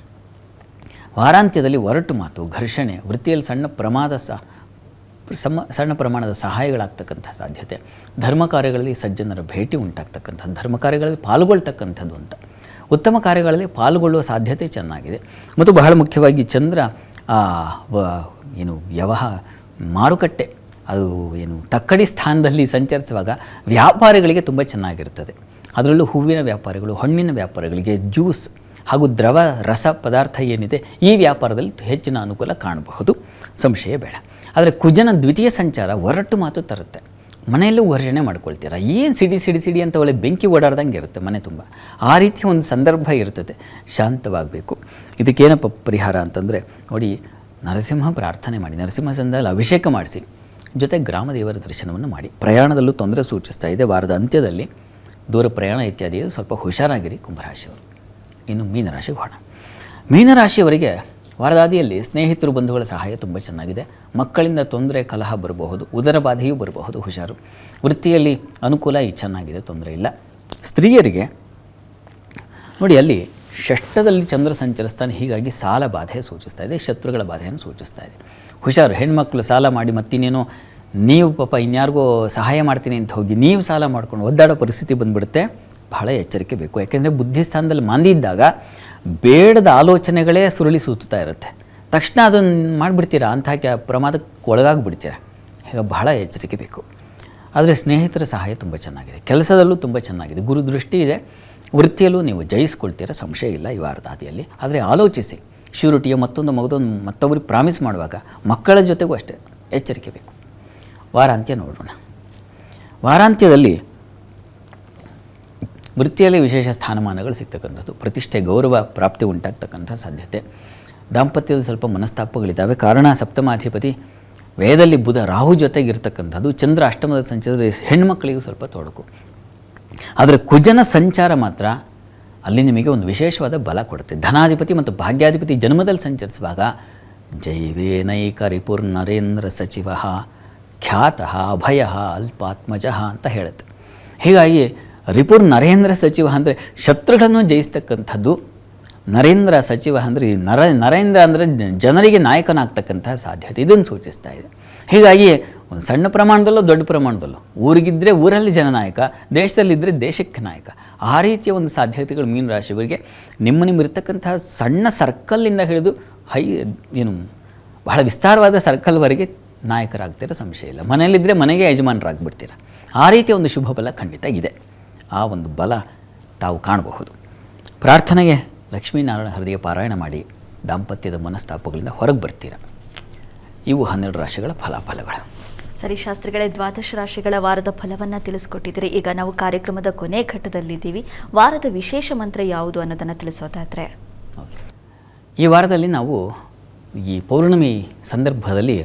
B: ವಾರಾಂತ್ಯದಲ್ಲಿ ಒರಟು ಮಾತು, ಘರ್ಷಣೆ, ವೃತ್ತಿಯಲ್ಲಿ ಸಣ್ಣ ಪ್ರಮಾಣದ ಸಹಾಯಗಳಾಗ್ತಕ್ಕಂಥ ಸಾಧ್ಯತೆ, ಧರ್ಮ ಕಾರ್ಯಗಳಲ್ಲಿ ಸಜ್ಜನರ ಭೇಟಿ ಉಂಟಾಗ್ತಕ್ಕಂಥದ್ದು, ಧರ್ಮ ಕಾರ್ಯಗಳಲ್ಲಿ ಪಾಲ್ಗೊಳ್ತಕ್ಕಂಥದ್ದು ಅಂತ, ಉತ್ತಮ ಕಾರ್ಯಗಳಲ್ಲಿ ಪಾಲ್ಗೊಳ್ಳುವ ಸಾಧ್ಯತೆ ಚೆನ್ನಾಗಿದೆ. ಮತ್ತು ಬಹಳ ಮುಖ್ಯವಾಗಿ ಚಂದ್ರ ಮಾರುಕಟ್ಟೆ ಅದು ತಕ್ಕಡಿ ಸ್ಥಾನದಲ್ಲಿ ಸಂಚರಿಸುವಾಗ ವ್ಯಾಪಾರಿಗಳಿಗೆ ತುಂಬ ಚೆನ್ನಾಗಿರ್ತದೆ. ಅದರಲ್ಲೂ ಹೂವಿನ ವ್ಯಾಪಾರಿಗಳು, ಹಣ್ಣಿನ ವ್ಯಾಪಾರಿಗಳಿಗೆ, ಜ್ಯೂಸ್ ಹಾಗೂ ದ್ರವ ರಸ ಪದಾರ್ಥ ಏನಿದೆ ಈ ವ್ಯಾಪಾರದಲ್ಲಿ ಹೆಚ್ಚಿನ ಅನುಕೂಲ ಕಾಣಬಹುದು, ಸಂಶಯ ಬೇಡ. ಆದರೆ ಕುಜನ ದ್ವಿತೀಯ ಸಂಚಾರ ಒರಟು ಮಾತು ತರುತ್ತೆ. ಮನೆಯಲ್ಲೂ ವರ್ಷಣೆ ಮಾಡ್ಕೊಳ್ತೀರ, ಏನು ಸಿಡಿ ಅಂತ ಒಳ್ಳೆ ಬೆಂಕಿ ಓಡಾಡ್ದಂಗೆ ಇರುತ್ತೆ ಮನೆ ತುಂಬ. ಆ ರೀತಿಯ ಒಂದು ಸಂದರ್ಭ ಇರ್ತದೆ, ಶಾಂತವಾಗಬೇಕು. ಇದಕ್ಕೇನಪ್ಪ ಪರಿಹಾರ ಅಂತಂದರೆ ನೋಡಿ, ನರಸಿಂಹ ಪ್ರಾರ್ಥನೆ ಮಾಡಿ, ನರಸಿಂಹ ಸಂದಲ್ಲಿ ಅಭಿಷೇಕ ಮಾಡಿಸಿ, ಜೊತೆ ಗ್ರಾಮದೇವರ ದರ್ಶನವನ್ನು ಮಾಡಿ. ಪ್ರಯಾಣದಲ್ಲೂ ತೊಂದರೆ ಸೂಚಿಸ್ತಾ ಇದೆ. ವಾರದ ಅಂತ್ಯದಲ್ಲಿ ದೂರ ಪ್ರಯಾಣ ಇತ್ಯಾದಿ ಸ್ವಲ್ಪ ಹುಷಾರಾಗಿರಿ ಕುಂಭರಾಶಿಯವರು. ಇನ್ನು ಮೀನರಾಶಿಗೆ ಹೋಗೋಣ. ಮೀನರಾಶಿಯವರಿಗೆ ವಾರದಾದಿಯಲ್ಲಿ ಸ್ನೇಹಿತರು, ಬಂಧುಗಳ ಸಹಾಯ ತುಂಬ ಚೆನ್ನಾಗಿದೆ. ಮಕ್ಕಳಿಂದ ತೊಂದರೆ, ಕಲಹ ಬರಬಹುದು, ಉದರ ಬಾಧೆಯೂ ಬರಬಹುದು, ಹುಷಾರು. ವೃತ್ತಿಯಲ್ಲಿ ಅನುಕೂಲ ಚೆನ್ನಾಗಿದೆ, ತೊಂದರೆ ಇಲ್ಲ. ಸ್ತ್ರೀಯರಿಗೆ ನೋಡಿ, ಅಲ್ಲಿ ಷಷ್ಠದಲ್ಲಿ ಚಂದ್ರ ಸಂಚರಿಸ್ತಾನೆ, ಹೀಗಾಗಿ ಸಾಲ ಬಾಧೆ ಸೂಚಿಸ್ತಾ ಇದೆ, ಶತ್ರುಗಳ ಬಾಧೆಯನ್ನು ಸೂಚಿಸ್ತಾ ಇದೆ, ಹುಷಾರು. ಹೆಣ್ಮಕ್ಳು ಸಾಲ ಮಾಡಿ ಮತ್ತಿನ್ನೇನೋ ನೀವು ಪಾಪ ಇನ್ಯಾರಿಗೋ ಸಹಾಯ ಮಾಡ್ತೀನಿ ಅಂತ ಹೋಗಿ ನೀವು ಸಾಲ ಮಾಡ್ಕೊಂಡು ಒದ್ದಾಡೋ ಪರಿಸ್ಥಿತಿ ಬಂದುಬಿಡುತ್ತೆ. ಬಹಳ ಎಚ್ಚರಿಕೆ ಬೇಕು. ಯಾಕೆಂದರೆ ಬುದ್ಧಿಸ್ಥಾನದಲ್ಲಿ ಮಾಂದಿ ಇದ್ದಾಗ ಬೇಡದ ಆಲೋಚನೆಗಳೇ ಸುರುಳಿ ಸುತ್ತಾ ಇರುತ್ತೆ. ತಕ್ಷಣ ಅದನ್ನು ಮಾಡಿಬಿಡ್ತೀರಾ, ಅಂಥ ಪ್ರಮಾದಕ್ಕೆ ಒಳಗಾಗ್ಬಿಡ್ತೀರ. ಈಗ ಬಹಳ ಎಚ್ಚರಿಕೆ ಬೇಕು. ಆದರೆ ಸ್ನೇಹಿತರ ಸಹಾಯ ತುಂಬ ಚೆನ್ನಾಗಿದೆ, ಕೆಲಸದಲ್ಲೂ ತುಂಬ ಚೆನ್ನಾಗಿದೆ, ಗುರು ದೃಷ್ಟಿ ಇದೆ. ವೃತ್ತಿಯಲ್ಲೂ ನೀವು ಜಯಿಸ್ಕೊಳ್ತೀರ, ಸಂಶಯ ಇಲ್ಲ ಈ ವಾರದ ಆದಿಯಲ್ಲಿ. ಆದರೆ ಆಲೋಚಿಸಿ, ಶ್ಯೂರಿಟಿಯ ಮತ್ತೊಬ್ಬರಿಗೆ ಪ್ರಾಮಿಸ್ ಮಾಡುವಾಗ ಮಕ್ಕಳ ಜೊತೆಗೂ ಅಷ್ಟೇ ಎಚ್ಚರಿಕೆ ಬೇಕು. ವಾರಾಂತ್ಯ ನೋಡೋಣ. ವಾರಾಂತ್ಯದಲ್ಲಿ ವೃತ್ತಿಯಲ್ಲಿ ವಿಶೇಷ ಸ್ಥಾನಮಾನಗಳು ಸಿಗ್ತಕ್ಕಂಥದ್ದು, ಪ್ರತಿಷ್ಠೆ, ಗೌರವ ಪ್ರಾಪ್ತಿ ಉಂಟಾಗ್ತಕ್ಕಂಥ ಸಾಧ್ಯತೆ. ದಾಂಪತ್ಯದಲ್ಲಿ ಸ್ವಲ್ಪ ಮನಸ್ತಾಪಗಳಿದ್ದಾವೆ. ಕಾರಣ ಸಪ್ತಮಾಧಿಪತಿ ವೇದದಲ್ಲಿ ಬುಧ ರಾಹು ಜೊತೆಗಿರ್ತಕ್ಕಂಥದ್ದು, ಚಂದ್ರ ಅಷ್ಟಮದಲ್ಲಿ ಸಂಚರಿಸಿದ್ರೆ ಹೆಣ್ಮಕ್ಕಳಿಗೂ ಸ್ವಲ್ಪ ತೊಡಕು. ಆದರೆ ಕುಜನ ಸಂಚಾರ ಮಾತ್ರ ಅಲ್ಲಿ ನಿಮಗೆ ಒಂದು ವಿಶೇಷವಾದ ಬಲ ಕೊಡುತ್ತೆ. ಧನಾಧಿಪತಿ ಮತ್ತು ಭಾಗ್ಯಾಧಿಪತಿ ಜನ್ಮದಲ್ಲಿ ಸಂಚರಿಸುವಾಗ ಜೈವೇನೈಕ ರಿಪುರ್ ನರೇಂದ್ರ ಸಚಿವ ಖ್ಯಾತಃ ಅಭಯ ಅಲ್ಪಾತ್ಮಜ ಅಂತ ಹೇಳುತ್ತೆ. ಹೀಗಾಗಿ ರಿಪುರ್ ನರೇಂದ್ರ ಸಚಿವ ಅಂದರೆ ಶತ್ರುಗಳನ್ನು ಜಯಿಸ್ತಕ್ಕಂಥದ್ದು, ನರೇಂದ್ರ ಸಚಿವ ಅಂದರೆ ನರೇಂದ್ರ ಅಂದರೆ ಜನರಿಗೆ ನಾಯಕನಾಗ್ತಕ್ಕಂಥ ಸಾಧ್ಯತೆ, ಇದನ್ನು ಸೂಚಿಸ್ತಾ ಇದೆ. ಹೀಗಾಗಿ ಒಂದು ಸಣ್ಣ ಪ್ರಮಾಣದಲ್ಲೋ ದೊಡ್ಡ ಪ್ರಮಾಣದಲ್ಲೋ, ಊರಿಗಿದ್ದರೆ ಊರಲ್ಲಿ ಜನನಾಯಕ, ದೇಶದಲ್ಲಿದ್ದರೆ ದೇಶಕ್ಕೆ ನಾಯಕ, ಆ ರೀತಿಯ ಒಂದು ಸಾಧ್ಯತೆಗಳು ಮೀನರಾಶಿಯವರಿಗೆ ಇರ್ತಕ್ಕಂಥ ಸಣ್ಣ ಸರ್ಕಲ್ಲಿಂದ ಹಿಡಿದು ಬಹಳ ವಿಸ್ತಾರವಾದ ಸರ್ಕಲ್ವರೆಗೆ ನಾಯಕರಾಗ್ತೀರ, ಸಂಶಯ ಇಲ್ಲ. ಮನೆಯಲ್ಲಿದ್ದರೆ ಮನೆಗೆ ಯಜಮಾನರಾಗ್ಬಿಡ್ತೀರ. ಆ ರೀತಿಯ ಒಂದು ಶುಭ ಬಲ ಖಂಡಿತ ಇದೆ. ಆ ಒಂದು ಬಲ ತಾವು ಕಾಣಬಹುದು. ಪ್ರಾರ್ಥನೆಗೆ ಲಕ್ಷ್ಮೀನಾರಾಯಣ ಹೃದಯ ಪಾರಾಯಣ ಮಾಡಿ ದಾಂಪತ್ಯದ ಮನಸ್ತಾಪಗಳಿಂದ ಹೊರಗೆ ಬರ್ತೀರ. ಇವು 12 ರಾಶಿಗಳ ಫಲಾಫಲಗಳು.
A: ಸರಿ ಶಾಸ್ತ್ರಿಗಳೇ, ದ್ವಾದಶ ರಾಶಿಗಳ ವಾರದ ಫಲವನ್ನು ತಿಳಿಸ್ಕೊಟ್ಟಿದ್ದೀರಿ. ಈಗ ನಾವು ಕಾರ್ಯಕ್ರಮದ ಕೊನೆ ಘಟ್ಟದಲ್ಲಿದ್ದೀವಿ. ವಾರದ ವಿಶೇಷ ಮಂತ್ರ ಯಾವುದು ಅನ್ನೋದನ್ನು ತಿಳಿಸೋದಾದರೆ?
B: ಈ ವಾರದಲ್ಲಿ ನಾವು ಈ ಪೌರ್ಣಮಿ ಸಂದರ್ಭದಲ್ಲಿ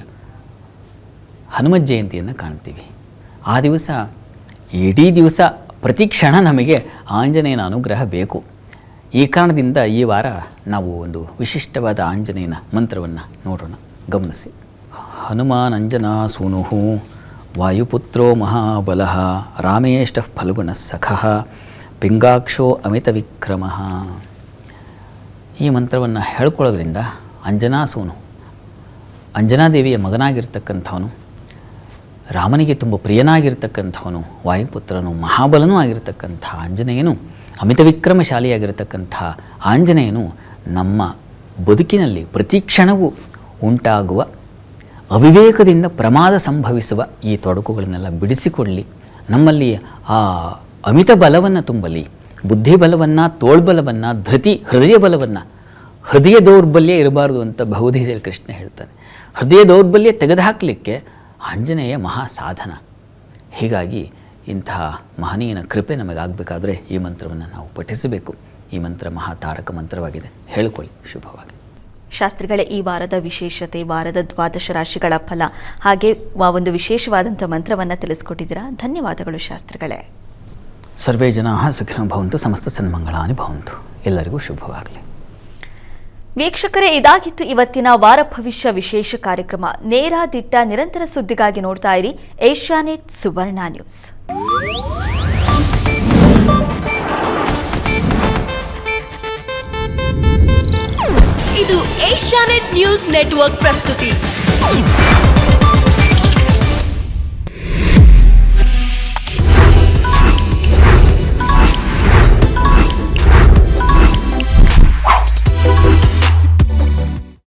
B: ಹನುಮತ್ ಜಯಂತಿಯನ್ನು ಕಾಣ್ತೀವಿ. ಆ ದಿವಸ ಇಡೀ ದಿವಸ ಪ್ರತಿ ಕ್ಷಣ ನಮಗೆ ಆಂಜನೇಯನ ಅನುಗ್ರಹ ಬೇಕು. ಈ ಕಾರಣದಿಂದ ಈ ವಾರ ನಾವು ಒಂದು ವಿಶಿಷ್ಟವಾದ ಆಂಜನೇಯನ ಮಂತ್ರವನ್ನು ನೋಡೋಣ, ಗಮನಿಸಿ. ಹನುಮಾನ್ ಅಂಜನಾ ಸೂನು ವಾಯುಪುತ್ರೋ ಮಹಾಬಲ ರಾಮೇಷ್ಟ ಫಲ್ಗುಣ ಸಖಃ ಪಿಂಗಾಕ್ಷೋ ಅಮಿತ ವಿಕ್ರಮ. ಈ ಮಂತ್ರವನ್ನು ಹೇಳ್ಕೊಳ್ಳೋದ್ರಿಂದ ಅಂಜನಾ ಸೂನು, ಅಂಜನಾದೇವಿಯ ಮಗನಾಗಿರ್ತಕ್ಕಂಥವನು, ರಾಮನಿಗೆ ತುಂಬ ಪ್ರಿಯನಾಗಿರ್ತಕ್ಕಂಥವನು, ವಾಯುಪುತ್ರನು, ಮಹಾಬಲನೂ ಆಗಿರ್ತಕ್ಕಂಥ ಆಂಜನೇಯನು, ಅಮಿತ ವಿಕ್ರಮಶಾಲಿಯಾಗಿರ್ತಕ್ಕಂಥ ಆಂಜನೇಯನು ನಮ್ಮ ಬದುಕಿನಲ್ಲಿ ಪ್ರತಿ ಕ್ಷಣವೂ ಉಂಟಾಗುವ ಅವಿವೇಕದಿಂದ ಪ್ರಮಾದ ಸಂಭವಿಸುವ ಈ ತೊಡಕುಗಳನ್ನೆಲ್ಲ ಬಿಡಿಸಿಕೊಳ್ಳಿ, ನಮ್ಮಲ್ಲಿ ಆ ಅಮಿತ ಬಲವನ್ನು ತುಂಬಲಿ, ಬುದ್ಧಿ ಬಲವನ್ನು, ತೋಳ್ಬಲವನ್ನು, ಹೃದಯ ಬಲವನ್ನು. ಹೃದಯ ದೌರ್ಬಲ್ಯ ಇರಬಾರ್ದು ಅಂತ ಭಗವದ್ಗೀತೆಯಲ್ಲಿ ಕೃಷ್ಣ ಹೇಳ್ತಾನೆ. ಹೃದಯ ದೌರ್ಬಲ್ಯ ತೆಗೆದುಹಾಕಲಿಕ್ಕೆ ಆಂಜನೇಯ ಮಹಾ ಸಾಧನ. ಹೀಗಾಗಿ ಇಂತಹ ಮಹನೀಯನ ಕೃಪೆ ನಮಗಾಗಬೇಕಾದ್ರೆ ಈ ಮಂತ್ರವನ್ನು ನಾವು ಪಠಿಸಬೇಕು. ಈ ಮಂತ್ರ ಮಹಾ ತಾರಕ ಮಂತ್ರವಾಗಿದೆ. ಹೇಳ್ಕೊಳ್ಳಿ, ಶುಭವಾಗಿ.
A: ಶಾಸ್ತ್ರಿಗಳೇ, ಈ ವಾರದ ವಿಶೇಷತೆ, ವಾರದ ದ್ವಾದಶ ರಾಶಿಗಳ ಫಲ, ಹಾಗೆ ಒಂದು ವಿಶೇಷವಾದಂಥ ಮಂತ್ರವನ್ನು ತಿಳಿಸ್ಕೊಟ್ಟಿದ್ದೀರಾ. ಧನ್ಯವಾದಗಳು ಶಾಸ್ತ್ರಿಗಳೇ.
B: ಸರ್ವೇ ಜನಾಃ ಸುಖಿನೋ ಭವಂತು, ಸಮಸ್ತ ಸನ್ಮಂಗಳಾನಿ ಭವಂತು. ಎಲ್ಲರಿಗೂ ಶುಭವಾಗಲಿ.
A: ವೀಕ್ಷಕರೇ, ಇದಾಗಿತ್ತು ಇವತ್ತಿನ ವಾರ ಭವಿಷ್ಯ ವಿಶೇಷ ಕಾರ್ಯಕ್ರಮ. ನೇರ ದಿಟ್ಟ ನಿರಂತರ ಸುದ್ದಿಗಾಗಿ ನೋಡ್ತಾ ಇರಿ ಏಷ್ಯಾನೆಟ್ ಸುವರ್ಣ ನ್ಯೂಸ್.
C: ಇದು ಏಷ್ಯಾನೆಟ್ ನ್ಯೂಸ್ ನೆಟ್ವರ್ಕ್ ಪ್ರಸ್ತುತಿ.